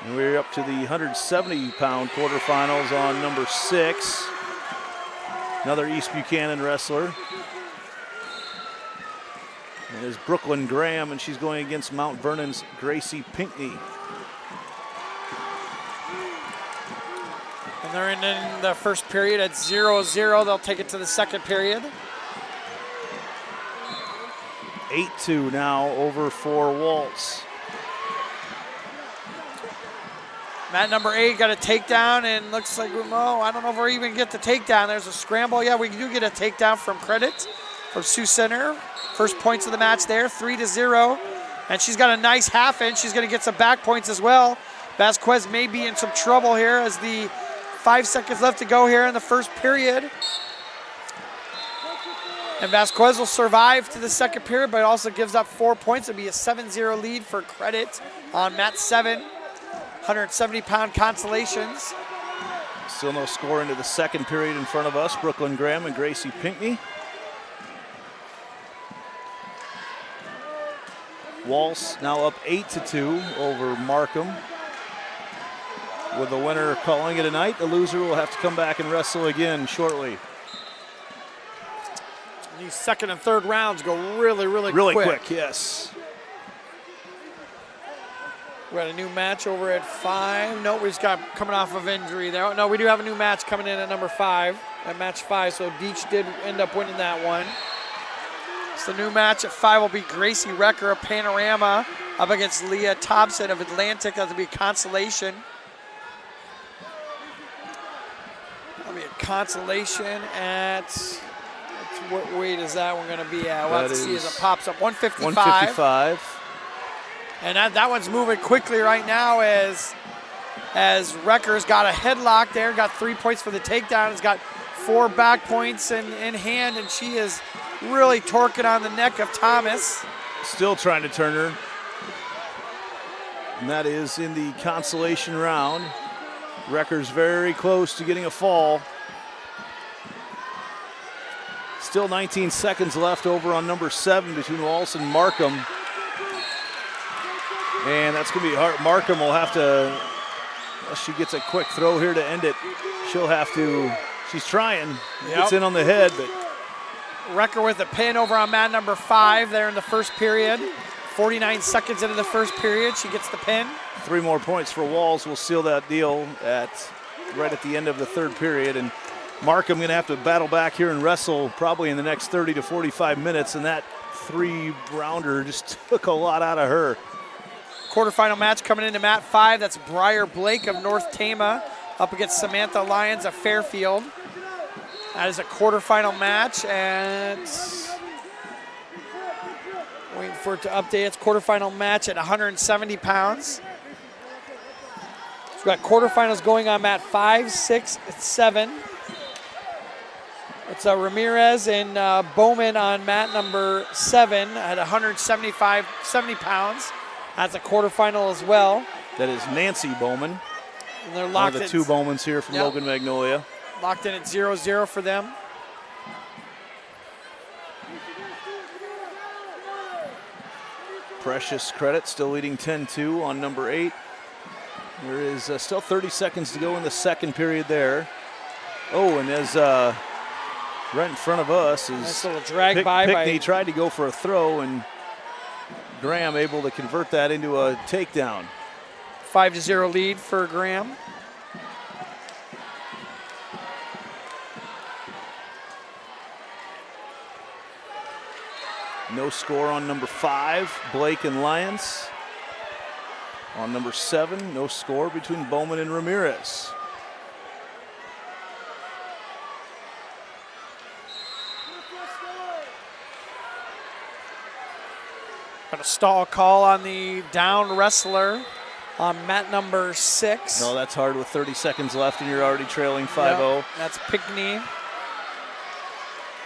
And we're up to the 170-pound quarterfinals on number 6. Another East Buchanan wrestler. And is Brooklyn Graham, and she's going against Mount Vernon's Gracie Pinkney. And they're in the first period at 0-0. They'll take it to the second period. 8-2 now over for Waltz. Mat number 8 got a takedown, and looks like, I don't know if we even get the takedown. There's a scramble. Yeah, we do get a takedown from Credit from Sioux Center. First points of the match there, 3-0. And she's got a nice half inch. She's going to get some back points as well. Vasquez may be in some trouble here as the 5 seconds left to go here in the first period. And Vasquez will survive to the second period, but also gives up 4 points. It'll be a 7-0 lead for Credit on mat 7. 170-pound Consolations. Still no score into the second period in front of us. Brooklyn Graham and Gracie Pinkney. Walsh now up 8-2 over Markham. With the winner calling it a night, the loser will have to come back and wrestle again shortly. These second and third rounds go really quick, yes. We got a new match over at 5. No, we just got coming off of injury there. No, we do have a new match coming in at number 5, at match 5. So Deach did end up winning that one. So the new match at 5 will be Gracie Recker of Panorama up against Leah Thompson of Atlantic. That'll be a Consolation. That'll be a Consolation at, what weight is that one going to be at? We'll have to see as it pops up. 155. 155. And that one's moving quickly right now as Recker's got a headlock there, got 3 points for the takedown, has got 4 back points in hand, and she is really torquing on the neck of Thomas. Still trying to turn her. And that is in the Consolation round. Recker's very close to getting a fall. Still 19 seconds left over on number 7 between Walsh and Markham. And that's going to be hard. Markham will have to, unless she gets a quick throw here to end it, she'll have to, she's trying. Gets in on the head, but. Recker with a pin over on mat number 5 there in the first period. 49 seconds into the first period, she gets the pin. 3 more points for Walls will seal that deal right at the end of the third period. And Markham going to have to battle back here and wrestle probably in the next 30 to 45 minutes, and that 3-rounder just took a lot out of her. Quarterfinal match coming into mat 5. That's Briar Blake of North Tama up against Samantha Lyons of Fairfield. That is a quarterfinal match, and waiting for it to update. It's quarterfinal match at 170 pounds. We've got quarterfinals going on mat 5, 6, and 7. It's Ramirez and Bowman on mat number 7 at 70 pounds. That's a quarterfinal as well. That is Nancy Bowman. And they're locked one of the 2 Bowmans here from Logan Magnolia. Locked in at 0-0 for them. Precious Credit still leading 10-2 on number 8. There is still 30 seconds to go in the second period there. Oh, and as right in front of us is nice little drag Pickney tried to go for a throw, and Graham able to convert that into a takedown. 5-0 lead for Graham. No score on number 5, Blake and Lyons. On number 7, no score between Bowman and Ramirez. Got a stall call on the down wrestler on mat number 6. No, that's hard with 30 seconds left and you're already trailing 5-0. Yep, that's Pickney.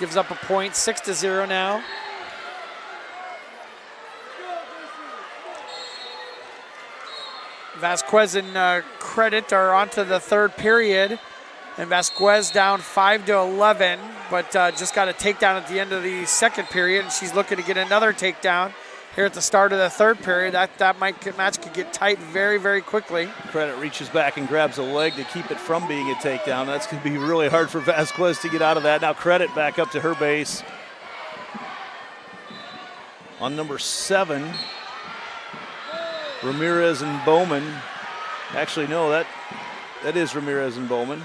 Gives up a point, 6-0 now. Vasquez and Credit are onto the third period. And Vasquez down 5-11, but just got a takedown at the end of the second period. And she's looking to get another takedown here at the start of the third period. That match could get tight very, very quickly. Credit reaches back and grabs a leg to keep it from being a takedown. That's going to be really hard for Vasquez to get out of that. Now Credit back up to her base. On number 7, Ramirez and Bowman. Actually, no, that is Ramirez and Bowman.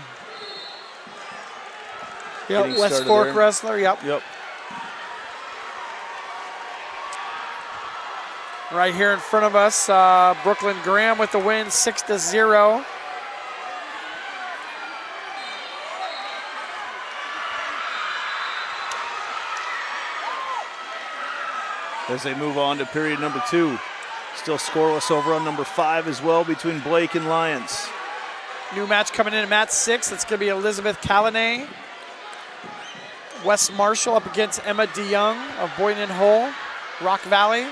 Yep, West Fork there. Wrestler, yep. Right here in front of us, Brooklyn Graham with the win, 6-0. as they move on to period number 2. Still scoreless over on number 5 as well between Blake and Lyons. New match coming in at mat 6. That's going to be Elizabeth Callanan. Wes Marshall up against Emma DeYoung of Boynton Hull, Rock Valley.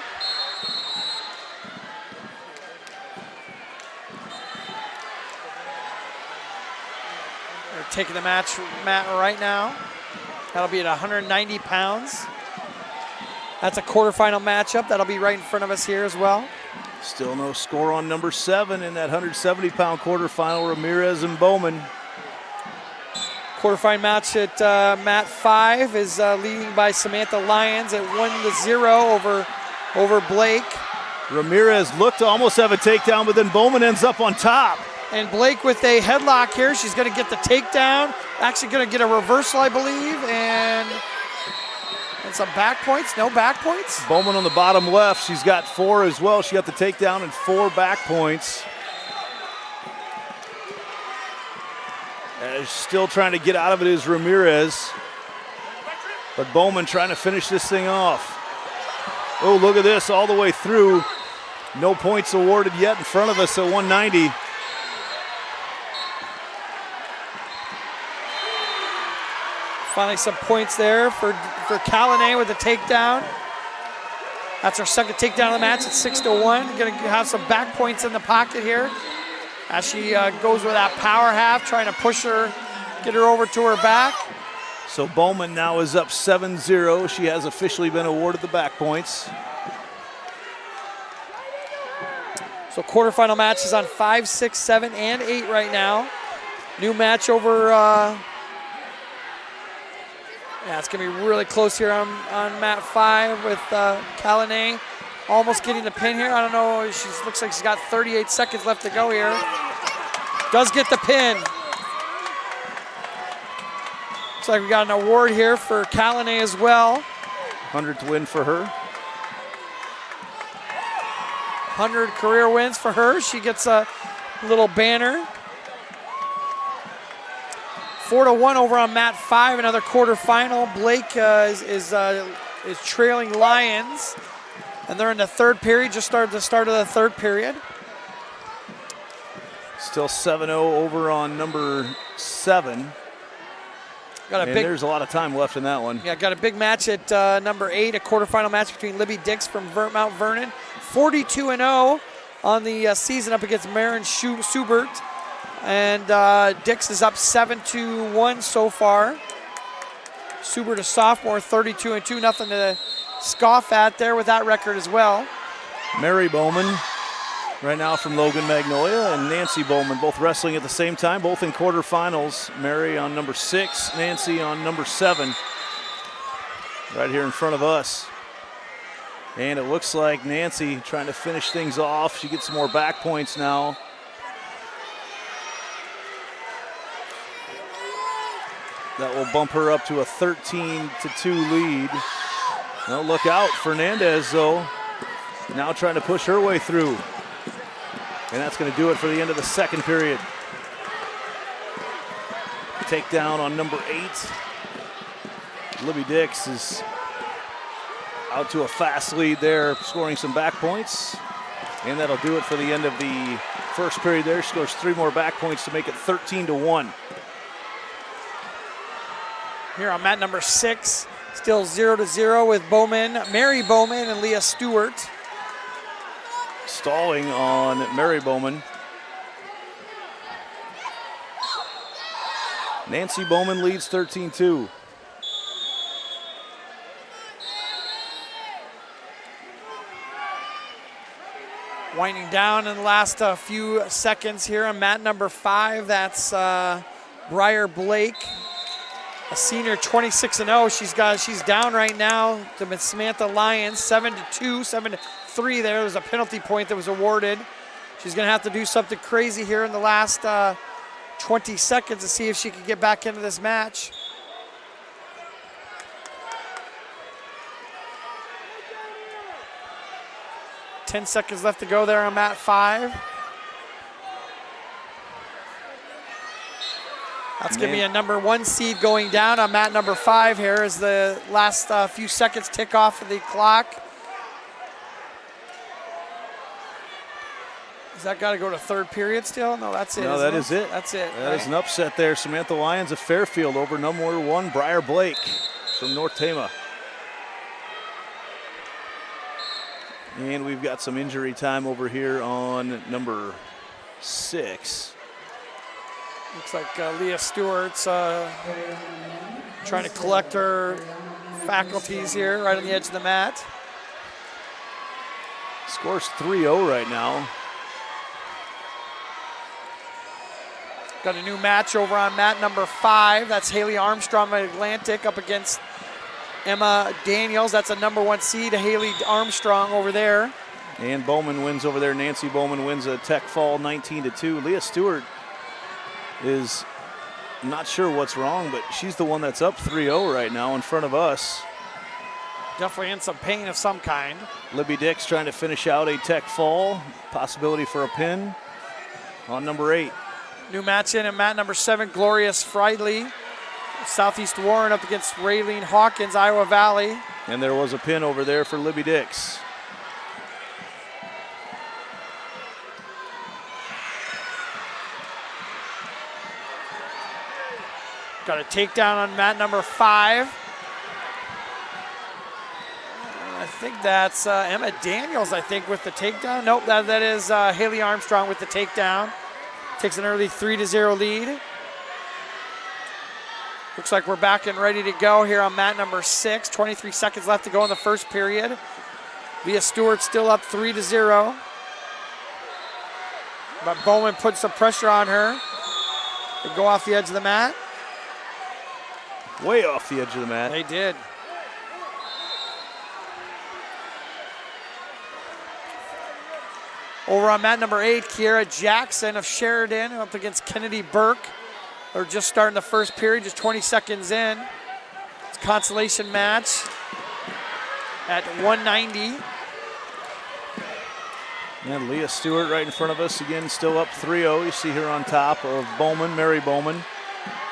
They're taking the mat right now. That'll be at 190 pounds. That's a quarterfinal matchup. That'll be right in front of us here as well. Still no score on number 7 in that 170-pound quarterfinal, Ramirez and Bowman. Quarterfinal match at mat 5 is leading by Samantha Lyons at 1-0 over Blake. Ramirez looked to almost have a takedown, but then Bowman ends up on top. And Blake with a headlock here. She's going to get the takedown. Actually going to get a reversal, I believe, and some back points. No back points. Bowman on the bottom left. She's got 4 as well. She got the takedown and 4 back points. Still trying to get out of it is Ramirez. But Bowman trying to finish this thing off. Oh, look at this all the way through. No points awarded yet in front of us at 190. Finally some points there for Callanan with the takedown. That's her second takedown of the match at 6-1. Gonna have some back points in the pocket here as she goes with that power half, trying to push her, get her over to her back. So Bowman now is up 7-0. She has officially been awarded the back points. So quarterfinal match is on 5, 6, 7, and 8 right now. New match over, it's gonna be really close here on mat 5 with Callanan almost getting the pin here. I don't know, looks like she's got 38 seconds left to go here. Does get the pin. Looks like we got an award here for Callanan as well. 100th win for her. 100 career wins for her. She gets a little banner. 4-1 over on mat 5, another quarterfinal. Blake is trailing Lyons, and they're in the third period. Just started the start of the third period. Still 7-0 over on number 7. There's a lot of time left in that one. Yeah, got a big match at number 8, a quarterfinal match between Libby Dix from Mount Vernon. 42-0 on the season up against Maren Schubert. And Dix is up 7-1 so far. Schubert, a sophomore, 32-2. Nothing to scoff at there with that record as well. Mary Bowman right now from Logan Magnolia and Nancy Bowman both wrestling at the same time, both in quarterfinals. Mary on number 6, Nancy on number 7. Right here in front of us. And it looks like Nancy trying to finish things off. She gets some more back points now. That will bump her up to a 13-2 lead. Well, look out, Fernandez though, now trying to push her way through. And that's going to do it for the end of the second period. Takedown on number 8. Libby Dix is out to a fast lead there, scoring some back points. And that'll do it for the end of the first period there. She scores 3 more back points to make it 13-1. Here on mat number 6, still 0-0 with Bowman, Mary Bowman and Leah Stewart. Stalling on Mary Bowman. Nancy Bowman leads 13-2. Winding down in the last few seconds here on mat number 5. That's Briar Blake, a senior, 26-0. She's down right now to Samantha Lyons, 7-2, 7-3 there. There's a penalty point that was awarded. She's gonna have to do something crazy here in the last 20 seconds to see if she can get back into this match. Ten seconds left to go there on mat 5. That's going to be a number 1 seed going down on mat number 5 here as the last few seconds tick off of the clock. Does that got to go to third period still? No, that's it. No, that is it. That's it. That is an upset there. Samantha Lyons of Fairfield over number 1, Briar Blake from North Tama. And we've got some injury time over here on number 6. Looks like Leah Stewart's trying to collect her faculties here right on the edge of the mat. Scores 3-0 right now. Got a new match over on mat number 5. That's Haley Armstrong of Atlantic up against Emma Daniels. That's a number 1 seed, Haley Armstrong over there. And Bowman wins over there. Nancy Bowman wins a Tech Fall 19-2. Leah Stewart is not sure what's wrong, but she's the one that's up 3-0 right now in front of us. Definitely in some pain of some kind. Libby Dix trying to finish out a Tech Fall. Possibility for a pin on number 8. New match in at mat number 7, Glorious Friedley. Southeast Warren up against Raylene Hawkins, Iowa Valley. And there was a pin over there for Libby Dix. Got a takedown on mat number 5. I think that's Emma Daniels, I think, with the takedown. Nope, that is Haley Armstrong with the takedown. Takes an early 3-0 lead. Looks like we're back and ready to go here on mat number 6. 23 seconds left to go in the first period. Leah Stewart still up 3-0. But Bowman put some pressure on her. They go off the edge of the mat. Way off the edge of the mat. They did. Over on mat number 8, Kiera Jackson of Sheridan up against Kennedy Burke. They're just starting the first period, just 20 seconds in. It's a consolation match at 190. And Leah Stewart right in front of us again, still up 3-0. You see her on top of Bowman, Mary Bowman.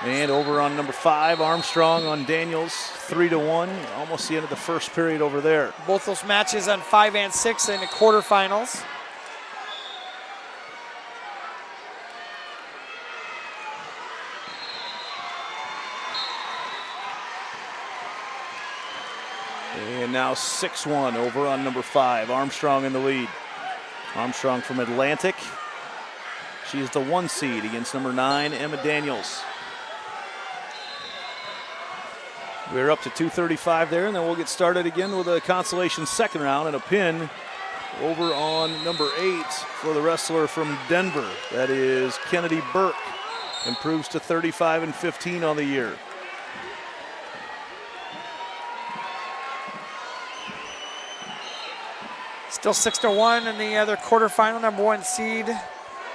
And over on number 5, Armstrong on Daniels, 3-1. Almost the end of the first period over there. Both those matches on 5 and 6 in the quarterfinals. And now 6-1 over on number 5. Armstrong in the lead. Armstrong from Atlantic. She is the 1 seed against number 9, Emma Daniels. We're up to 2:35 there, and then we'll get started again with a consolation second round and a pin over on number 8 for the wrestler from Denver. That is Kennedy Burke. Improves to 35-15 on the year. Still 6-1 in the other quarterfinal, number 1 seed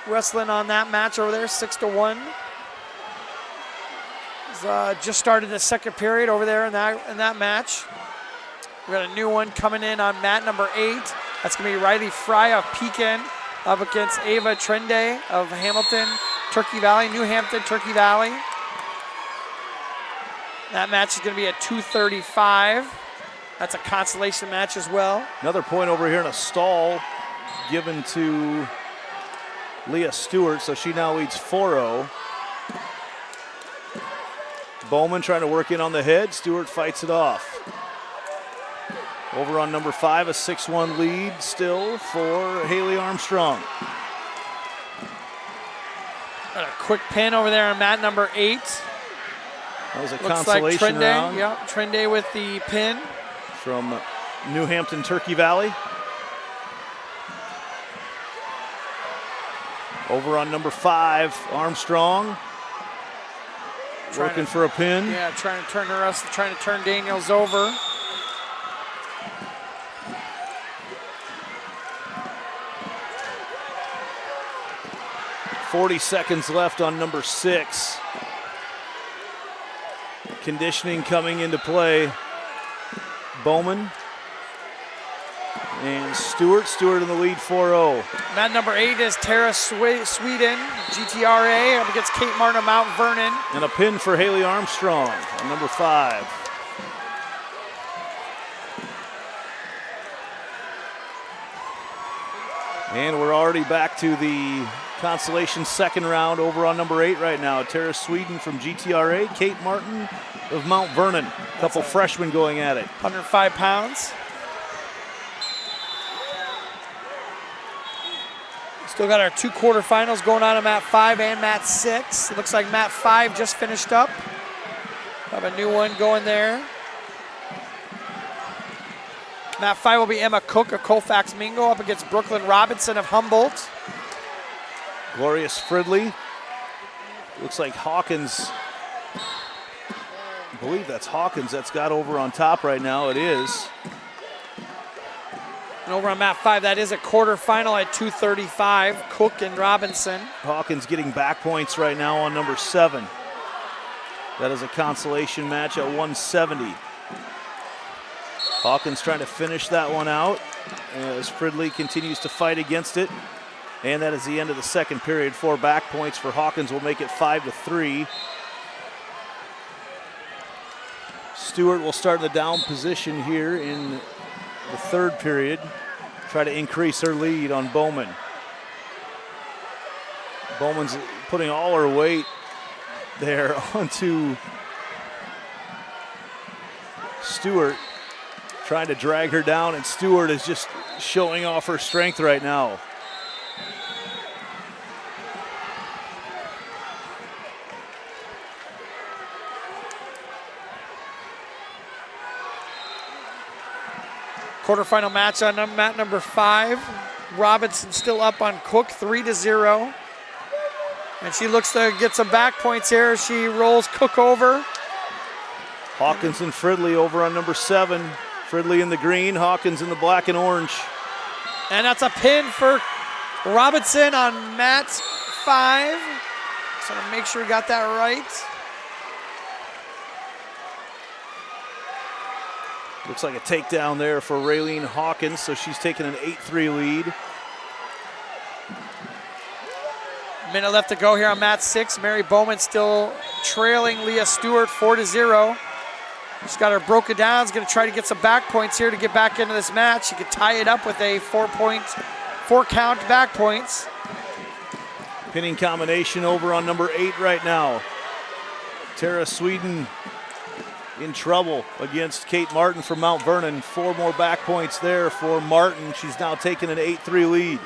wrestling on that match over there, 6-1. Just started the second period over there in that match. We got a new one coming in on mat number 8. That's going to be Riley Fry of Pekin up against Ava Trende of Hamilton, Turkey Valley, New Hampton, Turkey Valley. That match is going to be at 2:35. That's a consolation match as well. Another point over here in a stall given to Leah Stewart, so she now leads 4-0. Bowman trying to work in on the head. Stewart fights it off. Over on number 5, a 6-1 lead still for Haley Armstrong. Got a quick pin over there on mat number 8. That was a Looks consolation like round. Yeah, Trende with the pin. From New Hampton, Turkey Valley. Over on number 5, Armstrong. Working for a pin. Yeah, trying to turn Daniels over. .40 seconds left on number 6. Conditioning coming into play. Bowman and Stewart. Stewart in the lead, 4-0. Mat number 8 is Tara Sweden, GTRA, up against Kate Martin of Mount Vernon. And a pin for Haley Armstrong on number 5. And we're already back to the Consolation second round over on number 8 right now. Tara Sweden from GTRA, Kate Martin of Mount Vernon. A couple freshmen going at it. 105 pounds. Still got our 2 quarterfinals going on in mat 5 and mat 6. It looks like mat 5 just finished up. Have a new one going there. Mat 5 will be Emma Cook of Colfax Mingo up against Brooklyn Robinson of Humboldt. Glorious Fridley. Looks like Hawkins. I believe that's Hawkins that's got over on top right now. It is. And over on mat 5, that is a quarterfinal at 235. Cook and Robinson. Hawkins getting back points right now on number 7. That is a consolation match at 170. Hawkins trying to finish that one out as Fridley continues to fight against it. And that is the end of the second period. 4 back points for Hawkins will make it 5-3. Stewart will start in the down position here in the third period. Try to increase her lead on Bowman. Bowman's putting all her weight there onto Stewart, trying to drag her down, and Stewart is just showing off her strength right now. Quarterfinal match on mat number 5. Robinson still up on Cook, 3-0. And she looks to get some back points here as she rolls Cook over. Hawkins and Fridley over on number 7. Fridley in the green, Hawkins in the black and orange. And that's a pin for Robinson on mat 5. So to make sure we got that right. Looks like a takedown there for Raylene Hawkins, so she's taking an 8-3 lead. Minute left to go here on mat 6. Mary Bowman still trailing Leah Stewart 4-0. She's got her broken down. She's going to try to get some back points here to get back into this match. She could tie it up with a 4-count back points. Pinning combination over on number 8 right now. Tara Sweden in trouble against Kate Martin from Mount Vernon. 4 more back points there for Martin. She's now taking an 8-3 lead.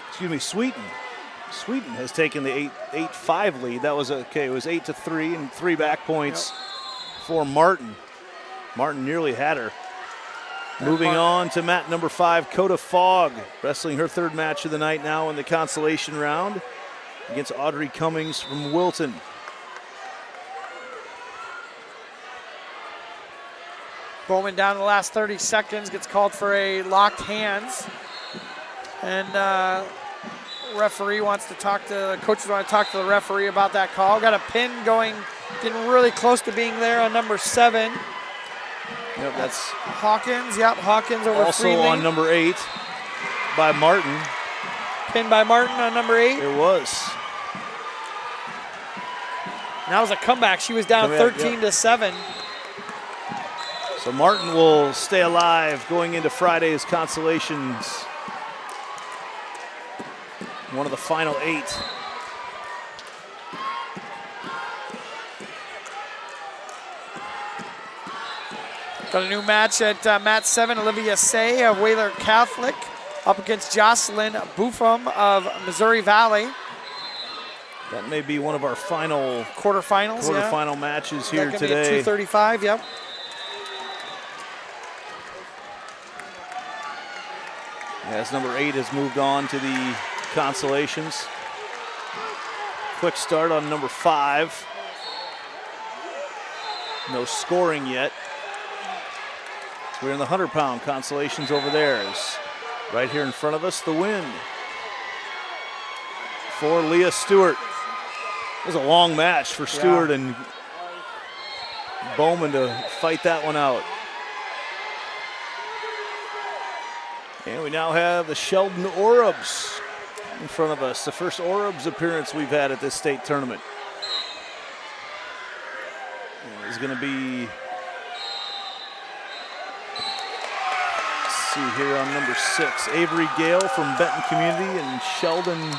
Excuse me, Sweden has taken the 8-5 lead. That was okay. It was 8-3 and 3 back points for Martin. Martin nearly had her. Moving on to mat number 5, Coda Fogg, wrestling her 3rd match of the night now in the consolation round against Audrey Cummings from Wilton. Bowman down to the last 30 seconds, gets called for a locked hands. And referee wants to talk to, the coaches want to talk to the referee about that call. Got a pin going, getting really close to being there on number 7. Yep, that's Hawkins. Yep, Hawkins over also Freeling. on number 8 by Martin. Pinned by Martin on number 8. It was. And that was a comeback. She was down 13-7. So Martin will stay alive going into Friday's consolations. One of the final 8. Got a new match at mat 7. Olivia Say of Whaler Catholic up against Jocelyn Buffum of Missouri Valley. That may be one of our final quarterfinals matches here that today. Be at 235, yep. As number 8 has moved on to the consolations. Quick start on number 5. No scoring yet. We're in the 100-pound consolations over there. Right here in front of us, the win for Leah Stewart. It was a long match for Stewart and Bowman to fight that one out. And we now have the Sheldon Orubs in front of us. The first Orubs appearance we've had at this state tournament. It's going to be see here on number 6, Avery Gale from Benton Community, and Sheldon. It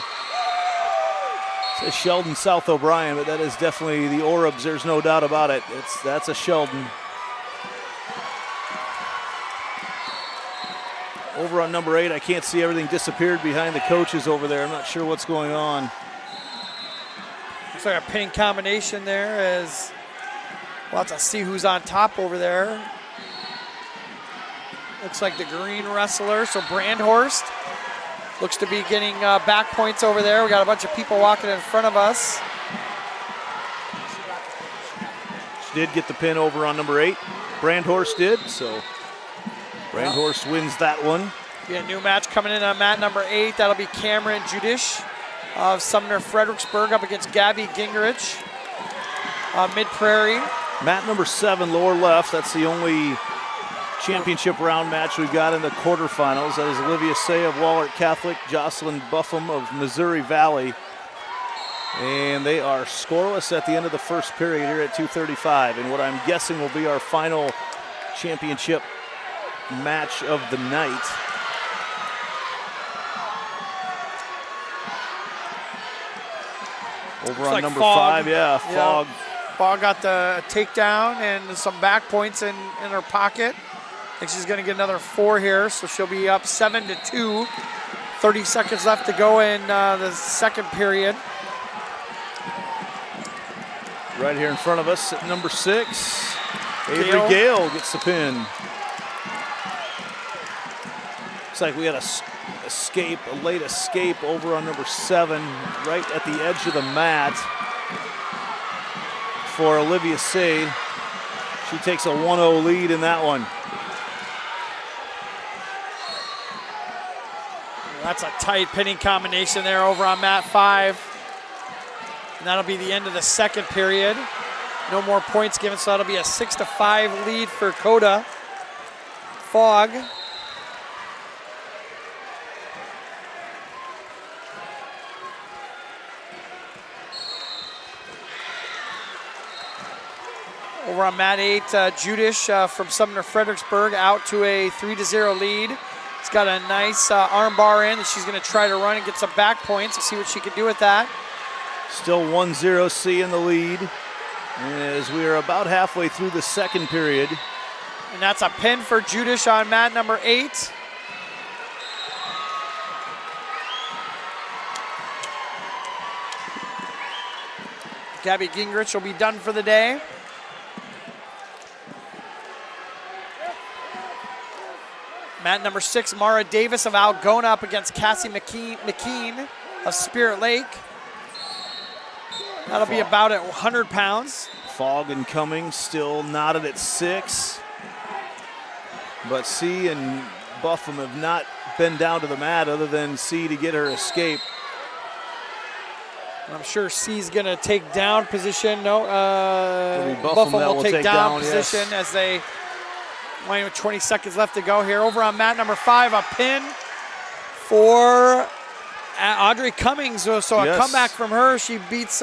says Sheldon South O'Brien, but that is definitely the Orbs. There's no doubt about it. That's a Sheldon. Over on number 8, I can't see, everything disappeared behind the coaches over there. I'm not sure what's going on. Looks like a pinning combination there as we'll have to see who's on top over there. Looks like the green wrestler, so Brandhorst looks to be getting back points over there. We got a bunch of people walking in front of us. She did get the pin over on number 8. Brandhorst did, so Brandhorst wins that one. Be a new match coming in on mat number 8. That'll be Cameron Judish of Sumner Fredericksburg up against Gabby Gingrich, Mid-Prairie. Mat number 7, lower left. That's the only championship round match we've got in the quarterfinals. That is Olivia Say of Wahlert Catholic, Jocelyn Buffum of Missouri Valley. And they are scoreless at the end of the first period here at 2:35. And what I'm guessing will be our final championship match of the night. Over on like number Fogg. 5, yeah, Fogg. Fogg got the takedown and some back points in her pocket. I think she's gonna get another 4 here, so she'll be up 7-2. 30 seconds left to go in the second period. Right here in front of us at number 6, Avery Gale gets the pin. Looks like we had a late escape over on number 7, right at the edge of the mat for Olivia Say. She takes a 1-0 lead in that one. That's a tight pinning combination there over on mat 5. And that'll be the end of the second period. No more points given, so that'll be a 6-5 lead for Coda. Fogg. Over on mat 8, Judish from Sumner Fredericksburg out to a 3-0 lead. He's got a nice arm bar in that she's going to try to run and get some back points. We'll see what she can do with that. Still 1-0 C in the lead as we are about halfway through the second period. And that's a pin for Judish on mat number 8. Gabby Gingrich will be done for the day. Mat number 6, Mara Davis of Algona up against Cassie McKean of Spirit Lake. That'll be about at 100 pounds. Fogg and Cummings still knotted at 6. But C and Buffum have not been down to the mat other than C to get her escape. I'm sure C's going to take down position. No, Buffum will take down position yes. as they, 20 seconds left to go here. Over on mat number 5, a pin for Audrey Cummings. So a comeback from her. She beats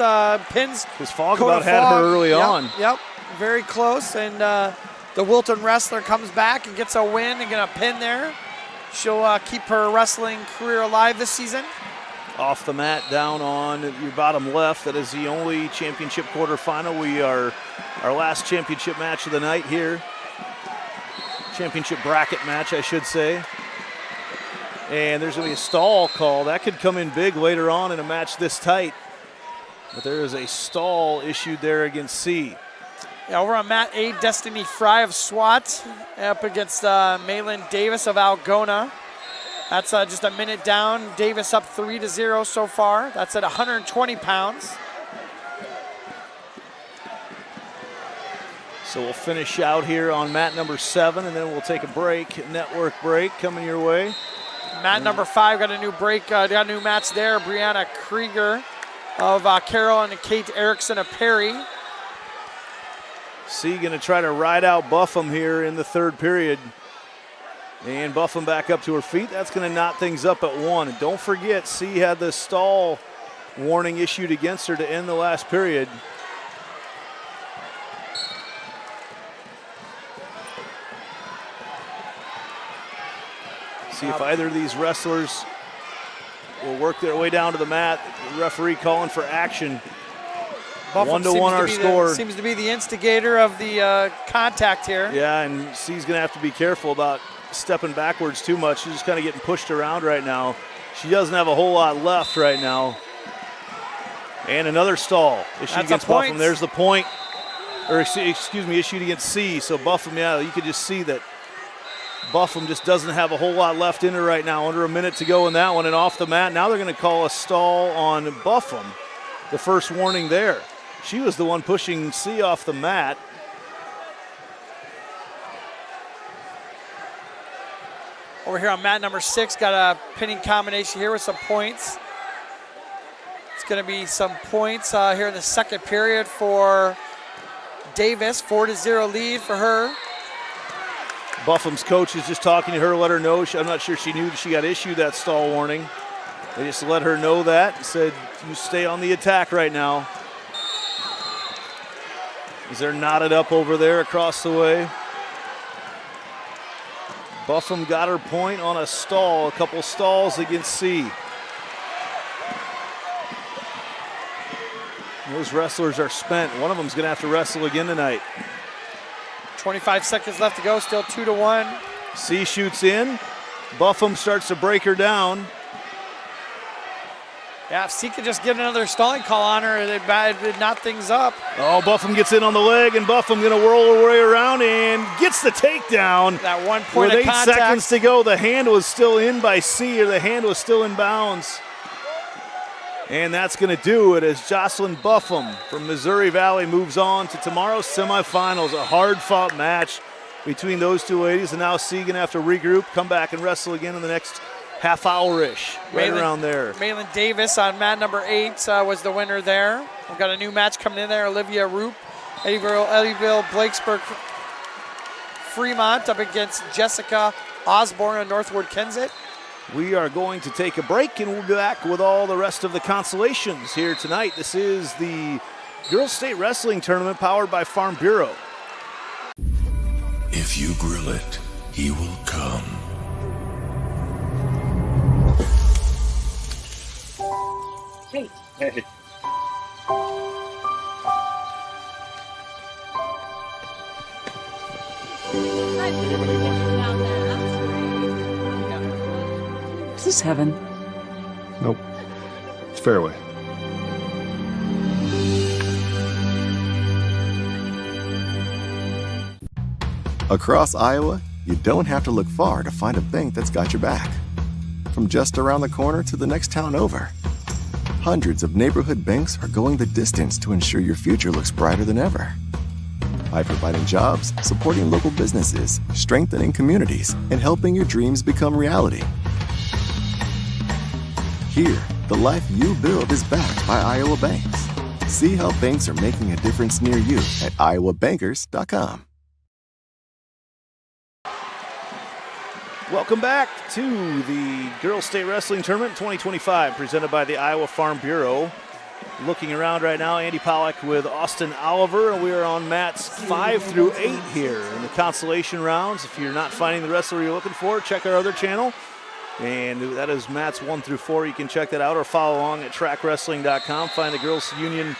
pins. Because Fogg about had her early on. Yep, very close. And the Wilton wrestler comes back and gets a win and get a pin there. She'll keep her wrestling career alive this season. Off the mat, down on your bottom left. That is the only championship quarterfinal. We are our last championship match of the night here. Championship bracket match, I should say. And there's going to be a stall call. That could come in big later on in a match this tight. But there is a stall issued there against C. Yeah, over on mat 8, Destiny Fry of SWAT up against Malin Davis of Algona. That's just a minute down. Davis up 3-0 so far. That's at 120 pounds. So we'll finish out here on mat number 7, and then we'll take a break, network break coming your way. Mat number 5 got a new break, got a new match there. Brianna Krieger of Carroll and Kate Erickson of Perry. C going to try to ride out Buffum here in the third period. And Buffum back up to her feet. That's going to knot things up at 1. And don't forget, C had the stall warning issued against her to end the last period. See if either of these wrestlers will work their way down to the mat. The referee calling for action. Buffum 1-1 our score. Seems to be the instigator of the contact here. Yeah, and C's going to have to be careful about stepping backwards too much. She's just kind of getting pushed around right now. She doesn't have a whole lot left right now. And another stall issued against Buffum. There's the point. Or excuse me, issued against C. So Buffum, yeah, you could just see that Buffum just doesn't have a whole lot left in her right now. Under a minute to go in that one and off the mat. Now they're going to call a stall on Buffum. The first warning there. She was the one pushing C off the mat. Over here on mat number 6, got a pinning combination here with some points. It's going to be some points here in the second period for Davis. 4-0 lead for her. Buffum's coach is just talking to her, let her know. I'm not sure she knew she got issued that stall warning. They just let her know that and said, you stay on the attack right now. As they're knotted up over there across the way. Buffum got her point on a stall, a couple stalls against C. Those wrestlers are spent. One of them's going to have to wrestle again tonight. 25 seconds left to go, still 2-1. C shoots in. Buffum starts to break her down. Yeah, if C could just get another stalling call on her, they'd knot things up. Oh, Buffum gets in on the leg, and Buffum going to whirl her way around and gets the takedown. That 1 point with of 8 contact. seconds to go, the hand was still in by C, or the hand was still in bounds. And that's going to do it as Jocelyn Buffum from Missouri Valley moves on to tomorrow's semifinals. A hard-fought match between those two ladies, and now C going to have to regroup, come back and wrestle again in the next half hour-ish, right around there. Malin Davis on mat number 8 was the winner there. We've got a new match coming in there. Olivia Roop, Eddyville, Blakesburg, Fremont up against Jessica Osborne of Northwood Kensett. We are going to take a break, and we'll be back with all the rest of the consolations here tonight. This is the Girls State Wrestling Tournament powered by Farm Bureau. If you grill it, he will come. Hey. Hey. Is this heaven? Nope. It's fairway. Across Iowa, you don't have to look far to find a bank that's got your back. From just around the corner to the next town over, hundreds of neighborhood banks are going the distance to ensure your future looks brighter than ever. By providing jobs, supporting local businesses, strengthening communities, and helping your dreams become reality. Here, the life you build is backed by Iowa banks. See how banks are making a difference near you at iowabankers.com. Welcome back to the Girls State Wrestling Tournament 2025, presented by the Iowa Farm Bureau. Looking around right now, Andy Pollack with Austin Oliver, and we are on mats 5 through 8 here in the consolation rounds. If you're not finding the wrestler you're looking for, check our other channel, and that is mats 1 through 4. You can check that out or follow along at trackwrestling.com. Find the Girls Union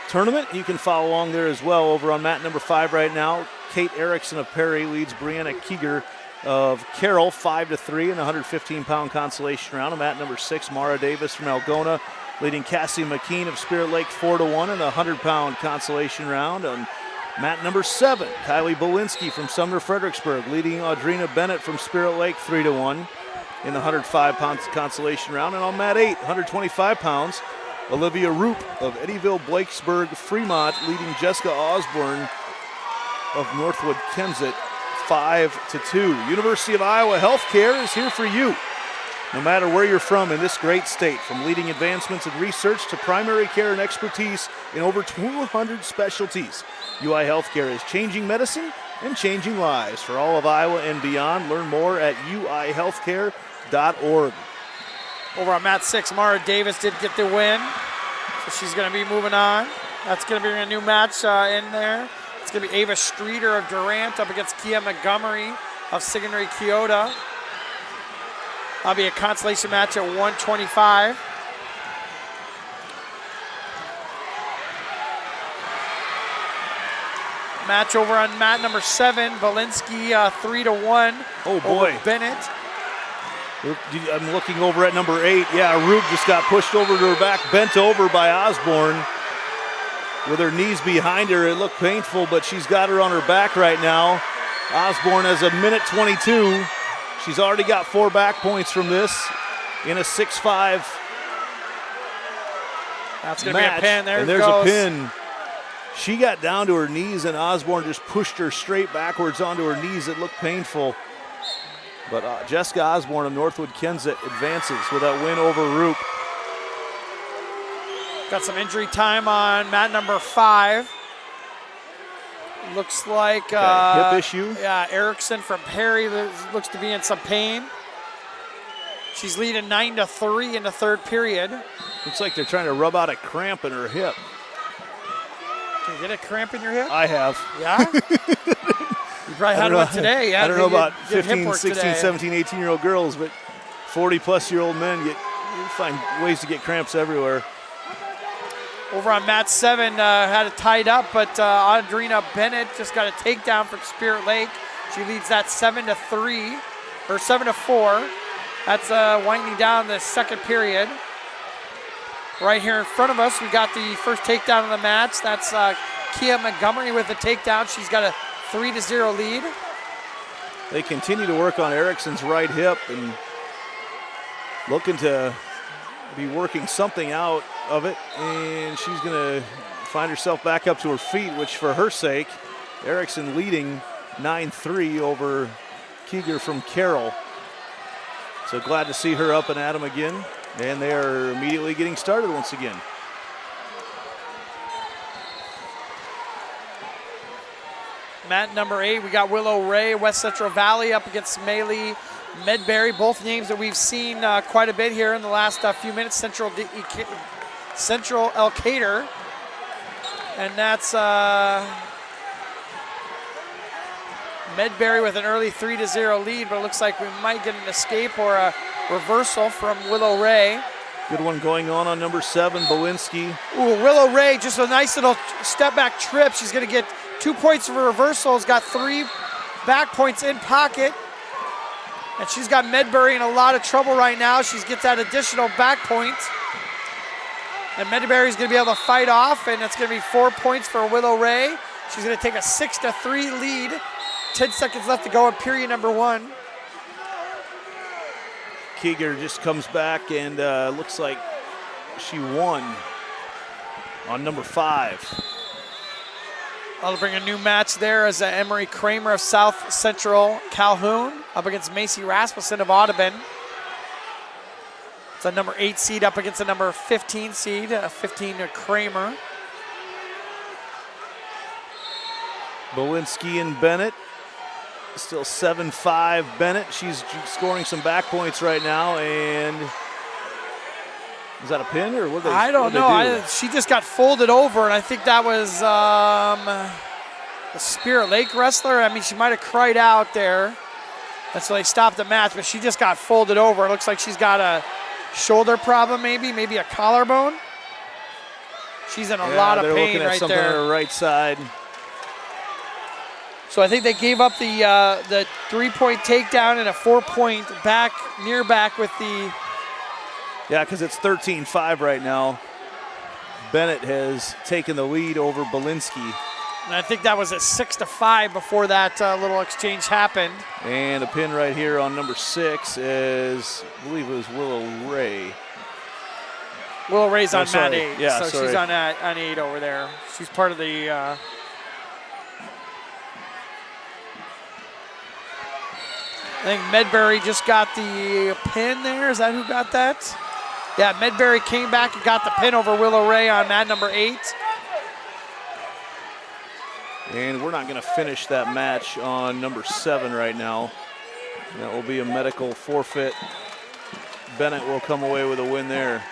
Tournament. You can follow along there as well. Over on mat number 5 right now, Kate Erickson of Perry leads Brianna Keeger of Carroll 5-3 in the 115-pound consolation round. On mat number 6, Mara Davis from Algona leading Cassie McKean of Spirit Lake 4-1 in the 100-pound consolation round. On mat number 7, Kylie Bolinski from Sumner Fredericksburg leading Audrina Bennett from Spirit Lake 3-1 in the 105-pound consolation round. And on mat 8, 125 pounds, Olivia Roop of Eddyville, Blakesburg, Fremont leading Jessica Osborne of Northwood Kensett 5-2. University of Iowa Healthcare is here for you. No matter where you're from in this great state, from leading advancements in research to primary care and expertise in over 200 specialties, UI Healthcare is changing medicine and changing lives for all of Iowa and beyond. Learn more at uihealthcare.org. Over on mat 6, Mara Davis did get the win, so she's going to be moving on. That's going to be a new match in there. It's going to be Ava Streeter of Durant up against Kia Montgomery of Sigourney Keota. That'll be a consolation match at 125. Match over on mat number 7, Valinsky 3-1. Oh boy, over Bennett. I'm looking over at number 8. Yeah, Rube just got pushed over to her back, bent over by Osborne. With her knees behind her, it looked painful, but she's got her on her back right now. Osborne has a minute 22. She's already got 4 back points from this in a 6-5 That's going to be a pin. And there's a pin. She got down to her knees, and Osborne just pushed her straight backwards onto her knees. It looked painful. But Jessica Osborne of Northwood Kensett advances with that win over Roop. Got some injury time on mat number 5. Looks like hip issue. Yeah, Erickson from Perry looks to be in some pain. She's leading 9-3 in the third period. Looks like they're trying to rub out a cramp in her hip. Can you get a cramp in your hip? I have. Yeah? You probably had one today. Yeah, I don't know about good 15, 16, today. 17, 18-year-old girls, but 40-plus-year-old men, you find ways to get cramps everywhere. Over on mat 7, had it tied up, but Audrina Bennett just got a takedown from Spirit Lake. She leads that 7-3, or 7-4. That's winding down the second period. Right here in front of us, we got the first takedown of the match. That's Kia Montgomery with the takedown. She's got a 3-0 lead. They continue to work on Erickson's right hip and looking to be working something out of it, and she's going to find herself back up to her feet, which for her sake, Erickson leading 9-3 over Keeger from Carroll. So glad to see her up and at 'em again, and they are immediately getting started once again. Mat number 8, we got Willow Ray, West Central Valley up against Maylee Medberry, both names that we've seen quite a bit here in the last few minutes. Central Elkader, and that's Medberry with an early 3-0 lead, but it looks like we might get an escape or a reversal from Willow Ray. Good one going on number 7, Bowinski. Ooh, Willow Ray, just a nice little step back trip. She's going to get 2 points for reversals, got 3 back points in pocket. And she's got Medberry in a lot of trouble right now. She gets that additional back point. And Medberry's going to be able to fight off, and it's going to be 4 points for Willow Ray. She's going to take a 6-3 lead. 10 seconds left to go in period number 1. Keeger just comes back and looks like she won on number 5. I'll bring a new match there as Emery Kramer of South Central Calhoun up against Macy Rasmussen of Audubon. It's a number 8 seed up against a number 15 seed, 15 Kramer. Bowinski and Bennett. Still 7-5 Bennett. She's scoring some back points right now, and is that a pin or what? I don't know. She just got folded over, and I think that was the Spirit Lake wrestler. I mean, she might have cried out there. That's why they stopped the match, but she just got folded over. It looks like she's got a shoulder problem, maybe a collarbone. She's in a lot of pain right there. They're looking at something on her right side. So I think they gave up the 3-point takedown and a 4-point near back with the. Yeah, because it's 13-5 right now. Bennett has taken the lead over Belinsky. And I think that was at 6-5 before that little exchange happened. And a pin right here on number 6 is, I believe it was Willow Ray. Willow Ray's on mat 8, yeah, so she's on 8 over there. She's part of the. I think Medberry just got the pin there. Is that who got that? Yeah, Medberry came back and got the pin over Willow Ray on mat number 8. And we're not going to finish that match on number 7 right now. That will be a medical forfeit. Bennett will come away with a win there.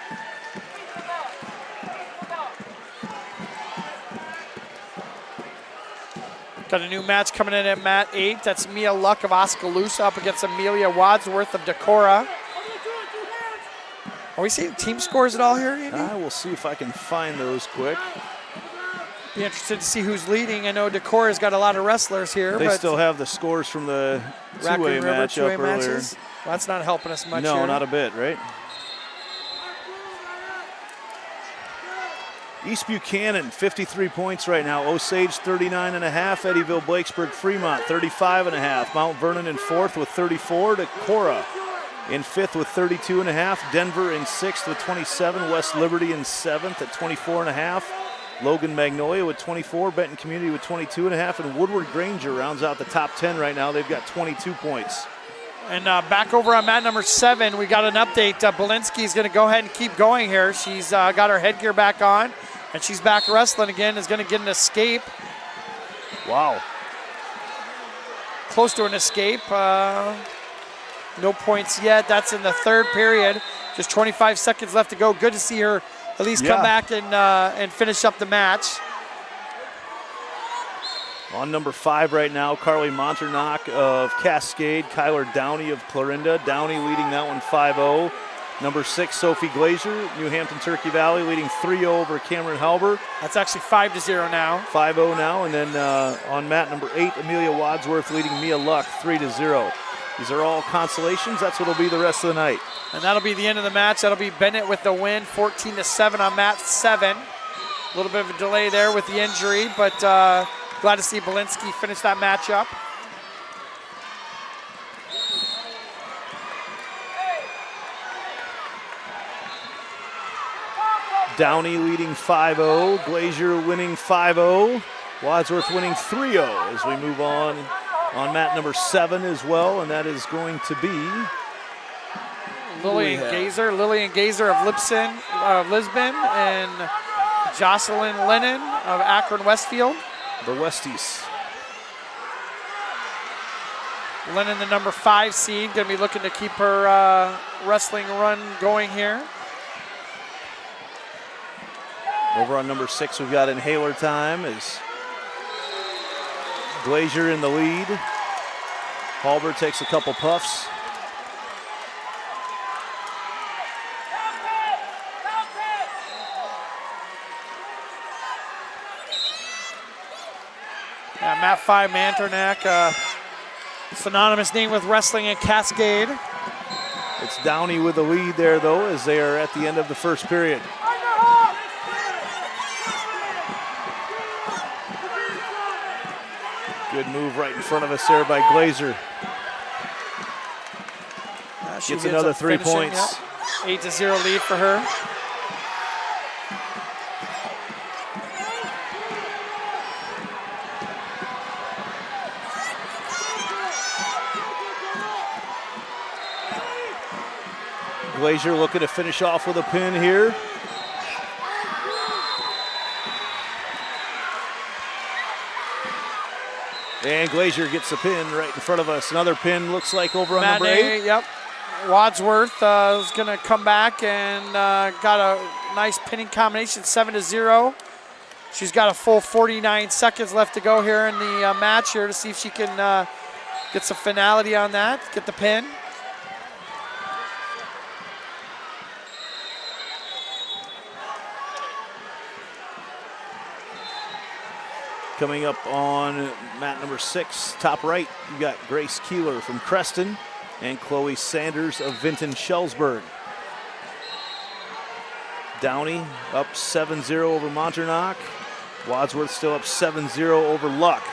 Got a new match coming in at mat 8. That's Mia Luck of Oskaloosa up against Amelia Wadsworth of Decorah. Are we seeing team scores at all here, Andy? I will see if I can find those quick. Be interested to see who's leading. I know Decorah's got a lot of wrestlers here. They but still have the scores from the two-way matchup earlier. Well, that's not helping us much No, here. not a bit, right? East Buchanan, 53 points right now. Osage, 39.5. Eddyville, Blakesburg, Fremont, 35.5. Mount Vernon in fourth with 34. Decorah in fifth with 32.5. Denver in sixth with 27. West Liberty in seventh at 24.5. Logan Magnolia with 24. Benton Community with 22.5. And Woodward Granger rounds out the top 10 right now. They've got 22 points. And back over on mat number 7, we got an update. Belinsky's going to go ahead and keep going here. She's got her headgear back on, and she's back wrestling again. Is going to get an escape. Wow. Close to an escape. No points yet. That's in the third period. Just 25 seconds left to go. Good to see her at least come back and finish up the match. On number 5 right now, Carly Monternock of Cascade, Kyler Downey of Clarinda. Downey leading that one 5-0. Number 6, Sophie Glazier, New Hampton Turkey Valley, leading 3-0 over Cameron Halber. That's actually 5-0 now. 5-0 now, and then on mat number 8, Amelia Wadsworth leading Mia Luck 3-0. These are all consolations. That's what will be the rest of the night. And that'll be the end of the match. That'll be Bennett with the win, 14-7 on mat 7. A little bit of a delay there with the injury, but glad to see Belinsky finish that match up. Downey leading 5-0, Glazier winning 5-0, Wadsworth winning 3-0 as we move on mat number 7 as well, and that is going to be Lillian Gazer of Lisbon, and Jocelyn Lennon of Akron Westfield. The Westies. Lennon, the number 5 seed, going to be looking to keep her wrestling run going here. Over on number 6, we've got Inhaler Time as Glazier in the lead. Halber takes a couple puffs. Yeah, mat 5, Manternack, synonymous name with wrestling at Cascade. It's Downey with the lead there, though, as they are at the end of the first period. Good move right in front of us there by Glazier. Gets another 3 points. 8-0 lead for her. Glazier looking to finish off with a pin here. And Glazier gets a pin right in front of us. Another pin looks like over on number 8. Yep. Wadsworth is going to come back and got a nice pinning combination, 7-0. She's got a full 49 seconds left to go here in the match here to see if she can get some finality on that, get the pin. Coming up on mat number 6, top right, you've got Grace Keeler from Creston and Chloe Sanders of Vinton Shellsburg. Downey up 7-0 over Monternock. Wadsworth still up 7-0 over Luck.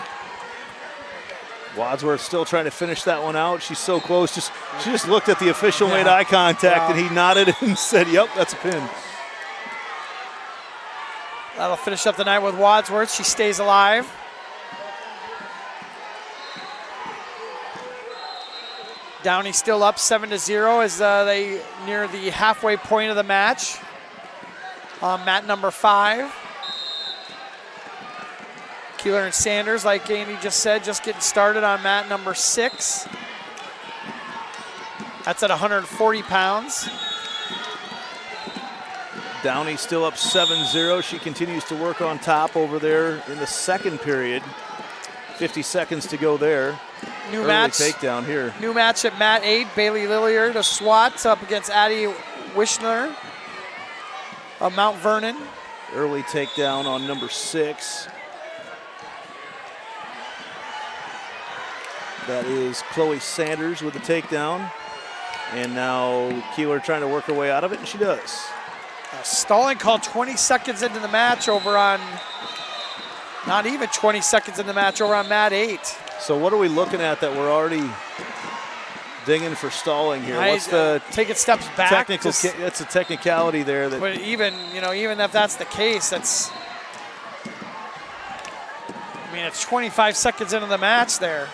Wadsworth still trying to finish that one out. She's so close. She just looked at the official, made eye contact, and he nodded and said, yep, that's a pin. That'll finish up the night with Wadsworth. She stays alive. Downey still up 7-0 as they near the halfway point of the match. On mat number 5. Keeler and Sanders, like Andy just said, just getting started on mat number 6. That's at 140 pounds. Downey still up 7-0. She continues to work on top over there in the second period. 50 seconds to go there. New Early match. takedown here. New match at mat 8. Bailey Lilliard of SWAT up against Addie Wishner of Mount Vernon. Early takedown on number 6. That is Chloe Sanders with the takedown. And now Keeler trying to work her way out of it, and she does. Stalling called 20 seconds into the match over on, not even 20 seconds in the match over on mat 8. So what are we looking at that we're already dinging for stalling here? What's the taking steps back? Technical? That's a technicality there. That, but even if that's the case, it's 25 seconds into the match there.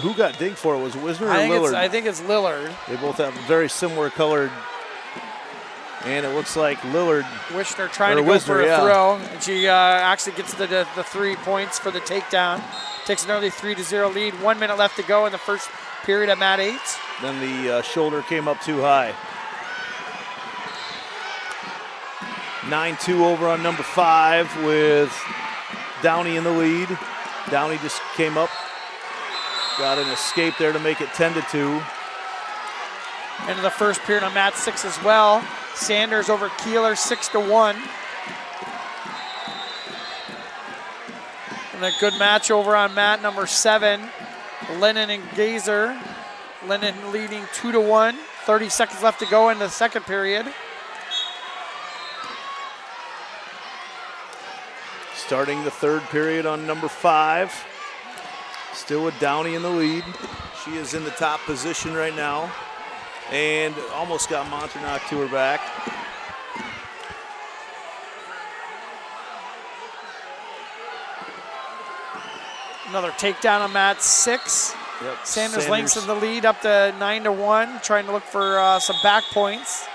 Who got dinged for it? Was it Wisner or Lillard? I think it's Lillard. They both have very similar colored, and it looks like Lillard. Wishner trying to go for a throw, and she actually gets the 3 points for the takedown. Takes an early 3-0 lead. 1 minute left to go in the first period at mat 8. Then the shoulder came up too high. 9-2 over on number 5 with Downey in the lead. Downey just came up. Got an escape there to make it 10-2. Into the first period on mat 6 as well. Sanders over Keeler 6-1. And a good match over on mat number 7. Lennon and Gazer. Lennon leading 2-1. 30 seconds left to go in the second period. Starting the third period on number 5. Still with Downey in the lead. She is in the top position right now. And almost got Monternock to her back. Another takedown on mat 6. Yep. Sanders lengthens the lead up to 9-1, trying to look for some back points.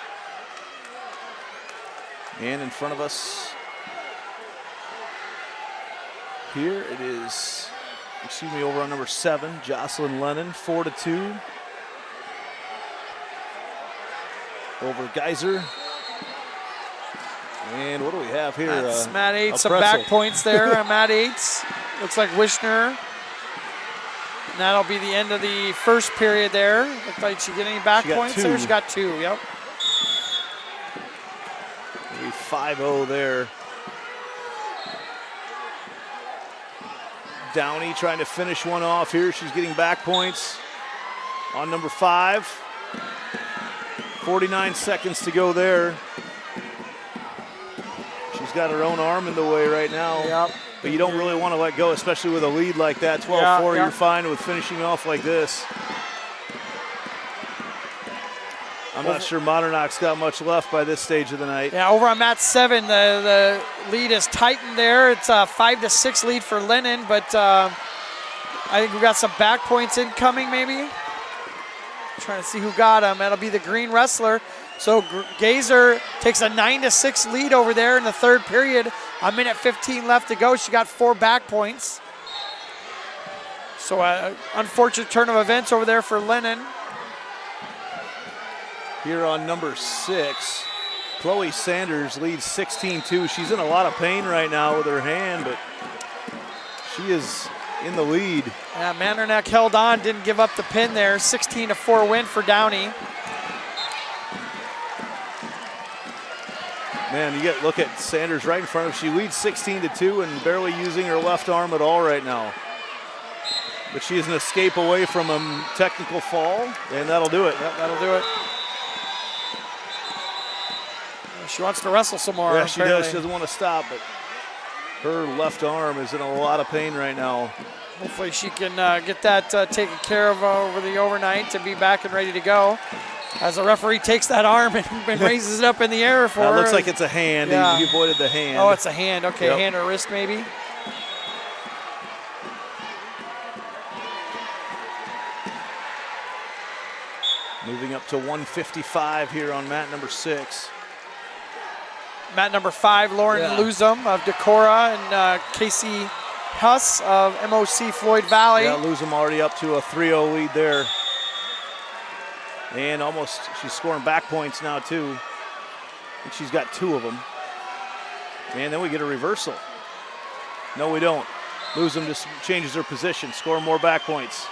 And in front of us, here it is, over on number 7, Jocelyn Lennon, 4-2. Over Geyser. And what do we have here? That's mat 8, some back points there on mat 8. Looks like Wishner. And that'll be the end of the first period there. Looks like she get any back points there? She got 2, yep. Maybe 5-0 there. Downey trying to finish one off here. She's getting back points on number 5. 49 seconds to go there. She's got her own arm in the way right now. Yep. But you don't really want to let go, especially with a lead like that. 12-4, you're fine with finishing off like this. I'm not sure Monternock's got much left by this stage of the night. Yeah, over on mat 7, the lead is tightened there. It's a 5-6 lead for Lennon, but I think we got some back points incoming maybe. Trying to see who got them. That'll be the green wrestler. So Gazer takes a 9-6 lead over there in the third period. A minute 15 left to go. She got 4 back points. So unfortunate turn of events over there for Lennon. Here on number 6, Chloe Sanders leads 16-2. She's in a lot of pain right now with her hand, but she is in the lead. Yeah, Mandernack held on, didn't give up the pin there. 16-4 win for Downey. Man, you look at Sanders right in front of her. She leads 16-2 and barely using her left arm at all right now. But she is an escape away from a technical fall, and that'll do it. Yep, that'll do it. She wants to wrestle some more. Yeah, she does. She doesn't want to stop, but her left arm is in a lot of pain right now. Hopefully she can get that taken care of over the overnight to be back and ready to go. As the referee takes that arm and raises it up in the air for her. It looks like it's a hand. Yeah. He avoided the hand. Oh, it's a hand. Okay, yep. Hand or wrist maybe. Moving up to 155 here on mat number 6. Mat number 5, Lauren Luzum of Decorah and Casey Huss of MOC Floyd Valley. Yeah, Luzum already up to a 3-0 lead there. And almost, she's scoring back points now too. I think she's got 2 of them. And then we get a reversal. No, we don't. lose them, just changes their position, score more back points.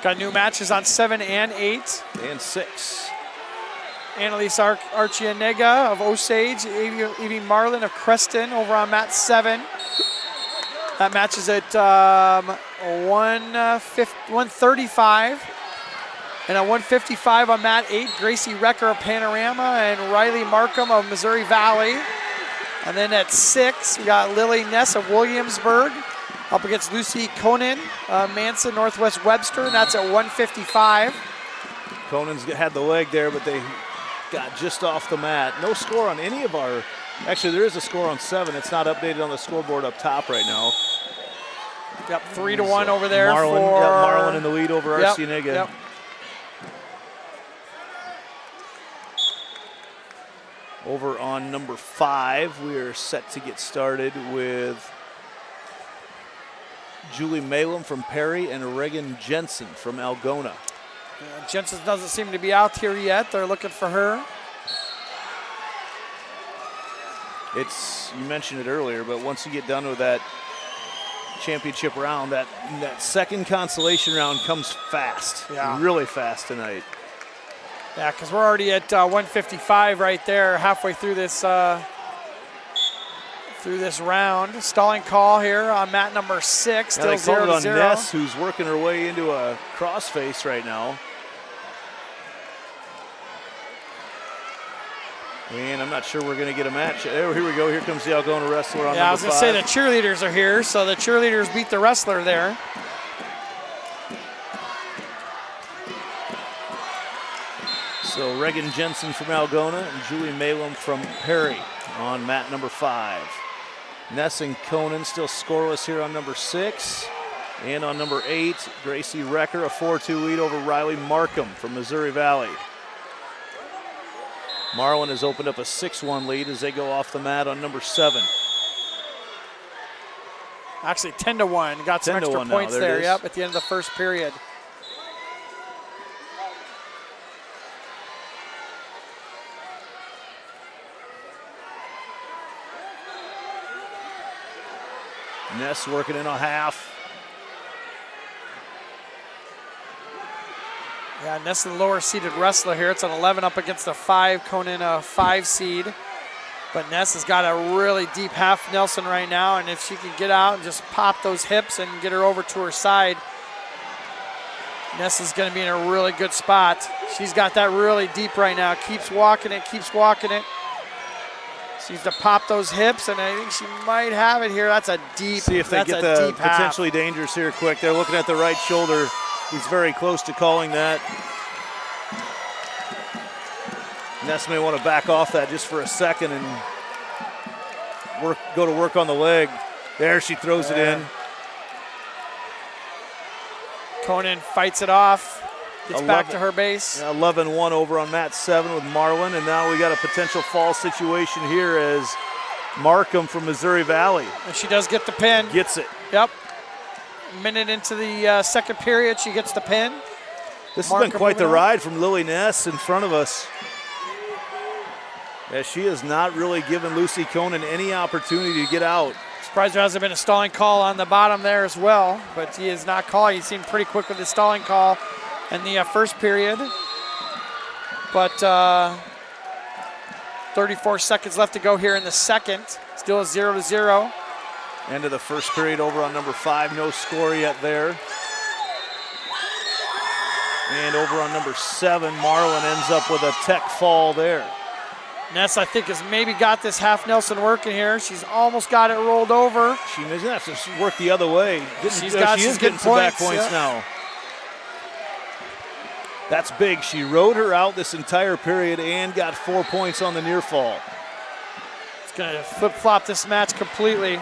Got new matches on 7 and 8. And 6. Annalise Archianega of Osage, Evie Marlin of Creston over on mat 7. That match is at 135. And at 155 on mat 8, Gracie Recker of Panorama and Riley Markham of Missouri Valley. And then at 6, we got Lily Ness of Williamsburg up against Lucy Conan, Manson, Northwest Webster, and that's at 155. Conan's had the leg there, but they got just off the mat. No score on any of our, actually there is a score on 7. It's not updated on the scoreboard up top right now. Yep, 3-1 over there Marlin, for... Marlin in the lead over Arcianiga. Yep. Over on number 5, we are set to get started with Julie Malum from Perry and Reagan Jensen from Algona. Jensen doesn't seem to be out here yet. They're looking for her. You mentioned it earlier, but once you get done with that championship round, that second consolation round comes fast. Yeah. Really fast tonight. Yeah, because we're already at 155 right there, halfway through this round. Stalling call here on mat number 6, still 0-0. On Ness, who's working her way into a crossface right now. And I'm not sure we're going to get a match. Oh, here we go. Here comes the Algona wrestler on number 5. I was going to say the cheerleaders are here, so the cheerleaders beat the wrestler there. So Reagan Jensen from Algona and Julie Malum from Perry on mat number 5. Ness and Conan still scoreless here on number 6. And on number 8, Gracie Recker, a 4-2 lead over Riley Markham from Missouri Valley. Marlin has opened up a 6-1 lead as they go off the mat on number 7. Actually 10-1, got some extra points there, yep, at the end of the first period. Ness working in a half. Yeah, Ness is the lower seeded wrestler here. It's an 11 up against a 5, Conan a 5 seed. But Ness has got a really deep half Nelson right now, and if she can get out and just pop those hips and get her over to her side, Ness is going to be in a really good spot. She's got that really deep right now. Keeps walking it, keeps walking it. She needs to pop those hips, and I think she might have it here. That's a deep, see if they get the potentially dangerous here quick. They're looking at the right shoulder. He's very close to calling that. Ness may want to back off that just for a second and go to work on the leg. There, she throws it in. Conan fights it off. Gets back to her base. 11-1 over on mat 7 with Marlin, and now we got a potential fall situation here as Markham from Missouri Valley. And she does get the pin. Gets it. Yep. A minute into the second period, she gets the pin. This has been quite the ride from Lily Ness in front of us. Yeah, she has not really given Lucy Conan any opportunity to get out. Surprised there hasn't been a stalling call on the bottom there as well, but he is not calling. He seemed pretty quick with the stalling call in the first period. But 34 seconds left to go here in the second. Still a 0-0. End of the first period over on number 5. No score yet there. And over on number 7, Marlin ends up with a tech fall there. Ness, I think, has maybe got this half Nelson working here. She's almost got it rolled over. She doesn't have to work the other way. She is getting some back points now. That's big. She rode her out this entire period and got 4 points on the near fall. It's going to flip-flop this match completely.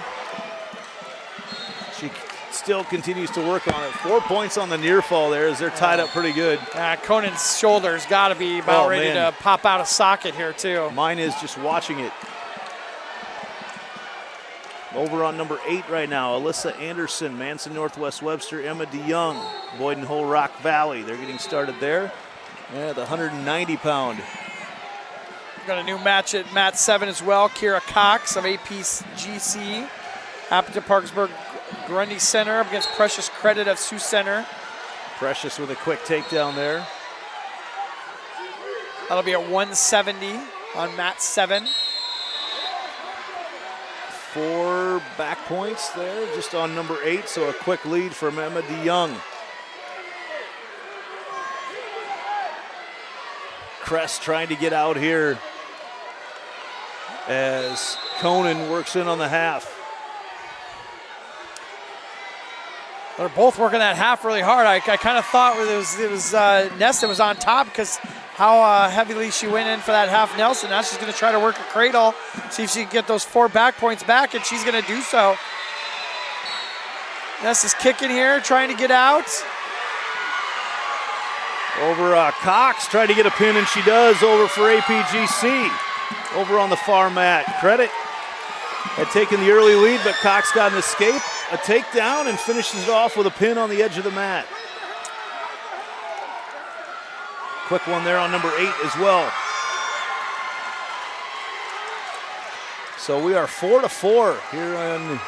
She still continues to work on it. 4 points on the near fall there as they're tied up pretty good. Conan's shoulder's got to be about ready to pop out of socket here too. Mine is just watching it. Over on number 8 right now, Alyssa Anderson, Manson Northwest Webster, Emma DeYoung, Boyden Hull Rock Valley. They're getting started there at the 190-pound. Got a new match at mat 7 as well. Kira Cox of APGC. Appleton Parkersburg Grundy Center up against Precious Credit of Sioux Center. Precious with a quick takedown there. That'll be at 170 on mat 7. 4 back points there just on number 8, so a quick lead from Emma DeYoung. Crest trying to get out here as Conan works in on the half. They're both working that half really hard. I kind of thought it was Ness that was on top because how heavily she went in for that half Nelson. Now she's going to try to work a cradle, see if she can get those 4 back points back, and she's going to do so. Ness is kicking here, trying to get out. Over Cox, trying to get a pin, and she does over for APGC. Over on the far mat. Credit had taken the early lead, but Cox got an escape, a takedown, and finishes it off with a pin on the edge of the mat. Quick one there on number 8 as well. So we are 4-4 here on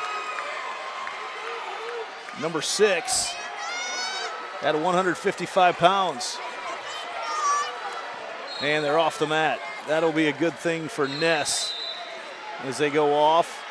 number 6 at 155 pounds. And they're off the mat. That'll be a good thing for Ness as they go off.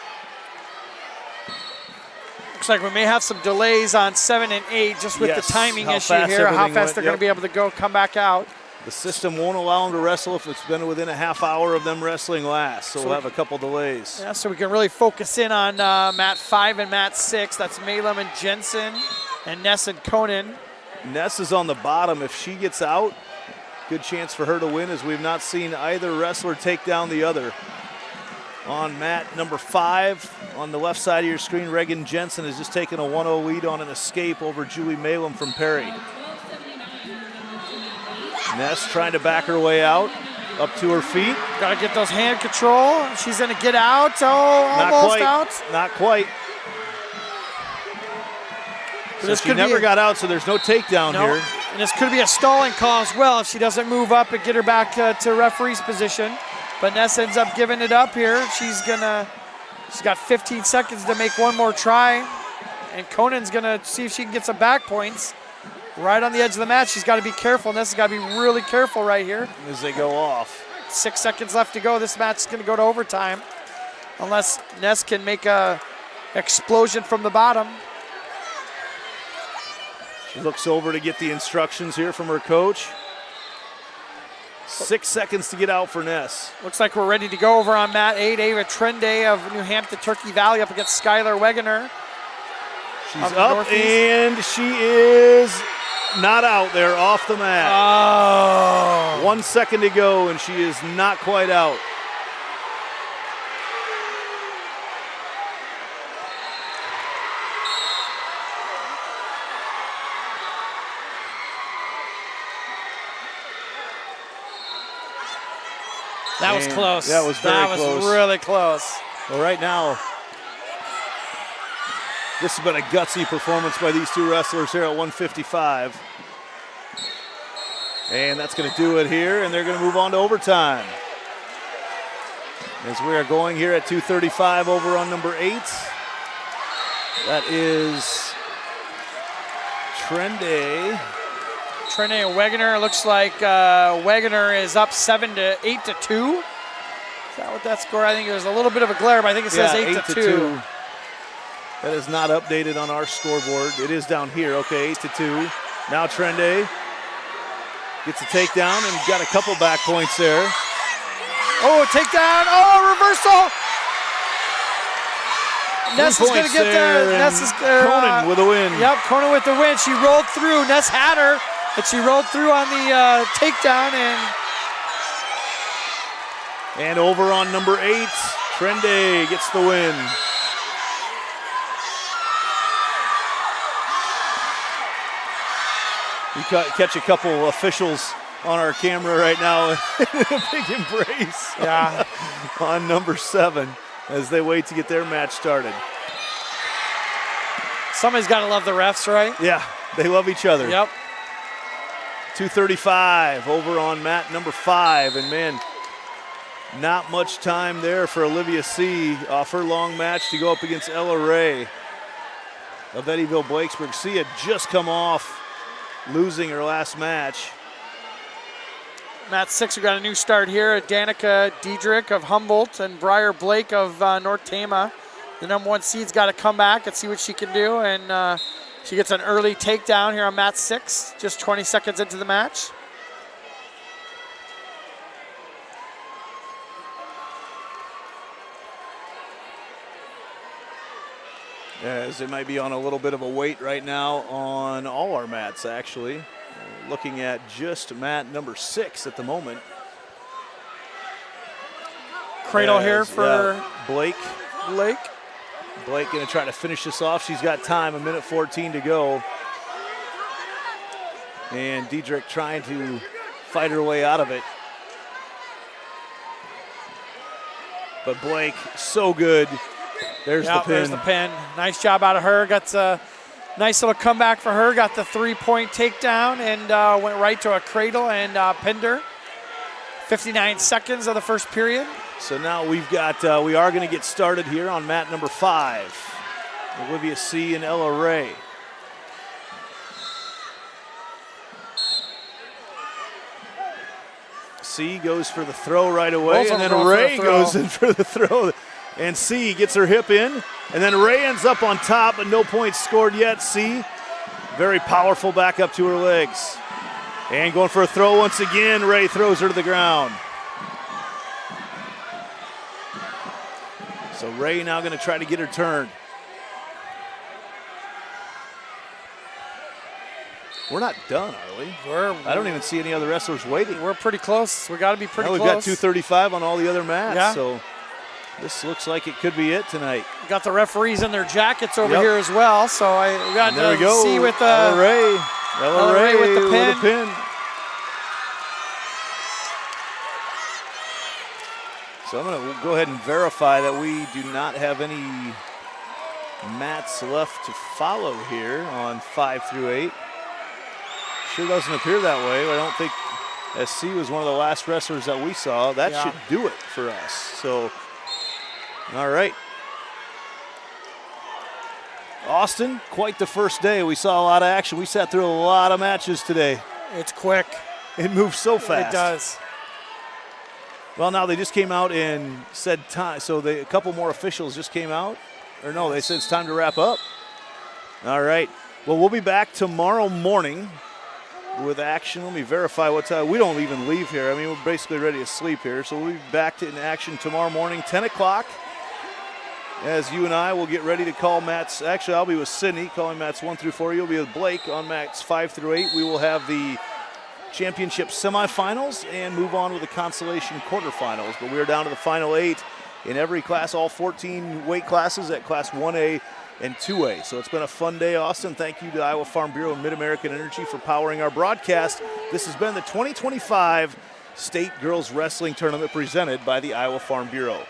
Looks like we may have some delays on 7 and 8 just with the timing issue here, how fast they're going to be able to come back out. The system won't allow them to wrestle if it's been within a half hour of them wrestling last, so we'll have a couple delays. Yeah, so we can really focus in on mat 5 and mat 6. That's Malum and Jensen and Ness and Conan. Ness is on the bottom. If she gets out, good chance for her to win, as we've not seen either wrestler take down the other. On mat number 5, on the left side of your screen, Reagan Jensen has just taken a 1-0 lead on an escape over Julie Malum from Perry. Ness trying to back her way out, up to her feet. Got to get those hand control. She's going to get out. Oh, almost out. Not quite. So she never got out, so there's no takedown here. And this could be a stalling call as well if she doesn't move up and get her back to referee's position. But Ness ends up giving it up here. She's got 15 seconds to make one more try. And Conan's gonna see if she can get some back points. Right on the edge of the mat, she's got to be careful. Ness has got to be really careful right here. As they go off. 6 seconds left to go. This match is going to go to overtime. Unless Ness can make a explosion from the bottom. She looks over to get the instructions here from her coach. 6 seconds to get out for Ness. Looks like we're ready to go over on mat 8. Ava Trende of New Hampton Turkey Valley up against Skylar Wegener. She's up, and she is not out there, off the mat. Oh. 1 second to go, and she is not quite out. That was close. That was very close. That was really close. Well, right now, this has been a gutsy performance by these two wrestlers here at 155. And that's going to do it here, and they're going to move on to overtime. As we are going here at 2:35 over on number 8. That is Trende. Trende and Wegener. Looks like Wegener is up 8-2. Is that what that score? I think there's a little bit of a glare, but I think it says 8-2. That is not updated on our scoreboard. It is down here. Okay, 8-2. Now Trende gets a takedown and got a couple back points there. Oh, takedown. Oh, reversal. Ness is going to get there. Ness is Conan with a win. Yep, Conan with the win. She rolled through. Ness had her, but she rolled through on the takedown. And over on number 8, Trende gets the win. You catch a couple officials on our camera right now in a big embrace. Yeah. On number 7. as they wait to get their match started. Somebody's got to love the refs, right? Yeah, they love each other. Yep. 2:35 over on mat number 5, and man, not much time there for Olivia C. off her long match to go up against Ella Ray of Eddyville-Blakesburg. C had just come off losing her last match. Mat 6, we got a new start here. Danica Diedrich of Humboldt and Briar Blake of North Tama. The number 1 seed's got to come back and see what she can do, and she gets an early takedown here on mat 6, just 20 seconds into the match. As it might be on a little bit of a wait right now on all our mats, actually. Looking at just mat number 6 at the moment. Cradle here for Blake. Blake going to try to finish this off. She's got time, 1:14 to go. And Diedrich trying to fight her way out of it. But Blake, so good. There's the pin. There's the pin. Nice job out of her. Got a nice little comeback for her. Got the 3-point takedown and went right to a cradle and pinned her. 59 seconds of the first period. So now we are going to get started here on mat number 5. Olivia C. and Ella Ray. C goes for the throw right away, and then Ray goes in for the throw. And C gets her hip in, and then Ray ends up on top, but no points scored yet. C, very powerful back up to her legs. And going for a throw once again, Ray throws her to the ground. So Ray now going to try to get her turned. We're not done, are we? I don't even see any other wrestlers waiting. We're pretty close. We got to be pretty close. We've got 2:35 on all the other mats, yeah. So this looks like it could be it tonight. Got the referees in their jackets over here as well, so we got there we go. See with Ella Ray with the pin. So I'm going to go ahead and verify that we do not have any mats left to follow here on 5 through 8. Sure doesn't appear that way. I don't think, as C was one of the last wrestlers that we saw, that should do it for us. So, all right. Austin, quite the first day. We saw a lot of action. We sat through a lot of matches today. It's quick. It moves so fast. It does. Well, now they just came out and said time. So a couple more officials just came out. Or no, they said it's time to wrap up. All right. Well, we'll be back tomorrow morning with action. Let me verify what time. We don't even leave here. I mean, we're basically ready to sleep here. So we'll be back in action tomorrow morning, 10 o'clock. As you and I will get ready to call mats. Actually, I'll be with Sydney calling mats 1 through 4. You'll be with Blake on mats 5 through 8. We will have the championship semifinals and move on with the consolation quarterfinals. But we are down to the final 8 in every class, all 14 weight classes at class 1A and 2A. So it's been a fun day, Austin. Thank you to Iowa Farm Bureau and Mid-American Energy for powering our broadcast. This has been the 2025 State Girls Wrestling Tournament presented by the Iowa Farm Bureau.